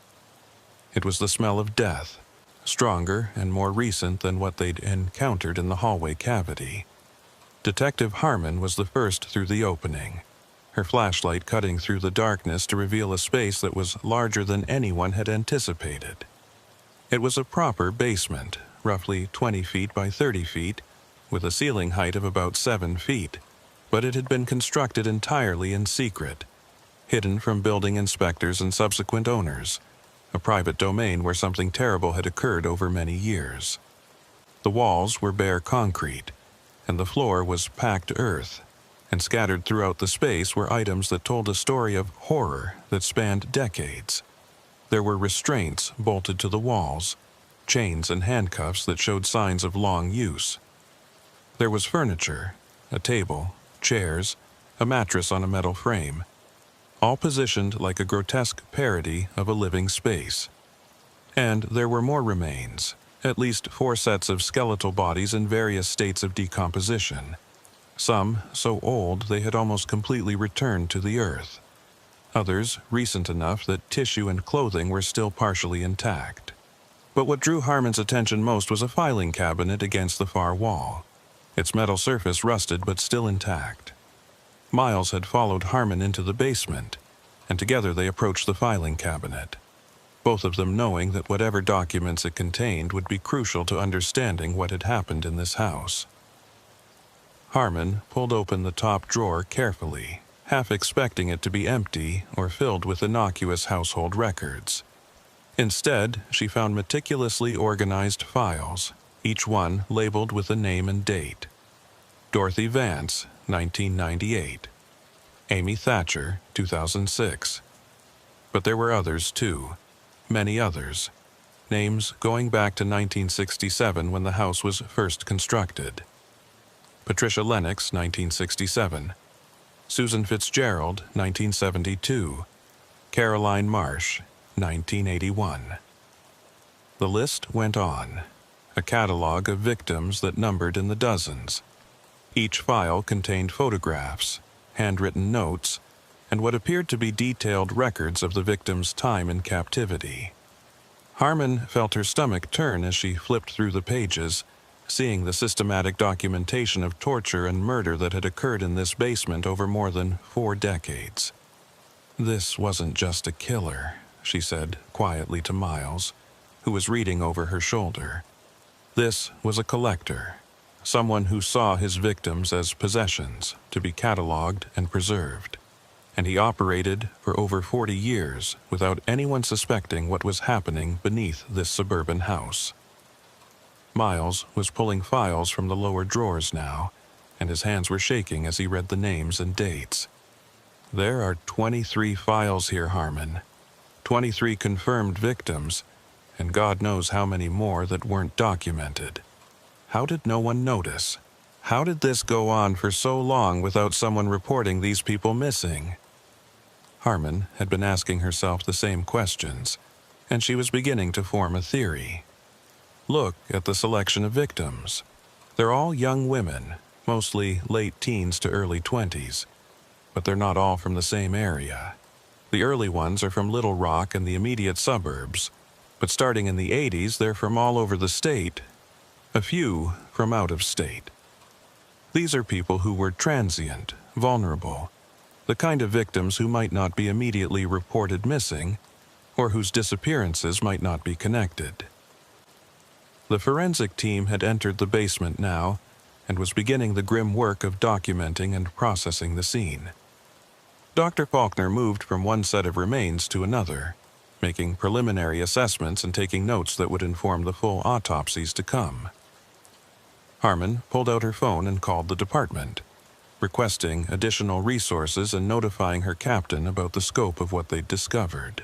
It was the smell of death, stronger and more recent than what they'd encountered in the hallway cavity. Detective Harmon was the first through the opening, her flashlight cutting through the darkness to reveal a space that was larger than anyone had anticipated. It was a proper basement, roughly 20 feet by 30 feet, with a ceiling height of about 7 feet, but it had been constructed entirely in secret, hidden from building inspectors and subsequent owners, a private domain where something terrible had occurred over many years. The walls were bare concrete, and the floor was packed earth, and scattered throughout the space were items that told a story of horror that spanned decades. There were restraints bolted to the walls, chains and handcuffs that showed signs of long use. There was furniture, a table, chairs, a mattress on a metal frame, all positioned like a grotesque parody of a living space. And there were more remains, at least 4 sets of skeletal bodies in various states of decomposition, some so old they had almost completely returned to the earth, others recent enough that tissue and clothing were still partially intact. But what drew Harmon's attention most was a filing cabinet against the far wall, its metal surface rusted but still intact. Miles had followed Harmon into the basement, and together they approached the filing cabinet, both of them knowing that whatever documents it contained would be crucial to understanding what had happened in this house. Harmon pulled open the top drawer carefully, half expecting it to be empty or filled with innocuous household records. Instead, she found meticulously organized files, each one labeled with a name and date. Dorothy Vance, 1998. Amy Thatcher, 2006. But there were others too, many others, names going back to 1967 when the house was first constructed. Patricia Lennox, 1967. Susan Fitzgerald, 1972. Caroline Marsh, 1981. The list went on, a catalog of victims that numbered in the dozens. Each file contained photographs, handwritten notes, and what appeared to be detailed records of the victim's time in captivity. Harmon felt her stomach turn as she flipped through the pages, seeing the systematic documentation of torture and murder that had occurred in this basement over more than 4 decades. "This wasn't just a killer," she said quietly to Miles, who was reading over her shoulder. "This was a collector, someone who saw his victims as possessions to be cataloged and preserved, and he operated for over 40 years without anyone suspecting what was happening beneath this suburban house." Miles was pulling files from the lower drawers now, and his hands were shaking as he read the names and dates. "There are 23 files here, Harmon. 23 confirmed victims, and God knows how many more that weren't documented. How did no one notice? How did this go on for so long without someone reporting these people missing?" Harmon had been asking herself the same questions, and she was beginning to form a theory. Look at the selection of victims. They're all young women, mostly late teens to early 20s, but they're not all from the same area. The early ones are from Little Rock and the immediate suburbs, but starting in the 80s, they're from all over the state, a few from out of state. These are people who were transient, vulnerable, the kind of victims who might not be immediately reported missing, or whose disappearances might not be connected. The forensic team had entered the basement now and was beginning the grim work of documenting and processing the scene. Dr. Faulkner moved from one set of remains to another, making preliminary assessments and taking notes that would inform the full autopsies to come. Harmon pulled out her phone and called the department. requesting additional resources and notifying her captain about the scope of what they'd discovered.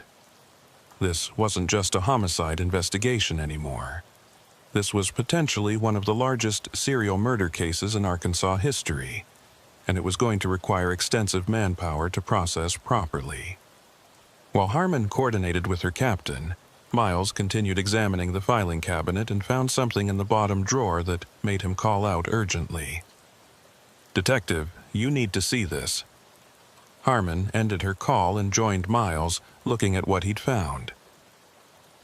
This wasn't just a homicide investigation anymore. This was potentially one of the largest serial murder cases in Arkansas history, and it was going to require extensive manpower to process properly. While Harmon coordinated with her captain, Miles continued examining the filing cabinet and found something in the bottom drawer that made him call out urgently. "Detective, you need to see this." Harmon ended her call and joined Miles, looking at what he'd found.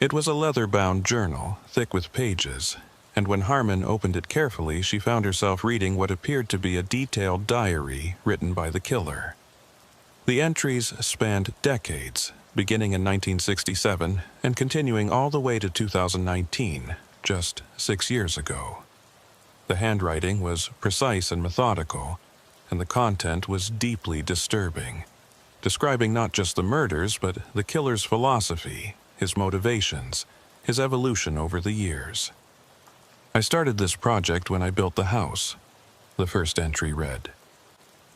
It was a leather-bound journal, thick with pages, and when Harmon opened it carefully, she found herself reading what appeared to be a detailed diary written by the killer. The entries spanned decades, beginning in 1967 and continuing all the way to 2019, just 6 years ago. The handwriting was precise and methodical, and the content was deeply disturbing, describing not just the murders but the killer's philosophy, his motivations, his evolution over the years. "I started this project when I built the house," the first entry read.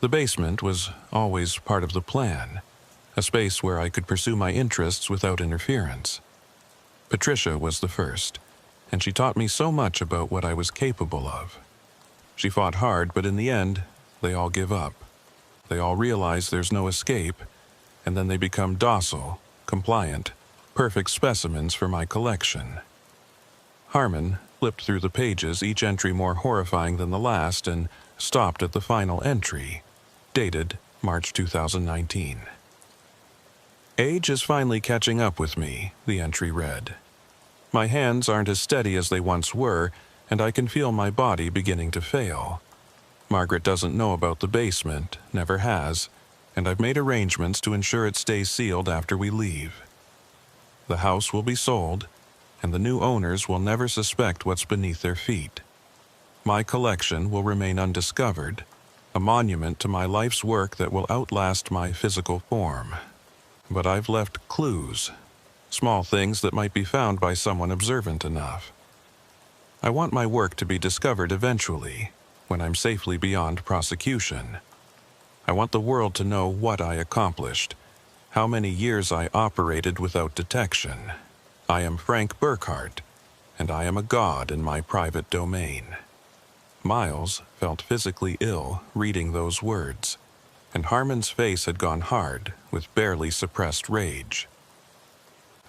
"The basement was always part of the plan, a space where I could pursue my interests without interference. Patricia was the first, and she taught me so much about what I was capable of. She fought hard, but in the end, they all give up. They all realize there's no escape, and then they become docile, compliant, perfect specimens for my collection." Harmon flipped through the pages, each entry more horrifying than the last, and stopped at the final entry, dated March 2019. "Age is finally catching up with me," the entry read. "My hands aren't as steady as they once were, and I can feel my body beginning to fail. Margaret doesn't know about the basement, never has, and I've made arrangements to ensure it stays sealed after we leave. The house will be sold, and the new owners will never suspect what's beneath their feet. My collection will remain undiscovered, a monument to my life's work that will outlast my physical form. But I've left clues, small things that might be found by someone observant enough. I want my work to be discovered eventually, when I'm safely beyond prosecution. I want the world to know what I accomplished, how many years I operated without detection. I am Frank Burkhart, and I am a god in my private domain." Miles felt physically ill reading those words, and Harmon's face had gone hard with barely suppressed rage.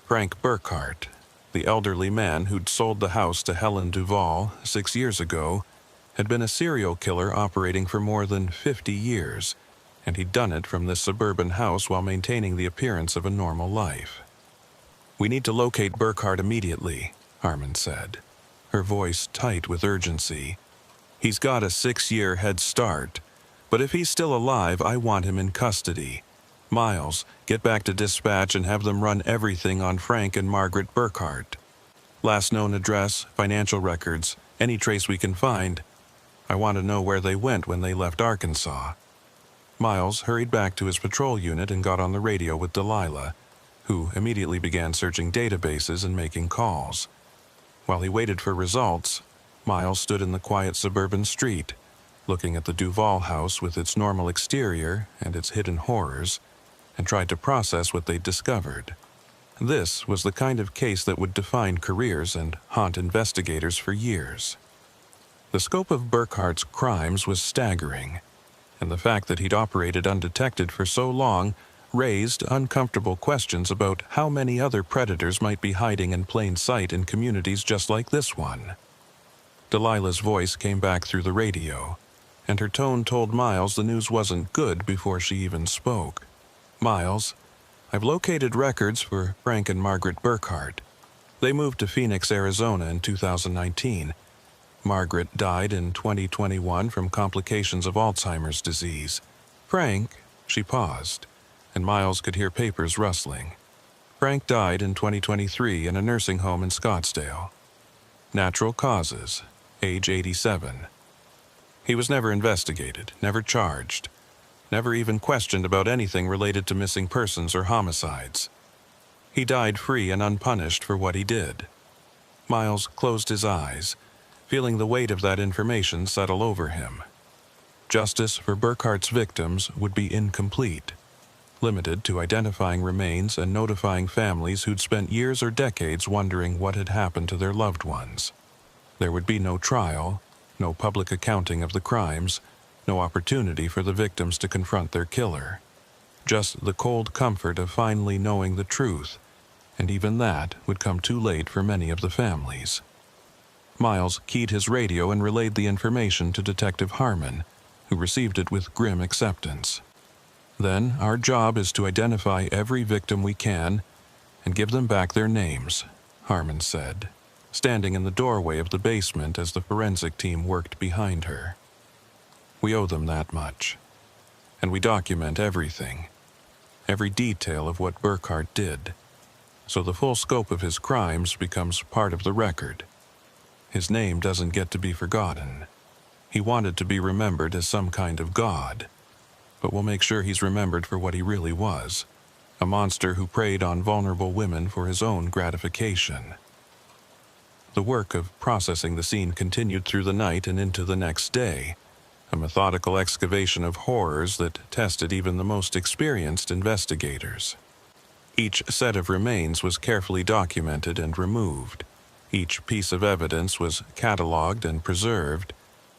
Frank Burkhart, the elderly man who'd sold the house to Helen Duvall 6 years ago, had been a serial killer operating for more than 50 years, and he'd done it from this suburban house while maintaining the appearance of a normal life. "We need to locate Burkhart immediately," Harmon said, her voice tight with urgency. "He's got a 6-year head start, but if he's still alive, I want him in custody. Miles, get back to dispatch and have them run everything on Frank and Margaret Burkhart. Last known address, financial records, any trace we can find. I want to know where they went when they left Arkansas." Miles hurried back to his patrol unit and got on the radio with Delilah, who immediately began searching databases and making calls. While he waited for results, Miles stood in the quiet suburban street, looking at the Duvall house with its normal exterior and its hidden horrors, and tried to process what they'd discovered. This was the kind of case that would define careers and haunt investigators for years. The scope of Burkhart's crimes was staggering, and the fact that he'd operated undetected for so long raised uncomfortable questions about how many other predators might be hiding in plain sight in communities just like this one. Delilah's voice came back through the radio, and her tone told Miles the news wasn't good before she even spoke. "Miles, I've located records for Frank and Margaret Burkhart. They moved to Phoenix, Arizona in 2019. Margaret died in 2021 from complications of Alzheimer's disease. Frank," she paused, and Miles could hear papers rustling. "Frank died in 2023 in a nursing home in Scottsdale. Natural causes, age 87. He was never investigated, never charged, never even questioned about anything related to missing persons or homicides. He died free and unpunished for what he did." Miles closed his eyes, feeling the weight of that information settle over him. Justice for Burkhart's victims would be incomplete, limited to identifying remains and notifying families who'd spent years or decades wondering what had happened to their loved ones. There would be no trial, no public accounting of the crimes, no opportunity for the victims to confront their killer. Just the cold comfort of finally knowing the truth, and even that would come too late for many of the families. Miles keyed his radio and relayed the information to Detective Harmon, who received it with grim acceptance. "Then our job is to identify every victim we can and give them back their names," Harmon said, standing in the doorway of the basement as the forensic team worked behind her. "We owe them that much. And we document everything, every detail of what Burkhart did, so the full scope of his crimes becomes part of the record. His name doesn't get to be forgotten. He wanted to be remembered as some kind of god, but we'll make sure he's remembered for what he really was, a monster who preyed on vulnerable women for his own gratification." The work of processing the scene continued through the night and into the next day, a methodical excavation of horrors that tested even the most experienced investigators. Each set of remains was carefully documented and removed. Each piece of evidence was catalogued and preserved,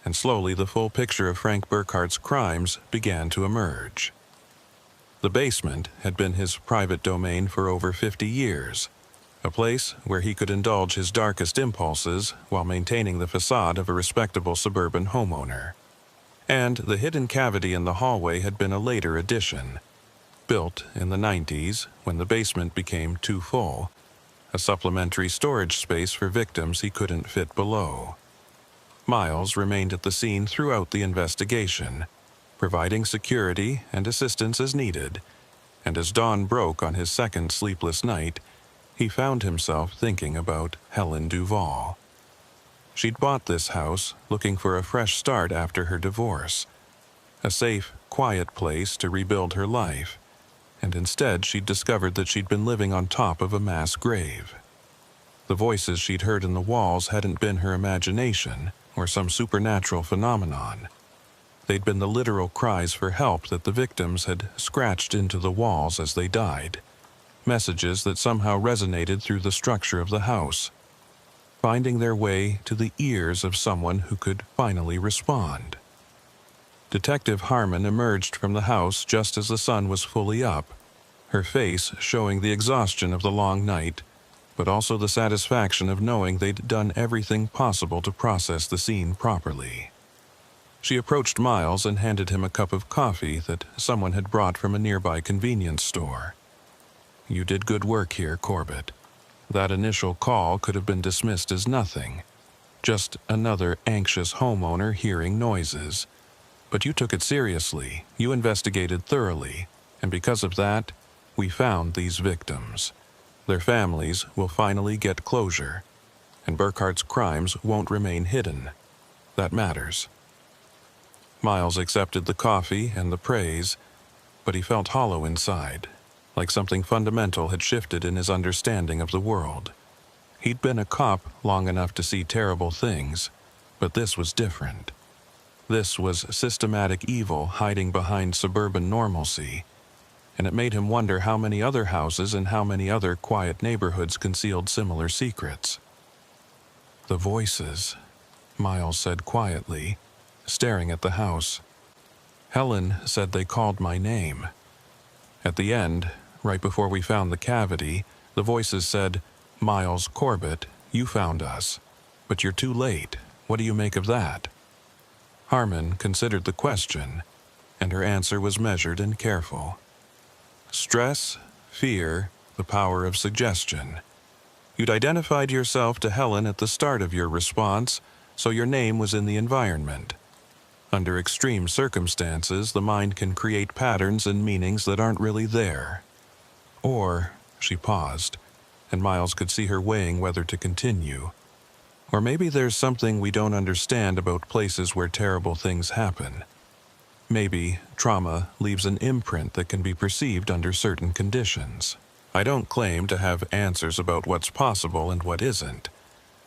and slowly the full picture of Frank Burkhart's crimes began to emerge. The basement had been his private domain for over 50 years, a place where he could indulge his darkest impulses while maintaining the facade of a respectable suburban homeowner. And the hidden cavity in the hallway had been a later addition, built in the 90s when the basement became too full, a supplementary storage space for victims he couldn't fit below. Miles remained at the scene throughout the investigation, providing security and assistance as needed, and as dawn broke on his second sleepless night, he found himself thinking about Helen Duvall. She'd bought this house looking for a fresh start after her divorce, a safe, quiet place to rebuild her life, and instead she'd discovered that she'd been living on top of a mass grave. The voices she'd heard in the walls hadn't been her imagination or some supernatural phenomenon. They'd been the literal cries for help that the victims had scratched into the walls as they died, messages that somehow resonated through the structure of the house, finding their way to the ears of someone who could finally respond. Detective Harmon emerged from the house just as the sun was fully up, her face showing the exhaustion of the long night, but also the satisfaction of knowing they'd done everything possible to process the scene properly. She approached Miles and handed him a cup of coffee that someone had brought from a nearby convenience store. "You did good work here, Corbett. That initial call could have been dismissed as nothing, just another anxious homeowner hearing noises. But you took it seriously, you investigated thoroughly, and because of that, we found these victims. Their families will finally get closure, and Burkhart's crimes won't remain hidden. That matters." Miles accepted the coffee and the praise, but he felt hollow inside, like something fundamental had shifted in his understanding of the world. He'd been a cop long enough to see terrible things, but this was different. This was systematic evil hiding behind suburban normalcy, and it made him wonder how many other houses and how many other quiet neighborhoods concealed similar secrets. "The voices," Miles said quietly, staring at the house. "Helen said they called my name. At the end, right before we found the cavity, the voices said, 'Miles Corbett, you found us. But you're too late. What do you make of that?'" Harmon considered the question, and her answer was measured and careful. "Stress, fear, the power of suggestion. You'd identified yourself to Helen at the start of your response, so your name was in the environment. Under extreme circumstances, the mind can create patterns and meanings that aren't really there. Or," she paused, and Miles could see her weighing whether to continue, "or maybe there's something we don't understand about places where terrible things happen. Maybe trauma leaves an imprint that can be perceived under certain conditions. I don't claim to have answers about what's possible and what isn't,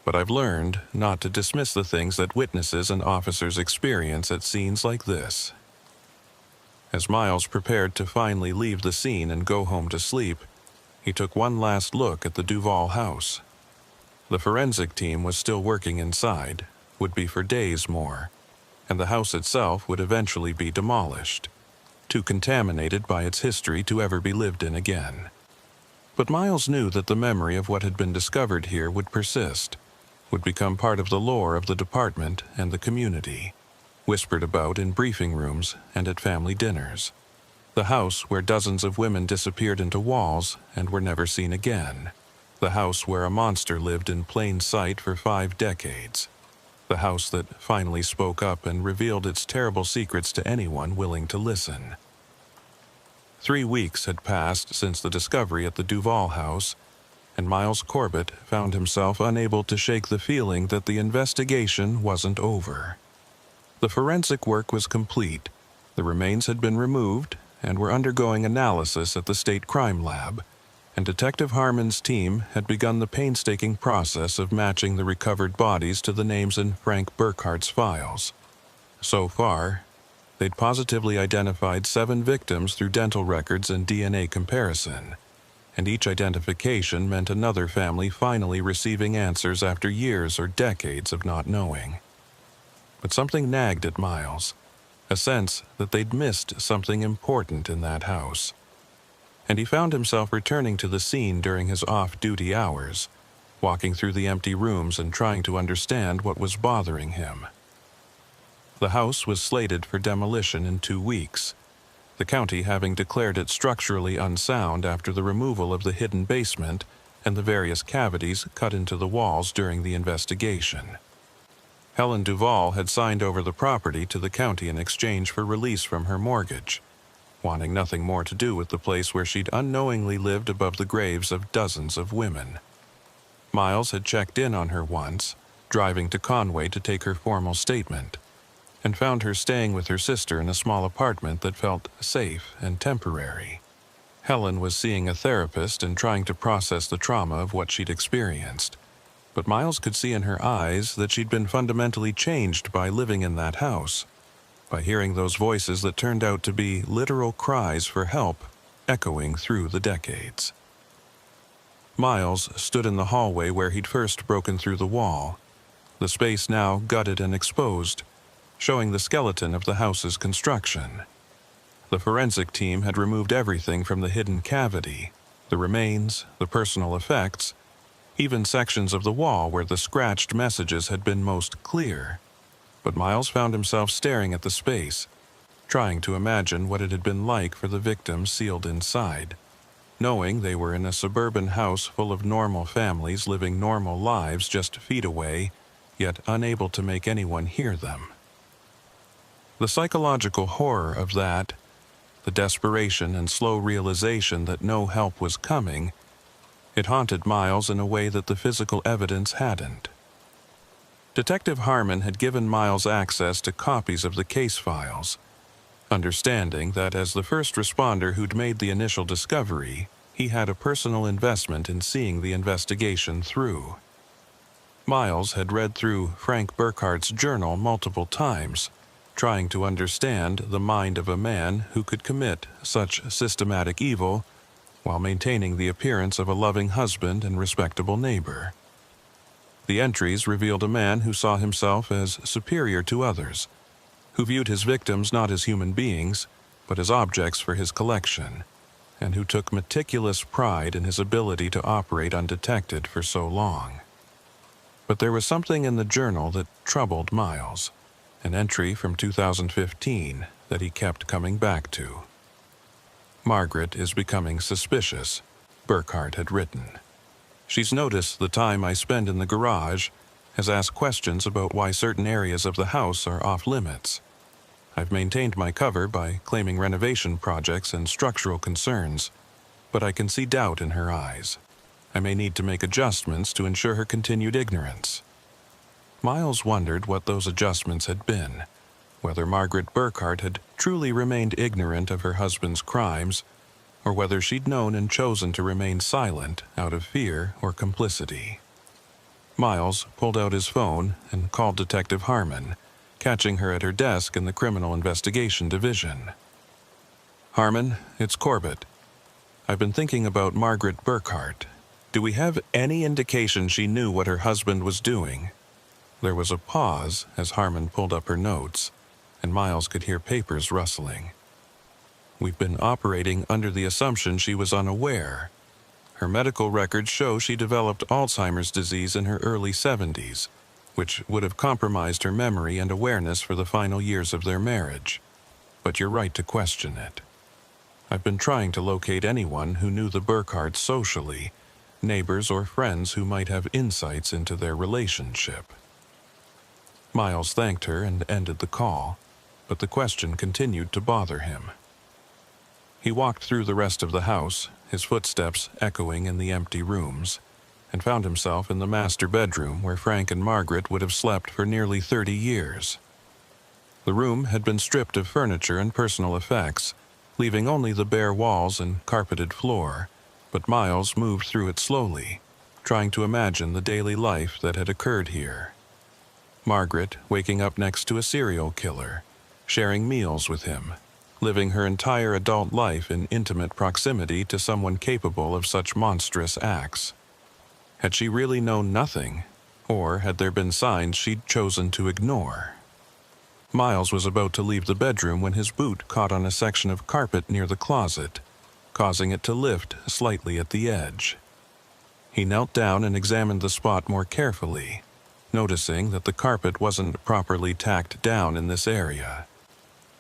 But I've learned not to dismiss the things that witnesses and officers experience at scenes like this. As Miles prepared to finally leave the scene and go home to sleep, he took one last look at the Duval house. The forensic team was still working inside, would be for days more, and the house itself would eventually be demolished, too contaminated by its history to ever be lived in again. But Miles knew that the memory of what had been discovered here would persist, would become part of the lore of the department and the community, whispered about in briefing rooms and at family dinners. The house where dozens of women disappeared into walls and were never seen again. The house where a monster lived in plain sight for 5 decades. The house that finally spoke up and revealed its terrible secrets to anyone willing to listen. 3 weeks had passed since the discovery at the Duval house, and Miles Corbett found himself unable to shake the feeling that the investigation wasn't over. The forensic work was complete. The remains had been removed and were undergoing analysis at the State Crime Lab, and Detective Harmon's team had begun the painstaking process of matching the recovered bodies to the names in Frank Burkhart's files. So far, they'd positively identified 7 victims through dental records and DNA comparison, and each identification meant another family finally receiving answers after years or decades of not knowing. But something nagged at Miles, a sense that they'd missed something important in that house. And he found himself returning to the scene during his off-duty hours, walking through the empty rooms and trying to understand what was bothering him. The house was slated for demolition in 2 weeks, the county having declared it structurally unsound after the removal of the hidden basement and the various cavities cut into the walls during the investigation. Helen Duval had signed over the property to the county in exchange for release from her mortgage, wanting nothing more to do with the place where she'd unknowingly lived above the graves of dozens of women. Miles had checked in on her once, driving to Conway to take her formal statement, and found her staying with her sister in a small apartment that felt safe and temporary. Helen was seeing a therapist and trying to process the trauma of what she'd experienced, but Miles could see in her eyes that she'd been fundamentally changed by living in that house, by hearing those voices that turned out to be literal cries for help echoing through the decades. Miles stood in the hallway where he'd first broken through the wall, the space now gutted and exposed, showing the skeleton of the house's construction. The forensic team had removed everything from the hidden cavity, the remains, the personal effects, even sections of the wall where the scratched messages had been most clear. But Miles found himself staring at the space, trying to imagine what it had been like for the victims sealed inside, knowing they were in a suburban house full of normal families living normal lives just feet away, yet unable to make anyone hear them. The psychological horror of that, the desperation and slow realization that no help was coming, it haunted Miles in a way that the physical evidence hadn't. Detective Harmon had given Miles access to copies of the case files, understanding that as the first responder who'd made the initial discovery, he had a personal investment in seeing the investigation through. Miles had read through Frank Burkhart's journal multiple times, trying to understand the mind of a man who could commit such systematic evil while maintaining the appearance of a loving husband and respectable neighbor. The entries revealed a man who saw himself as superior to others, who viewed his victims not as human beings, but as objects for his collection, and who took meticulous pride in his ability to operate undetected for so long. But there was something in the journal that troubled Miles, an entry from 2015 that he kept coming back to. "Margaret is becoming suspicious," Burkhart had written. "She's noticed the time I spend in the garage, has asked questions about why certain areas of the house are off limits. I've maintained my cover by claiming renovation projects and structural concerns, but I can see doubt in her eyes. I may need to make adjustments to ensure her continued ignorance." Miles wondered what those adjustments had been, whether Margaret Burkhart had truly remained ignorant of her husband's crimes, or whether she'd known and chosen to remain silent out of fear or complicity. Miles pulled out his phone and called Detective Harmon, catching her at her desk in the Criminal Investigation Division. "Harmon, it's Corbett. I've been thinking about Margaret Burkhart. Do we have any indication she knew what her husband was doing?" There was a pause as Harmon pulled up her notes, and Miles could hear papers rustling. "We've been operating under the assumption she was unaware. Her medical records show she developed Alzheimer's disease in her early 70s, which would have compromised her memory and awareness for the final years of their marriage. But you're right to question it. I've been trying to locate anyone who knew the Burkharts socially, neighbors or friends who might have insights into their relationship." Miles thanked her and ended the call, but the question continued to bother him. He walked through the rest of the house, his footsteps echoing in the empty rooms, and found himself in the master bedroom where Frank and Margaret would have slept for nearly 30 years. The room had been stripped of furniture and personal effects, leaving only the bare walls and carpeted floor, but Miles moved through it slowly, trying to imagine the daily life that had occurred here. Margaret waking up next to a serial killer, sharing meals with him, living her entire adult life in intimate proximity to someone capable of such monstrous acts. Had she really known nothing, or had there been signs she'd chosen to ignore? Miles was about to leave the bedroom when his boot caught on a section of carpet near the closet, causing it to lift slightly at the edge. He knelt down and examined the spot more carefully, noticing that the carpet wasn't properly tacked down in this area.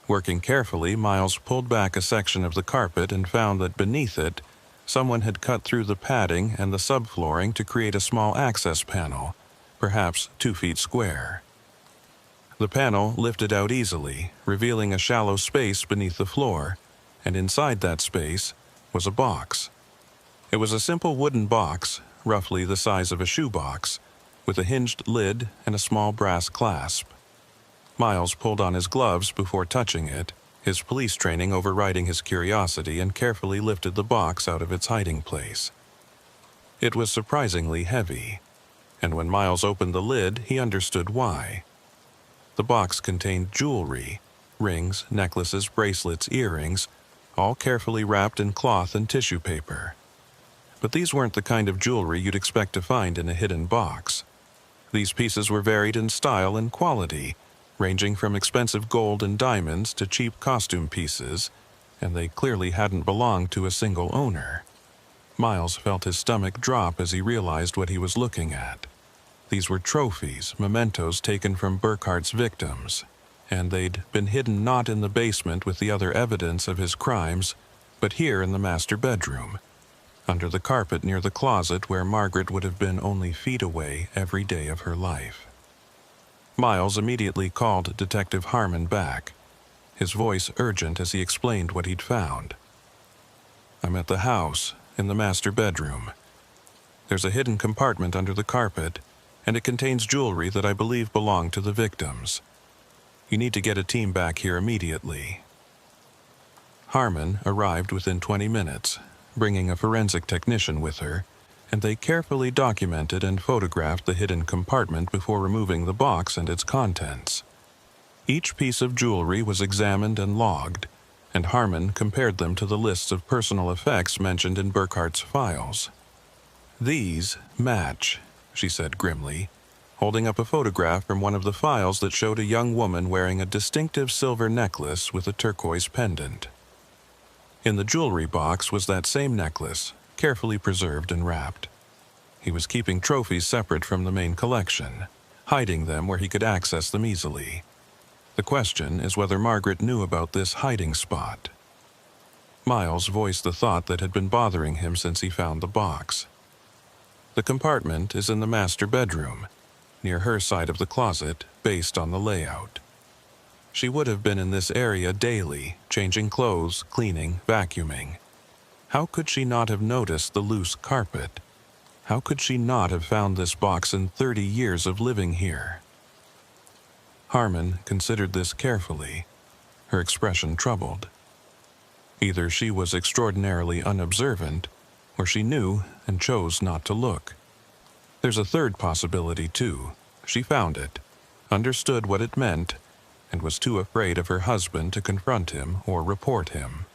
Working carefully, Miles pulled back a section of the carpet and found that beneath it, someone had cut through the padding and the subflooring to create a small access panel, perhaps 2 feet square. The panel lifted out easily, revealing a shallow space beneath the floor, and inside that space was a box. It was a simple wooden box, roughly the size of a shoebox, with a hinged lid and a small brass clasp. Miles pulled on his gloves before touching it, his police training overriding his curiosity, and carefully lifted the box out of its hiding place. It was surprisingly heavy, and when Miles opened the lid, he understood why. The box contained jewelry, rings, necklaces, bracelets, earrings, all carefully wrapped in cloth and tissue paper. But these weren't the kind of jewelry you'd expect to find in a hidden box. These pieces were varied in style and quality, ranging from expensive gold and diamonds to cheap costume pieces, and they clearly hadn't belonged to a single owner. Miles felt his stomach drop as he realized what he was looking at. These were trophies, mementos taken from Burkhart's victims, and they'd been hidden not in the basement with the other evidence of his crimes, but here in the master bedroom, under the carpet near the closet where Margaret would have been only feet away every day of her life. Miles immediately called Detective Harmon back, his voice urgent as he explained what he'd found. "I'm at the house, in the master bedroom. There's a hidden compartment under the carpet, and it contains jewelry that I believe belonged to the victims. You need to get a team back here immediately." Harmon arrived within 20 minutes, bringing a forensic technician with her, and they carefully documented and photographed the hidden compartment before removing the box and its contents. Each piece of jewelry was examined and logged, and Harmon compared them to the lists of personal effects mentioned in Burkhart's files. "These match," she said grimly, holding up a photograph from one of the files that showed a young woman wearing a distinctive silver necklace with a turquoise pendant. In the jewelry box was that same necklace, carefully preserved and wrapped. He was keeping trophies separate from the main collection, hiding them where he could access them easily. The question is whether Margaret knew about this hiding spot. Miles voiced the thought that had been bothering him since he found the box. The compartment is in the master bedroom, near her side of the closet, based on the layout. She would have been in this area daily, changing clothes, cleaning, vacuuming. How could she not have noticed the loose carpet? How could she not have found this box in 30 years of living here? Harmon considered this carefully, her expression troubled. Either she was extraordinarily unobservant, or she knew and chose not to look. There's a third possibility, too. She found it, understood what it meant, and was too afraid of her husband to confront him or report him.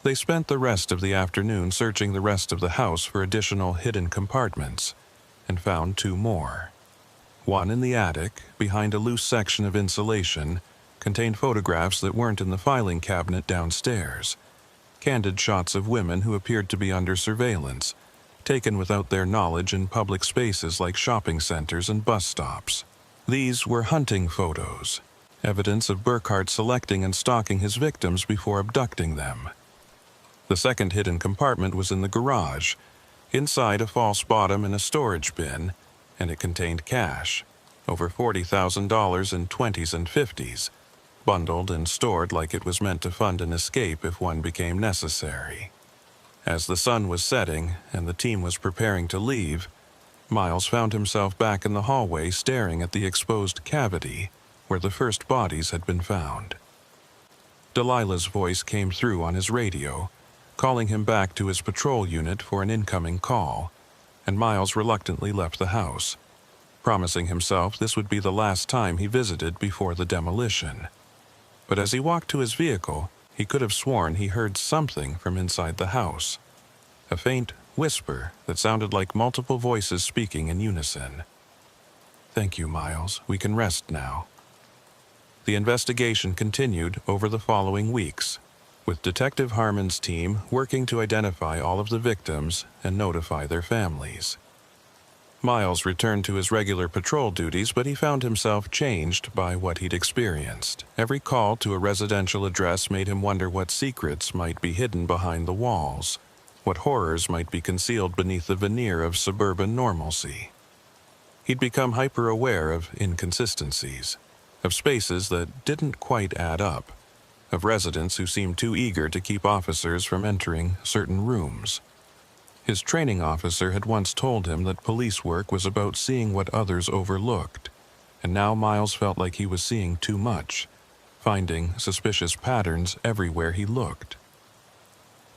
They spent the rest of the afternoon searching the rest of the house for additional hidden compartments, and found 2 more. One in the attic, behind a loose section of insulation, contained photographs that weren't in the filing cabinet downstairs, candid shots of women who appeared to be under surveillance, taken without their knowledge in public spaces like shopping centers and bus stops. These were hunting photos, evidence of Burkhart selecting and stalking his victims before abducting them. The second hidden compartment was in the garage, inside a false bottom and a storage bin, and it contained cash, over $40,000 in 20s and 50s, bundled and stored like it was meant to fund an escape if one became necessary. As the sun was setting and the team was preparing to leave, Miles found himself back in the hallway staring at the exposed cavity where the first bodies had been found. Delilah's voice came through on his radio, calling him back to his patrol unit for an incoming call, and Miles reluctantly left the house, promising himself this would be the last time he visited before the demolition. But as he walked to his vehicle, he could have sworn he heard something from inside the house, a faint whisper that sounded like multiple voices speaking in unison. "Thank you, Miles. We can rest now." The investigation continued over the following weeks, with Detective Harmon's team working to identify all of the victims and notify their families. Miles returned to his regular patrol duties, but he found himself changed by what he'd experienced. Every call to a residential address made him wonder what secrets might be hidden behind the walls, what horrors might be concealed beneath the veneer of suburban normalcy. He'd become hyper-aware of inconsistencies, of spaces that didn't quite add up, of residents who seemed too eager to keep officers from entering certain rooms. His training officer had once told him that police work was about seeing what others overlooked, and now Miles felt like he was seeing too much, finding suspicious patterns everywhere he looked.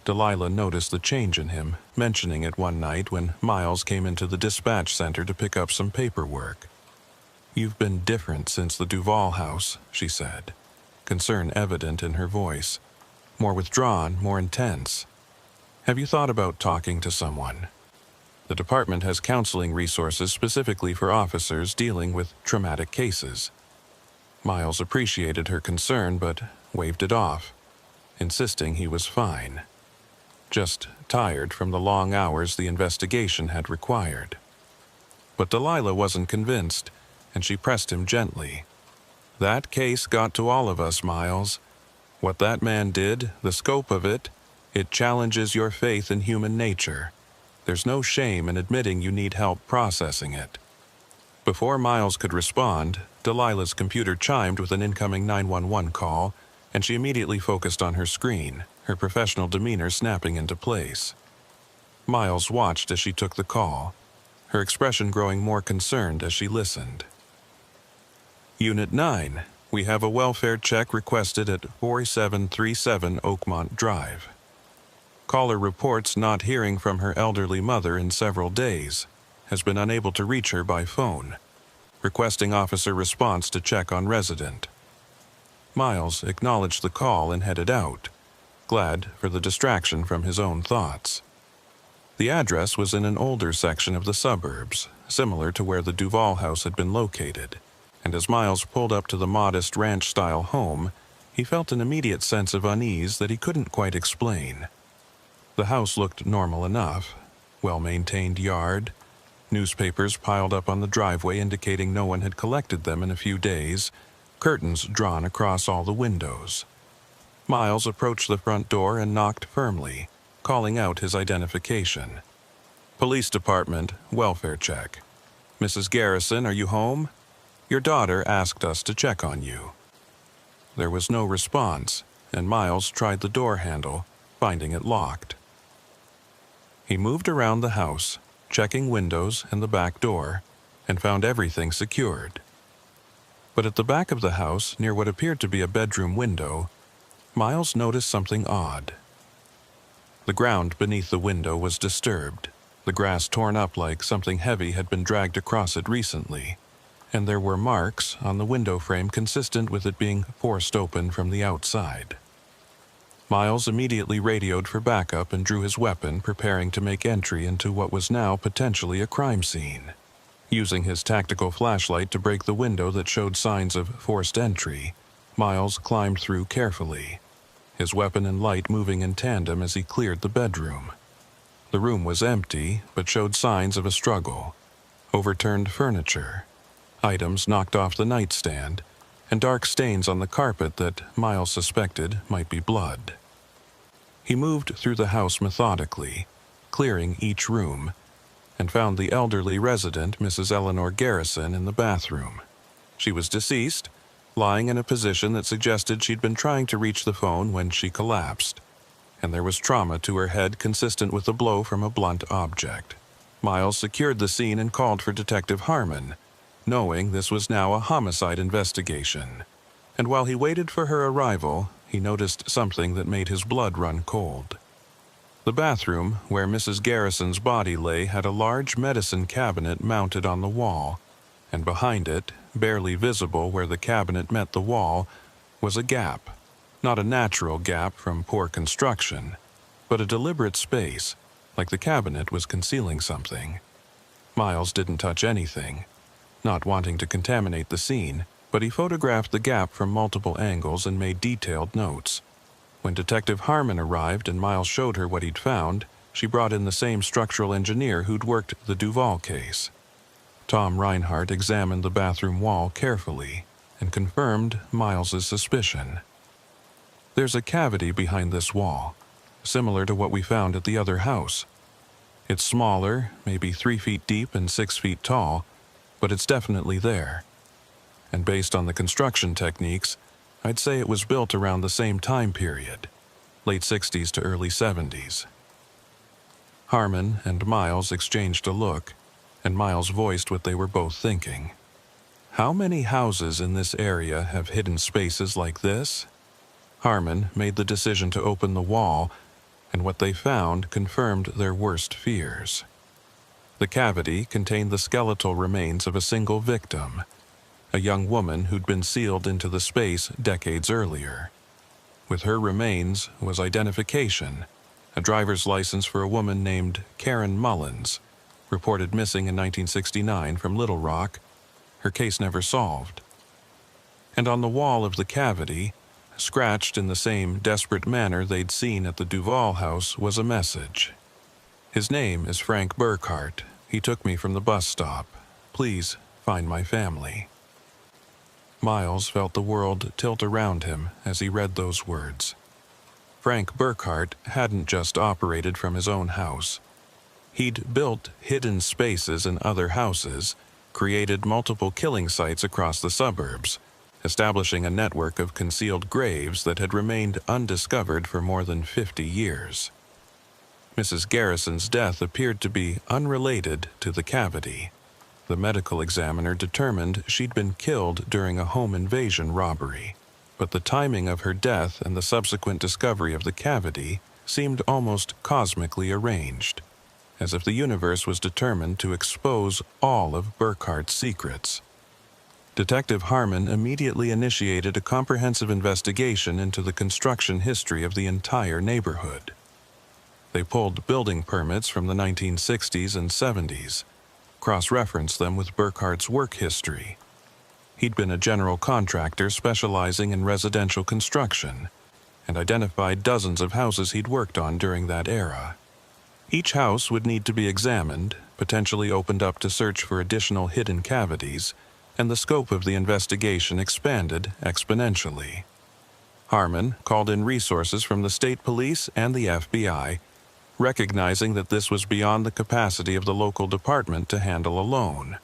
Delilah noticed the change in him, mentioning it one night when Miles came into the dispatch center to pick up some paperwork. "You've been different since the Duval house," she said, concern evident in her voice, more withdrawn, more intense. "Have you thought about talking to someone? The department has counseling resources specifically for officers dealing with traumatic cases." Miles appreciated her concern but waved it off, insisting he was fine, just tired from the long hours the investigation had required. But Delilah wasn't convinced, and she pressed him gently. "That case got to all of us, Miles. What that man did, the scope of it, it challenges your faith in human nature. There's no shame in admitting you need help processing it." Before Miles could respond, Delilah's computer chimed with an incoming 911 call, and she immediately focused on her screen, her professional demeanor snapping into place. Miles watched as she took the call, her expression growing more concerned as she listened. "Unit 9, we have a welfare check requested at 4737 Oakmont Drive. Caller reports not hearing from her elderly mother in several days, has been unable to reach her by phone, requesting officer response to check on resident." Miles acknowledged the call and headed out, glad for the distraction from his own thoughts. The address was in an older section of the suburbs, similar to where the Duval house had been located, and as Miles pulled up to the modest ranch-style home, he felt an immediate sense of unease that he couldn't quite explain. The house looked normal enough, well-maintained yard, newspapers piled up on the driveway indicating no one had collected them in a few days, curtains drawn across all the windows. Miles approached the front door and knocked firmly, calling out his identification. "Police Department, welfare check. Mrs. Garrison, are you home? Your daughter asked us to check on you." There was no response, and Miles tried the door handle, finding it locked. He moved around the house, checking windows and the back door, and found everything secured. But at the back of the house, near what appeared to be a bedroom window, Miles noticed something odd. The ground beneath the window was disturbed, the grass torn up like something heavy had been dragged across it recently, and there were marks on the window frame consistent with it being forced open from the outside. Miles immediately radioed for backup and drew his weapon, preparing to make entry into what was now potentially a crime scene. Using his tactical flashlight to break the window that showed signs of forced entry, Miles climbed through carefully, his weapon and light moving in tandem as he cleared the bedroom. The room was empty, but showed signs of a struggle. Overturned furniture, items knocked off the nightstand, and dark stains on the carpet that Miles suspected might be blood. He moved through the house methodically, clearing each room, and found the elderly resident, Mrs. Eleanor Garrison, in the bathroom. She was deceased, lying in a position that suggested she'd been trying to reach the phone when she collapsed, and there was trauma to her head consistent with a blow from a blunt object. Miles secured the scene and called for Detective Harmon, knowing this was now a homicide investigation. And while he waited for her arrival, he noticed something that made his blood run cold. The bathroom, where Mrs. Garrison's body lay, had a large medicine cabinet mounted on the wall, and behind it, barely visible where the cabinet met the wall, was a gap. Not a natural gap from poor construction, but a deliberate space, like the cabinet was concealing something. Miles didn't touch anything, not wanting to contaminate the scene, but he photographed the gap from multiple angles and made detailed notes. When Detective Harmon arrived and Miles showed her what he'd found, she brought in the same structural engineer who'd worked the Duval case. Tom Reinhardt examined the bathroom wall carefully and confirmed Miles's suspicion. There's a cavity behind this wall, similar to what we found at the other house. It's smaller, maybe 3 feet deep and 6 feet tall, but it's definitely there. And based on the construction techniques, I'd say it was built around the same time period, late 60s to early 70s. Harmon and Miles exchanged a look, and Miles voiced what they were both thinking. How many houses in this area have hidden spaces like this? Harmon made the decision to open the wall, and what they found confirmed their worst fears. The cavity contained the skeletal remains of a single victim, a young woman who'd been sealed into the space decades earlier. With her remains was identification, a driver's license for a woman named Karen Mullins, reported missing in 1969 from Little Rock, her case never solved. And on the wall of the cavity, scratched in the same desperate manner they'd seen at the Duval house, was a message. His name is Frank Burkhart. He took me from the bus stop. Please find my family. Miles felt the world tilt around him as he read those words. Frank Burkhart hadn't just operated from his own house. He'd built hidden spaces in other houses, created multiple killing sites across the suburbs, establishing a network of concealed graves that had remained undiscovered for more than 50 years. Mrs. Garrison's death appeared to be unrelated to the cavity. The medical examiner determined she'd been killed during a home invasion robbery, but the timing of her death and the subsequent discovery of the cavity seemed almost cosmically arranged, as if the universe was determined to expose all of Burkhart's secrets. Detective Harmon immediately initiated a comprehensive investigation into the construction history of the entire neighborhood. They pulled building permits from the 1960s and 70s, cross-referenced them with Burkhart's work history. He'd been a general contractor specializing in residential construction, and identified dozens of houses he'd worked on during that era. Each house would need to be examined, potentially opened up to search for additional hidden cavities, and the scope of the investigation expanded exponentially. Harmon called in resources from the state police and the FBI, recognizing that this was beyond the capacity of the local department to handle alone.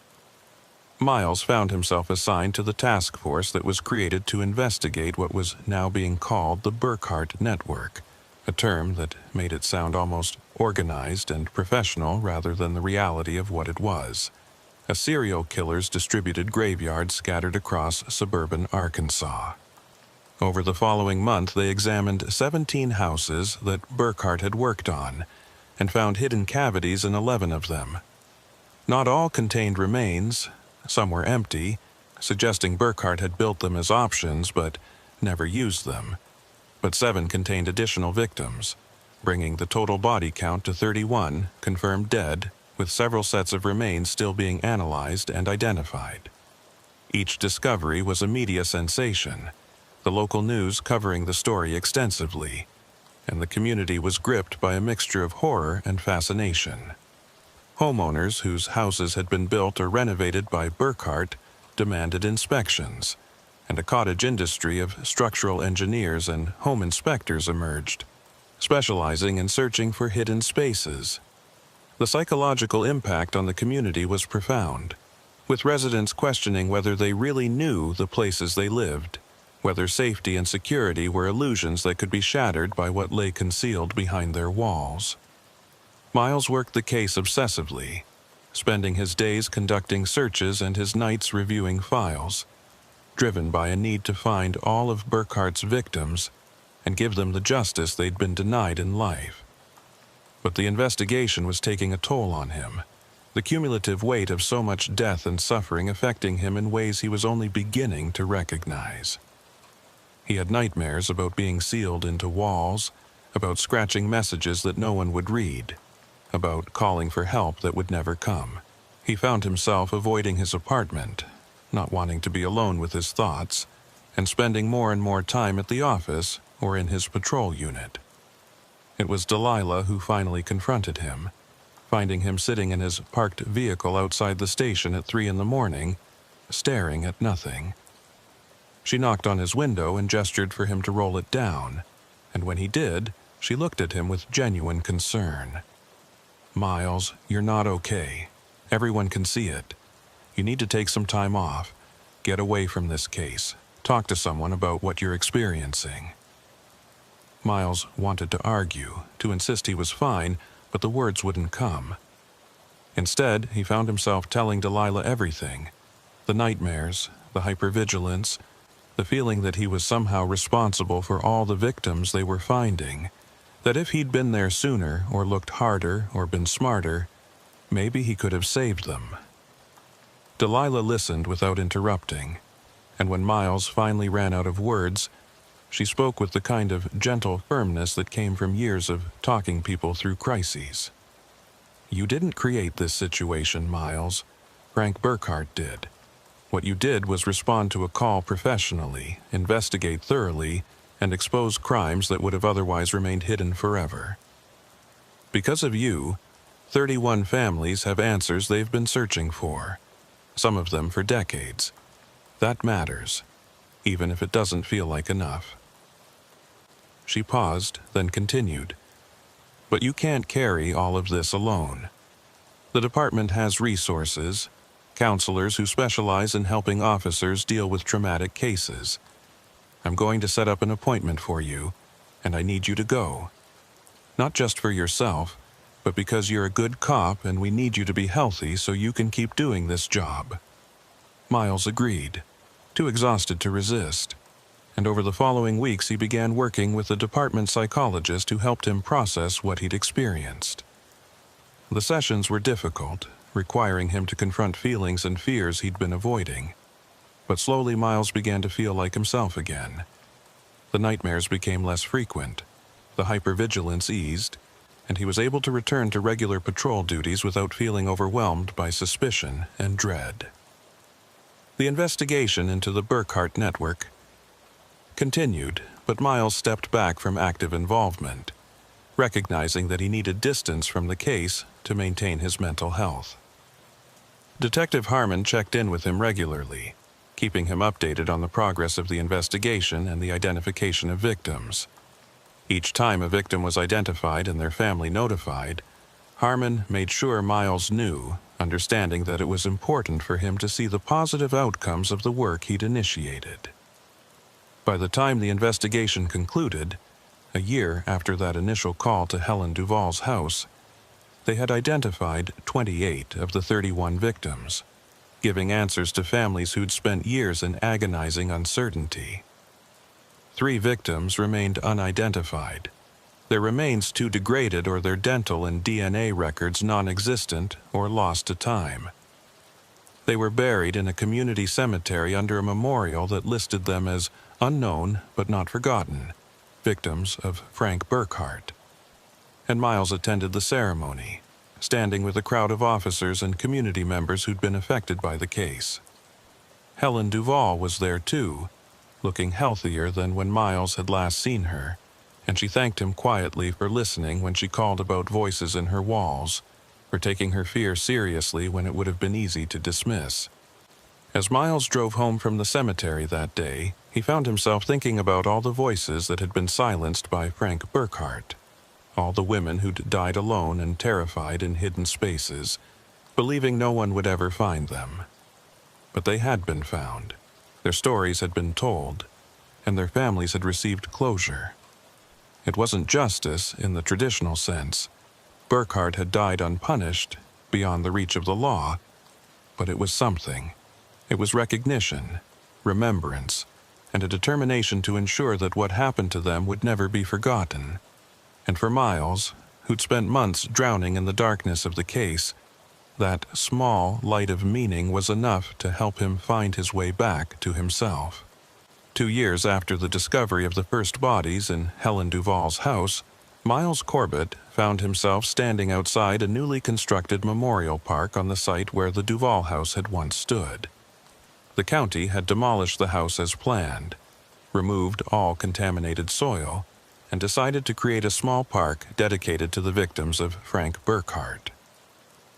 Miles found himself assigned to the task force that was created to investigate what was now being called the Burkhart Network, a term that made it sound almost organized and professional rather than the reality of what it was. A serial killer's distributed graveyard scattered across suburban Arkansas. Over the following month, they examined 17 houses that Burkhart had worked on, and found hidden cavities in 11 of them. Not all contained remains, some were empty, suggesting Burkhart had built them as options but never used them. But 7 contained additional victims, bringing the total body count to 31 confirmed dead, with several sets of remains still being analyzed and identified. Each discovery was a media sensation, the local news covering the story extensively, and the community was gripped by a mixture of horror and fascination. Homeowners whose houses had been built or renovated by Burkhart demanded inspections, and a cottage industry of structural engineers and home inspectors emerged, specializing in searching for hidden spaces. The psychological impact on the community was profound, with residents questioning whether they really knew the places they lived, whether safety and security were illusions that could be shattered by what lay concealed behind their walls. Miles worked the case obsessively, spending his days conducting searches and his nights reviewing files, driven by a need to find all of Burkhart's victims and give them the justice they'd been denied in life. But the investigation was taking a toll on him, the cumulative weight of so much death and suffering affecting him in ways he was only beginning to recognize. He had nightmares about being sealed into walls, about scratching messages that no one would read, about calling for help that would never come. He found himself avoiding his apartment, not wanting to be alone with his thoughts, and spending more and more time at the office or in his patrol unit. It was Delilah who finally confronted him, finding him sitting in his parked vehicle outside the station at 3 a.m, staring at nothing. She knocked on his window and gestured for him to roll it down, and when he did, she looked at him with genuine concern. "Miles, you're not okay. Everyone can see it. You need to take some time off. Get away from this case. Talk to someone about what you're experiencing." Miles wanted to argue, to insist he was fine, but the words wouldn't come. Instead, he found himself telling Delilah everything: the nightmares, the hypervigilance, the feeling that he was somehow responsible for all the victims they were finding, that if he'd been there sooner or looked harder or been smarter, maybe he could have saved them. Delilah listened without interrupting, and when Miles finally ran out of words, she spoke with the kind of gentle firmness that came from years of talking people through crises. "You didn't create this situation, Miles. Frank Burkhart did. What you did was respond to a call professionally, investigate thoroughly, and expose crimes that would have otherwise remained hidden forever. Because of you, 31 families have answers they've been searching for, some of them for decades. That matters, even if it doesn't feel like enough." She paused, then continued, "But you can't carry all of this alone. The department has resources, counselors who specialize in helping officers deal with traumatic cases. I'm going to set up an appointment for you, and I need you to go. Not just for yourself, but because you're a good cop and we need you to be healthy so you can keep doing this job." Miles agreed, too exhausted to resist, and over the following weeks he began working with a department psychologist who helped him process what he'd experienced. The sessions were difficult, requiring him to confront feelings and fears he'd been avoiding. But slowly Miles began to feel like himself again. The nightmares became less frequent, the hypervigilance eased, and he was able to return to regular patrol duties without feeling overwhelmed by suspicion and dread. The investigation into the Burkhart network continued, but Miles stepped back from active involvement, recognizing that he needed distance from the case to maintain his mental health. Detective Harmon checked in with him regularly, keeping him updated on the progress of the investigation and the identification of victims. Each time a victim was identified and their family notified, Harmon made sure Miles knew, understanding that it was important for him to see the positive outcomes of the work he'd initiated. By the time the investigation concluded, a year after that initial call to Helen Duvall's house, they had identified 28 of the 31 victims, giving answers to families who'd spent years in agonizing uncertainty. 3 victims remained unidentified, their remains too degraded or their dental and DNA records non-existent or lost to time. They were buried in a community cemetery under a memorial that listed them as unknown but not forgotten, victims of Frank Burkhart. And Miles attended the ceremony, standing with a crowd of officers and community members who'd been affected by the case. Helen Duvall was there too, looking healthier than when Miles had last seen her, and she thanked him quietly for listening when she called about voices in her walls, for taking her fear seriously when it would have been easy to dismiss. As Miles drove home from the cemetery that day, he found himself thinking about all the voices that had been silenced by Frank Burkhart, all the women who'd died alone and terrified in hidden spaces, believing no one would ever find them. But they had been found, their stories had been told, and their families had received closure. It wasn't justice in the traditional sense. Burkhart had died unpunished, beyond the reach of the law, but it was something. It was recognition, remembrance, and a determination to ensure that what happened to them would never be forgotten. And for Miles, who'd spent months drowning in the darkness of the case, that small light of meaning was enough to help him find his way back to himself. 2 years after the discovery of the first bodies in Helen Duvall's house, Miles Corbett found himself standing outside a newly constructed memorial park on the site where the Duvall house had once stood. The county had demolished the house as planned, removed all contaminated soil, and decided to create a small park dedicated to the victims of Frank Burkhart.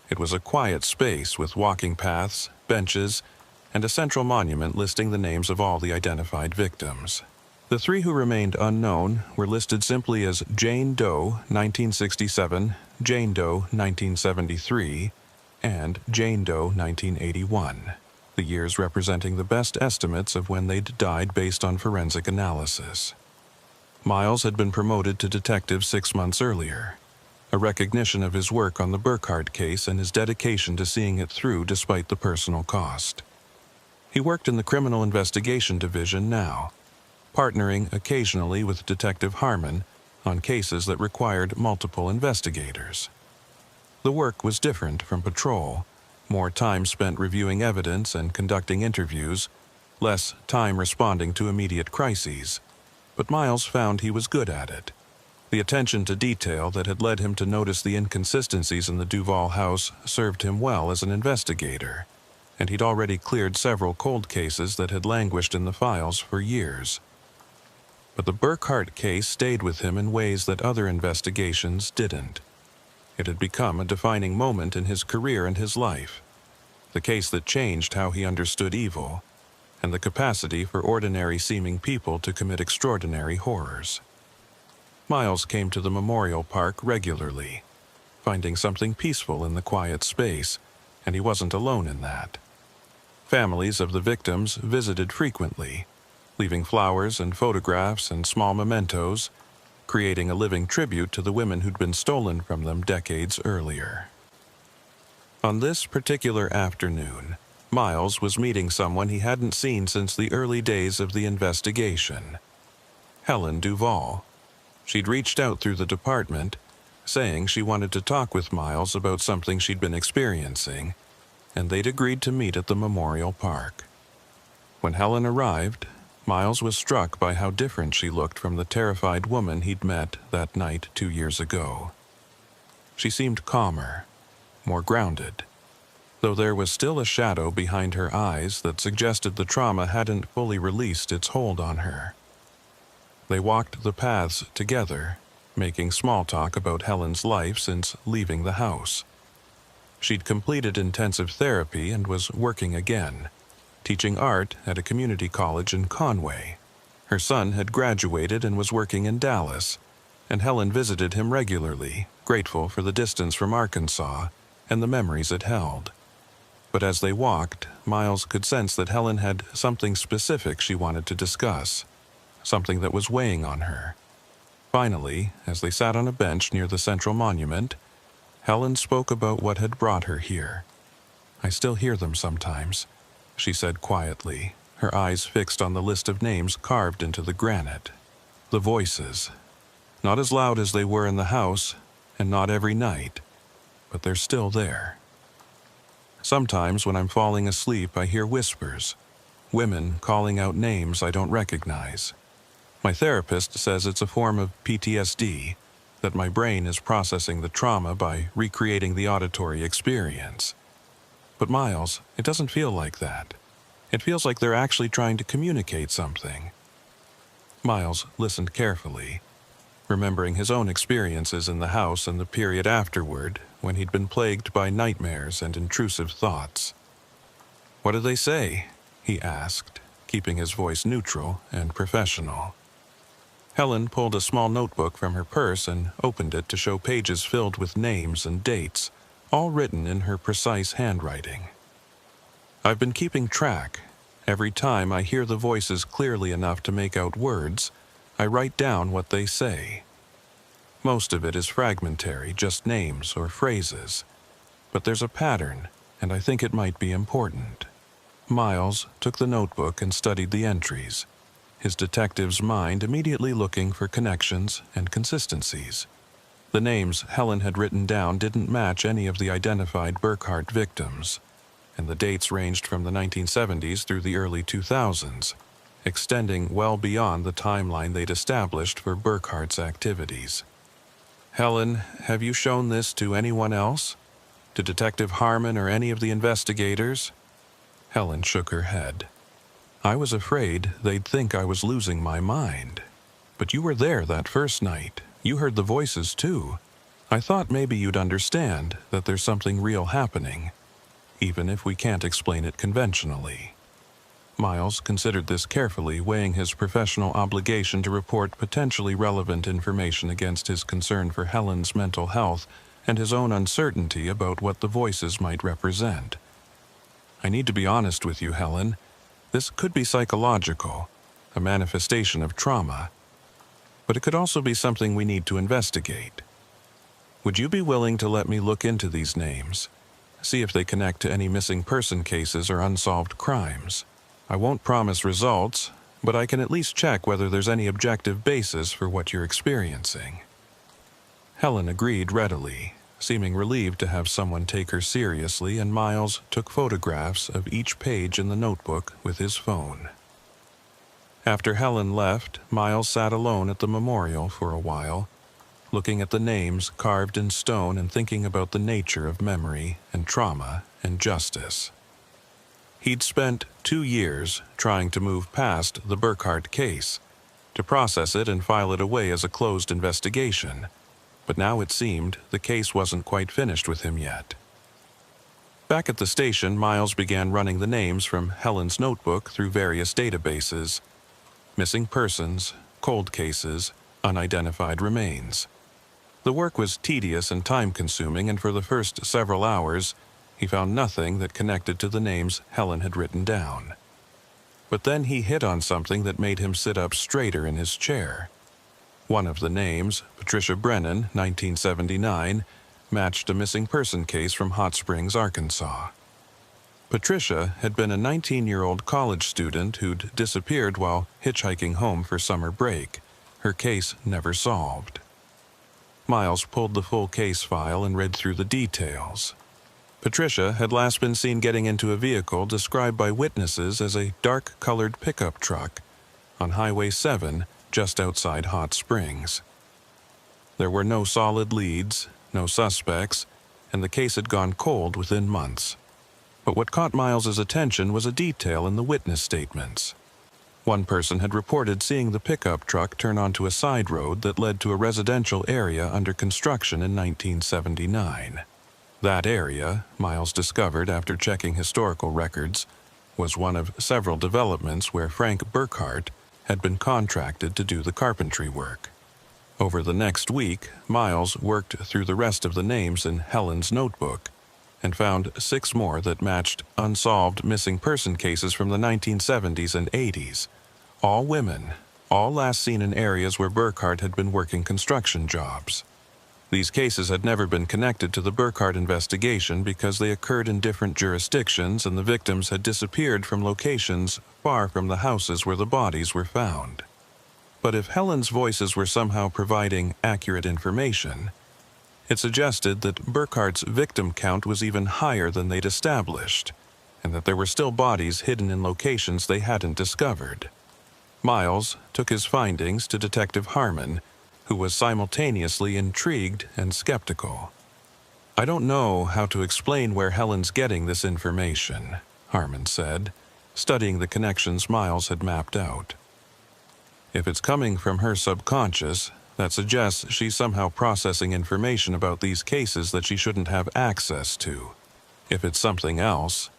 It was a quiet space with walking paths, benches, and a central monument listing the names of all the identified victims. The 3 who remained unknown were listed simply as Jane Doe, 1967, Jane Doe, 1973, and Jane Doe, 1981, the years representing the best estimates of when they'd died based on forensic analysis. Miles had been promoted to detective 6 months earlier, a recognition of his work on the Burkhart case and his dedication to seeing it through despite the personal cost. He worked in the Criminal Investigation Division now, partnering occasionally with Detective Harmon on cases that required multiple investigators. The work was different from patrol, more time spent reviewing evidence and conducting interviews, less time responding to immediate crises. But Miles found he was good at it. The attention to detail that had led him to notice the inconsistencies in the Duvall house served him well as an investigator, and he'd already cleared several cold cases that had languished in the files for years. But the Burkhart case stayed with him in ways that other investigations didn't. It had become a defining moment in his career and his life, the case that changed how he understood evil, and the capacity for ordinary-seeming people to commit extraordinary horrors. Miles came to the memorial park regularly, finding something peaceful in the quiet space, and he wasn't alone in that. Families of the victims visited frequently, leaving flowers and photographs and small mementos, creating a living tribute to the women who'd been stolen from them decades earlier. On this particular afternoon, Miles was meeting someone he hadn't seen since the early days of the investigation. Helen Duvall. She'd reached out through the department, saying she wanted to talk with Miles about something she'd been experiencing, and they'd agreed to meet at the memorial park. When Helen arrived, Miles was struck by how different she looked from the terrified woman he'd met that night 2 years ago. She seemed calmer, more grounded, though there was still a shadow behind her eyes that suggested the trauma hadn't fully released its hold on her. They walked the paths together, making small talk about Helen's life since leaving the house. She'd completed intensive therapy and was working again, teaching art at a community college in Conway. Her son had graduated and was working in Dallas, and Helen visited him regularly, grateful for the distance from Arkansas and the memories it held. But as they walked, Miles could sense that Helen had something specific she wanted to discuss, something that was weighing on her. Finally, as they sat on a bench near the central monument, Helen spoke about what had brought her here. "I still hear them sometimes," she said quietly, her eyes fixed on the list of names carved into the granite. The voices. Not as loud as they were in the house, and not every night, but they're still there. Sometimes when I'm falling asleep, I hear whispers, women calling out names I don't recognize. My therapist says it's a form of PTSD, that my brain is processing the trauma by recreating the auditory experience. But Miles, it doesn't feel like that. It feels like they're actually trying to communicate something. Miles listened carefully, remembering his own experiences in the house and the period afterward when he'd been plagued by nightmares and intrusive thoughts. "What did they say?" he asked, keeping his voice neutral and professional. Helen pulled a small notebook from her purse and opened it to show pages filled with names and dates, all written in her precise handwriting. "I've been keeping track. Every time I hear the voices clearly enough to make out words, I write down what they say. Most of it is fragmentary, just names or phrases. But there's a pattern, and I think it might be important." Miles took the notebook and studied the entries, his detective's mind immediately looking for connections and consistencies. The names Helen had written down didn't match any of the identified Burkhart victims, and the dates ranged from the 1970s through the early 2000s, extending well beyond the timeline they'd established for Burkhart's activities. "Helen, have you shown this to anyone else? To Detective Harmon or any of the investigators?" Helen shook her head. "I was afraid they'd think I was losing my mind. But you were there that first night. You heard the voices too. I thought maybe you'd understand that there's something real happening, even if we can't explain it conventionally." Miles considered this carefully, weighing his professional obligation to report potentially relevant information against his concern for Helen's mental health and his own uncertainty about what the voices might represent. "I need to be honest with you, Helen. This could be psychological, a manifestation of trauma, but it could also be something we need to investigate. Would you be willing to let me look into these names, see if they connect to any missing person cases or unsolved crimes? I won't promise results, but I can at least check whether there's any objective basis for what you're experiencing." Helen agreed readily, seeming relieved to have someone take her seriously, and Miles took photographs of each page in the notebook with his phone. After Helen left, Miles sat alone at the memorial for a while, looking at the names carved in stone and thinking about the nature of memory and trauma and justice. He'd spent 2 years trying to move past the Burkhart case, to process it and file it away as a closed investigation, but now it seemed the case wasn't quite finished with him yet. Back at the station, Miles began running the names from Helen's notebook through various databases: missing persons, cold cases, unidentified remains. The work was tedious and time-consuming, and for the first several hours, he found nothing that connected to the names Helen had written down. But then he hit on something that made him sit up straighter in his chair. One of the names, Patricia Brennan, 1979, matched a missing person case from Hot Springs, Arkansas. Patricia had been a 19-year-old college student who'd disappeared while hitchhiking home for summer break, her case never solved. Miles pulled the full case file and read through the details. Patricia had last been seen getting into a vehicle described by witnesses as a dark-colored pickup truck on Highway 7 just outside Hot Springs. There were no solid leads, no suspects, and the case had gone cold within months. But what caught Miles's attention was a detail in the witness statements. One person had reported seeing the pickup truck turn onto a side road that led to a residential area under construction in 1979. That area, Miles discovered after checking historical records, was one of several developments where Frank Burkhart had been contracted to do the carpentry work. Over the next week, Miles worked through the rest of the names in Helen's notebook and found 6 more that matched unsolved missing person cases from the 1970s and 80s. All women, all last seen in areas where Burkhart had been working construction jobs. These cases had never been connected to the Burkhart investigation because they occurred in different jurisdictions and the victims had disappeared from locations far from the houses where the bodies were found. But if Helen's voices were somehow providing accurate information, it suggested that Burkhardt's victim count was even higher than they'd established, and that there were still bodies hidden in locations they hadn't discovered. Miles took his findings to Detective Harmon, who was simultaneously intrigued and skeptical. "I don't know how to explain where Helen's getting this information," Harmon said, studying the connections Miles had mapped out. "If it's coming from her subconscious, that suggests she's somehow processing information about these cases that she shouldn't have access to. If it's something else—"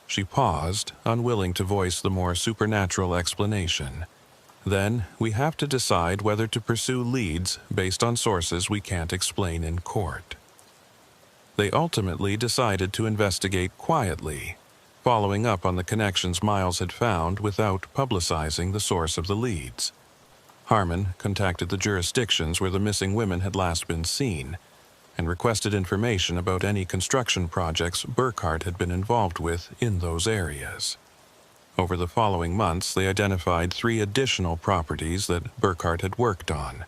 She paused, unwilling to voice the more supernatural explanation. "Then we have to decide whether to pursue leads based on sources we can't explain in court." They ultimately decided to investigate quietly, following up on the connections Miles had found without publicizing the source of the leads. Harmon contacted the jurisdictions where the missing women had last been seen and requested information about any construction projects Burkhardt had been involved with in those areas. Over the following months, they identified 3 additional properties that Burkhardt had worked on,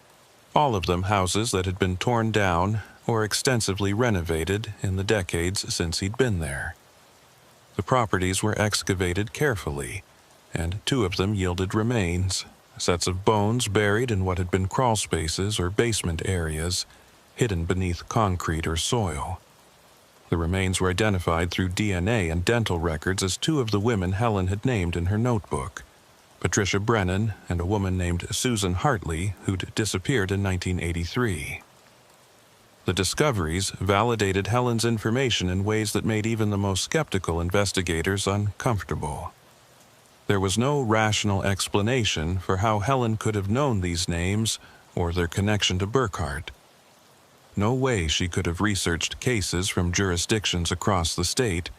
all of them houses that had been torn down or extensively renovated in the decades since he'd been there. The properties were excavated carefully, and 2 of them yielded remains, sets of bones buried in what had been crawl spaces or basement areas, hidden beneath concrete or soil. The remains were identified through DNA and dental records as 2 of the women Helen had named in her notebook, Patricia Brennan and a woman named Susan Hartley, who'd disappeared in 1983. The discoveries validated Helen's information in ways that made even the most skeptical investigators uncomfortable. There was no rational explanation for how Helen could have known these names or their connection to Burkhardt. No way she could have researched cases from jurisdictions across the state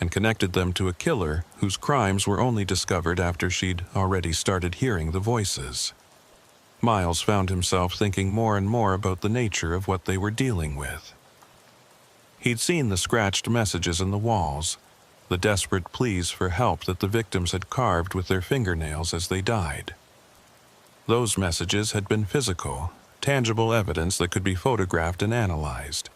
and connected them to a killer whose crimes were only discovered after she'd already started hearing the voices. Miles found himself thinking more and more about the nature of what they were dealing with. He'd seen the scratched messages in the walls, the desperate pleas for help that the victims had carved with their fingernails as they died. Those messages had been physical, tangible evidence that could be photographed and analyzed.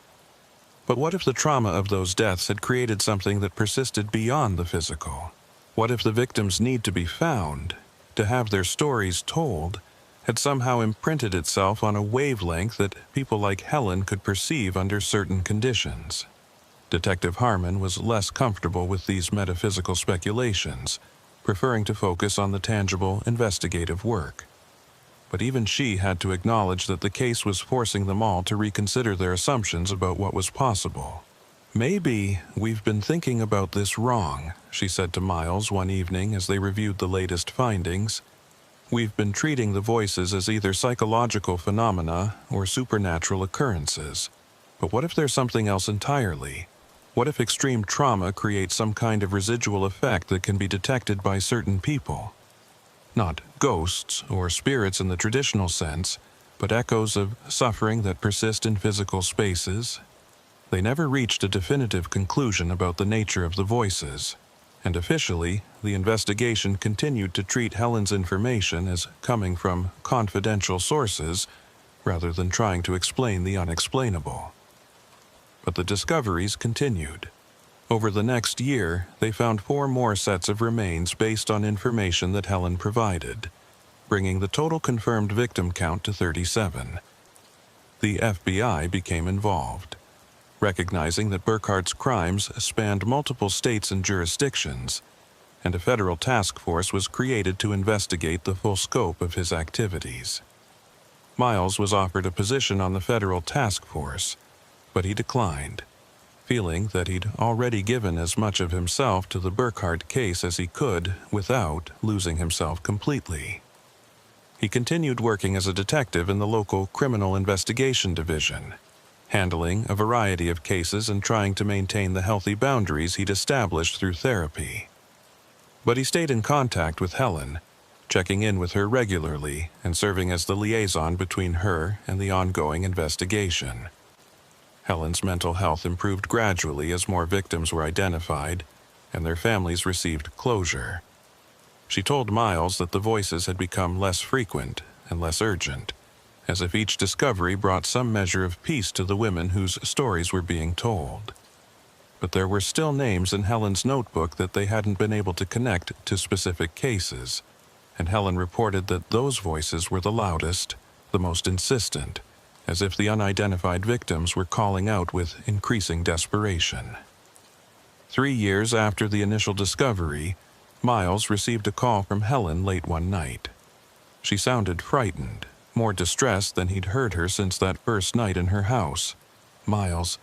But what if the trauma of those deaths had created something that persisted beyond the physical? What if the victims' need to be found, to have their stories told, had somehow imprinted itself on a wavelength that people like Helen could perceive under certain conditions? Detective Harmon was less comfortable with these metaphysical speculations, preferring to focus on the tangible investigative work. But even she had to acknowledge that the case was forcing them all to reconsider their assumptions about what was possible. "Maybe we've been thinking about this wrong," she said to Miles one evening as they reviewed the latest findings. "We've been treating the voices as either psychological phenomena or supernatural occurrences. But what if there's something else entirely? What if extreme trauma creates some kind of residual effect that can be detected by certain people? Not ghosts or spirits in the traditional sense, but echoes of suffering that persist in physical spaces." They never reached a definitive conclusion about the nature of the voices, and officially, the investigation continued to treat Helen's information as coming from confidential sources rather than trying to explain the unexplainable. But the discoveries continued. Over the next year, they found 4 more sets of remains based on information that Helen provided, bringing the total confirmed victim count to 37. The FBI became involved. Recognizing that Burkhardt's crimes spanned multiple states and jurisdictions, and a federal task force was created to investigate the full scope of his activities. Miles was offered a position on the federal task force, but he declined, feeling that he'd already given as much of himself to the Burkhardt case as he could without losing himself completely. He continued working as a detective in the local criminal investigation division, handling a variety of cases and trying to maintain the healthy boundaries he'd established through therapy. But he stayed in contact with Helen, checking in with her regularly and serving as the liaison between her and the ongoing investigation. Helen's mental health improved gradually as more victims were identified and their families received closure. She told Miles that the voices had become less frequent, and less urgent, as if each discovery brought some measure of peace to the women whose stories were being told. But there were still names in Helen's notebook that they hadn't been able to connect to specific cases, and Helen reported that those voices were the loudest, the most insistent, as if the unidentified victims were calling out with increasing desperation. 3 years after the initial discovery, Miles received a call from Helen late one night. She sounded frightened, more distressed than he'd heard her since that first night in her house. "Miles,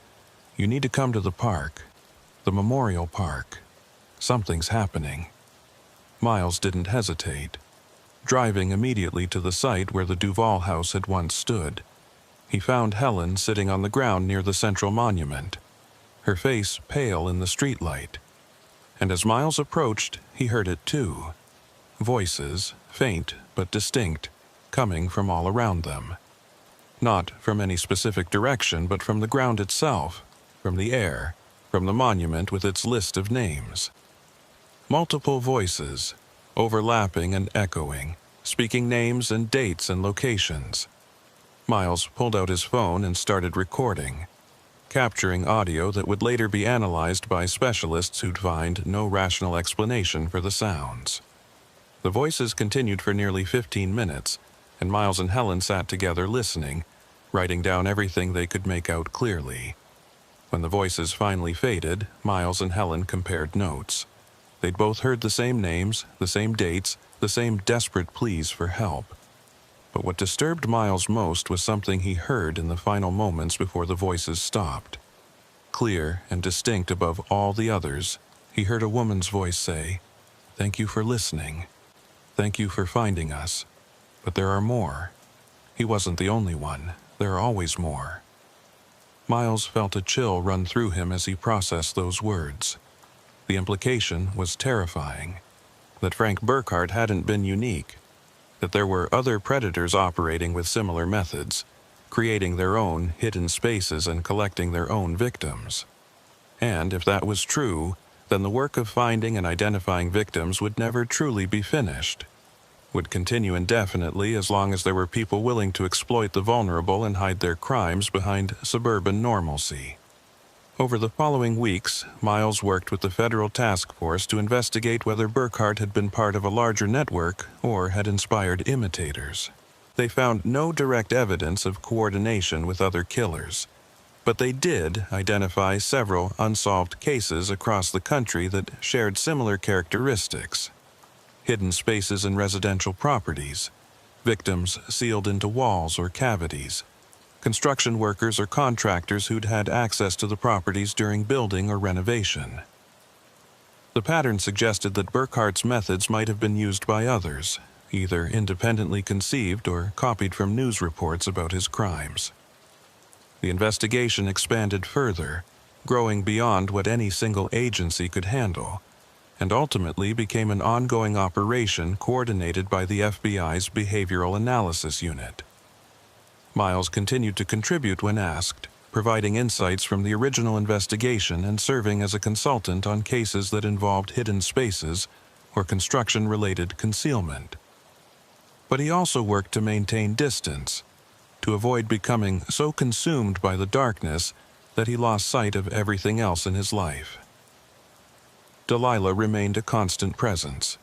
you need to come to the park. The Memorial Park. Something's happening." Miles didn't hesitate. Driving immediately to the site where the Duval house had once stood, he found Helen sitting on the ground near the central monument, her face pale in the streetlight. And as Miles approached, he heard it too. Voices, faint but distinct, coming from all around them. Not from any specific direction, but from the ground itself, from the air, from the monument with its list of names. Multiple voices, overlapping and echoing, speaking names and dates and locations. Miles pulled out his phone and started recording, capturing audio that would later be analyzed by specialists who'd find no rational explanation for the sounds. The voices continued for nearly 15 minutes, and Miles and Helen sat together listening, writing down everything they could make out clearly. When the voices finally faded, Miles and Helen compared notes. They'd both heard the same names, the same dates, the same desperate pleas for help. But what disturbed Miles most was something he heard in the final moments before the voices stopped. Clear and distinct above all the others, he heard a woman's voice say, "Thank you for listening. Thank you for finding us. But there are more." He wasn't the only one. There are always more. Miles felt a chill run through him as he processed those words. The implication was terrifying. That Frank Burkhardt hadn't been unique. That there were other predators operating with similar methods, creating their own hidden spaces and collecting their own victims. And if that was true, then the work of finding and identifying victims would never truly be finished. Would continue indefinitely as long as there were people willing to exploit the vulnerable and hide their crimes behind suburban normalcy. Over the following weeks, Miles worked with the federal task force to investigate whether Burkhardt had been part of a larger network or had inspired imitators. They found no direct evidence of coordination with other killers, but they did identify several unsolved cases across the country that shared similar characteristics. Hidden spaces in residential properties, victims sealed into walls or cavities, construction workers or contractors who'd had access to the properties during building or renovation. The pattern suggested that Burkhardt's methods might have been used by others, either independently conceived or copied from news reports about his crimes. The investigation expanded further, growing beyond what any single agency could handle, and ultimately became an ongoing operation coordinated by the FBI's Behavioral Analysis Unit. Miles continued to contribute when asked, providing insights from the original investigation and serving as a consultant on cases that involved hidden spaces or construction-related concealment. But he also worked to maintain distance, to avoid becoming so consumed by the darkness that he lost sight of everything else in his life. Delilah remained a constant presence,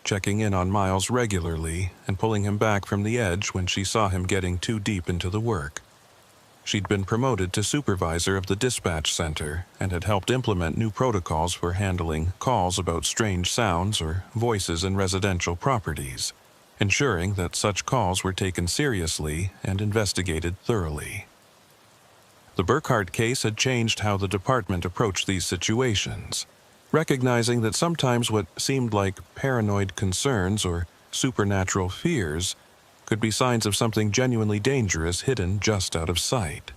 checking in on Miles regularly and pulling him back from the edge when she saw him getting too deep into the work. She'd been promoted to supervisor of the dispatch center and had helped implement new protocols for handling calls about strange sounds or voices in residential properties, ensuring that such calls were taken seriously and investigated thoroughly. The Burkhardt case had changed how the department approached these situations, recognizing that sometimes what seemed like paranoid concerns or supernatural fears could be signs of something genuinely dangerous hidden just out of sight.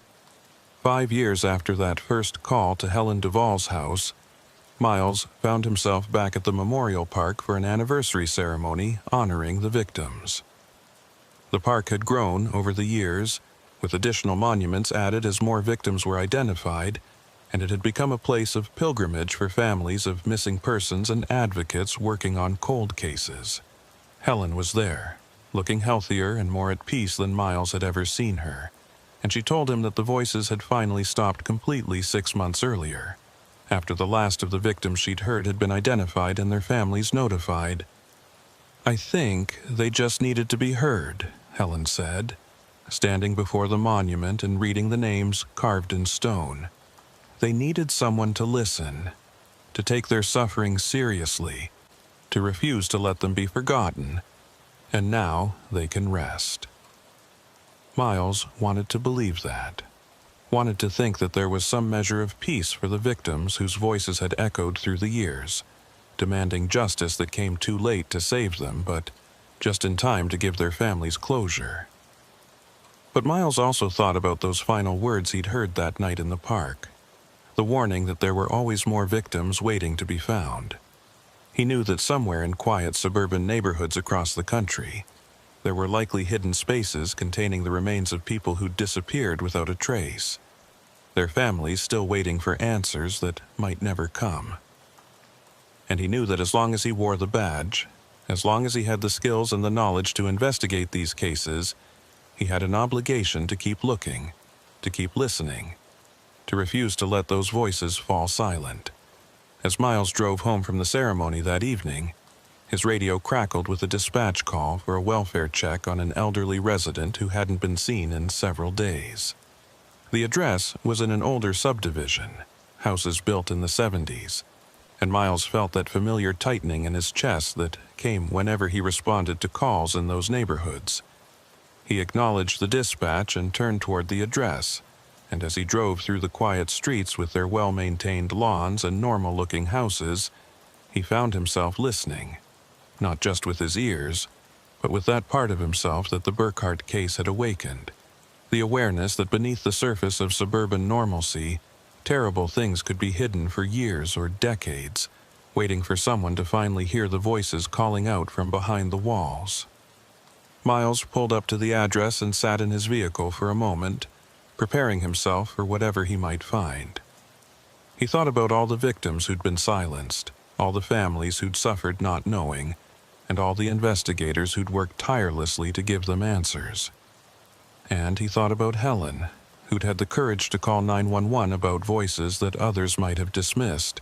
5 years after that first call to Helen Duvall's house, Miles found himself back at the Memorial Park for an anniversary ceremony honoring the victims. The park had grown over the years, with additional monuments added as more victims were identified, and it had become a place of pilgrimage for families of missing persons and advocates working on cold cases. Helen was there, looking healthier and more at peace than Miles had ever seen her, and she told him that the voices had finally stopped completely 6 months earlier, after the last of the victims she'd heard had been identified and their families notified. "I think they just needed to be heard," Helen said, standing before the monument and reading the names carved in stone. "They needed someone to listen, to take their suffering seriously, to refuse to let them be forgotten, and now they can rest." Miles wanted to believe that, wanted to think that there was some measure of peace for the victims whose voices had echoed through the years, demanding justice that came too late to save them, but just in time to give their families closure. But Miles also thought about those final words he'd heard that night in the park, the warning that there were always more victims waiting to be found. He knew that somewhere in quiet suburban neighborhoods across the country, there were likely hidden spaces containing the remains of people who'd disappeared without a trace, their families still waiting for answers that might never come. And he knew that as long as he wore the badge, as long as he had the skills and the knowledge to investigate these cases, he had an obligation to keep looking, to keep listening, to refuse to let those voices fall silent. As Miles drove home from the ceremony that evening, his radio crackled with a dispatch call for a welfare check on an elderly resident who hadn't been seen in several days. The address was in an older subdivision, houses built in the 70s, and Miles felt that familiar tightening in his chest that came whenever he responded to calls in those neighborhoods. He acknowledged the dispatch and turned toward the address, and as he drove through the quiet streets with their well-maintained lawns and normal-looking houses, he found himself listening, not just with his ears, but with that part of himself that the Burkhart case had awakened, the awareness that beneath the surface of suburban normalcy, terrible things could be hidden for years or decades, waiting for someone to finally hear the voices calling out from behind the walls. Miles pulled up to the address and sat in his vehicle for a moment, preparing himself for whatever he might find. He thought about all the victims who'd been silenced, all the families who'd suffered not knowing, and all the investigators who'd worked tirelessly to give them answers. And he thought about Helen, who'd had the courage to call 911 about voices that others might have dismissed,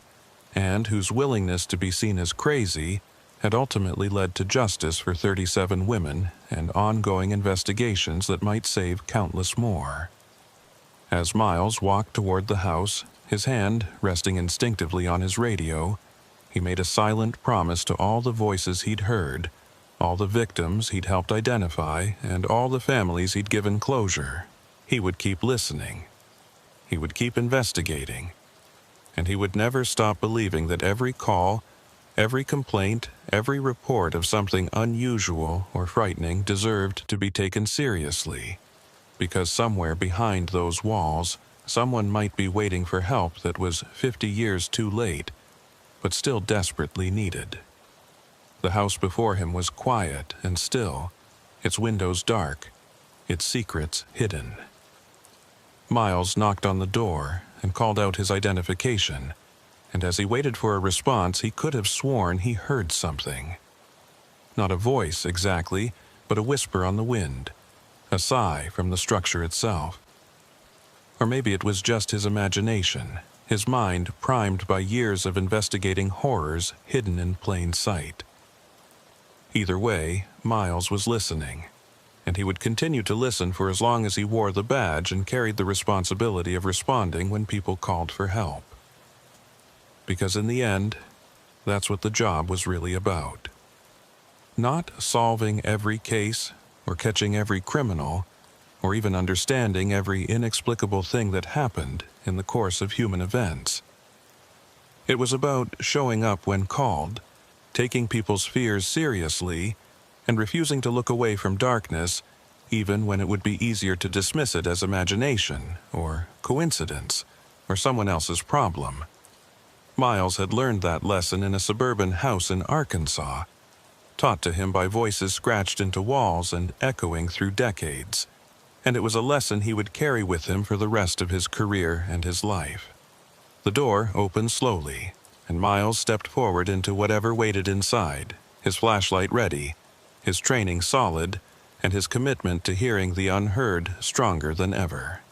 and whose willingness to be seen as crazy had ultimately led to justice for 37 women and ongoing investigations that might save countless more. As Miles walked toward the house, his hand resting instinctively on his radio, he made a silent promise to all the voices he'd heard, all the victims he'd helped identify, and all the families he'd given closure. He would keep listening. He would keep investigating. And he would never stop believing that every call, every complaint, every report of something unusual or frightening deserved to be taken seriously, because somewhere behind those walls, someone might be waiting for help that was 50 years too late, but still desperately needed. The house before him was quiet and still, its windows dark, its secrets hidden. Miles knocked on the door and called out his identification, and as he waited for a response, he could have sworn he heard something. Not a voice exactly, but a whisper on the wind, a sigh from the structure itself. Or maybe it was just his imagination, his mind primed by years of investigating horrors hidden in plain sight. Either way, Miles was listening, and he would continue to listen for as long as he wore the badge and carried the responsibility of responding when people called for help. Because in the end, that's what the job was really about. Not solving every case, or catching every criminal, or even understanding every inexplicable thing that happened in the course of human events. It was about showing up when called, taking people's fears seriously, and refusing to look away from darkness, even when it would be easier to dismiss it as imagination, or coincidence, or someone else's problem. Miles had learned that lesson in a suburban house in Arkansas, taught to him by voices scratched into walls and echoing through decades, and it was a lesson he would carry with him for the rest of his career and his life. The door opened slowly, and Miles stepped forward into whatever waited inside, his flashlight ready, his training solid, and his commitment to hearing the unheard stronger than ever.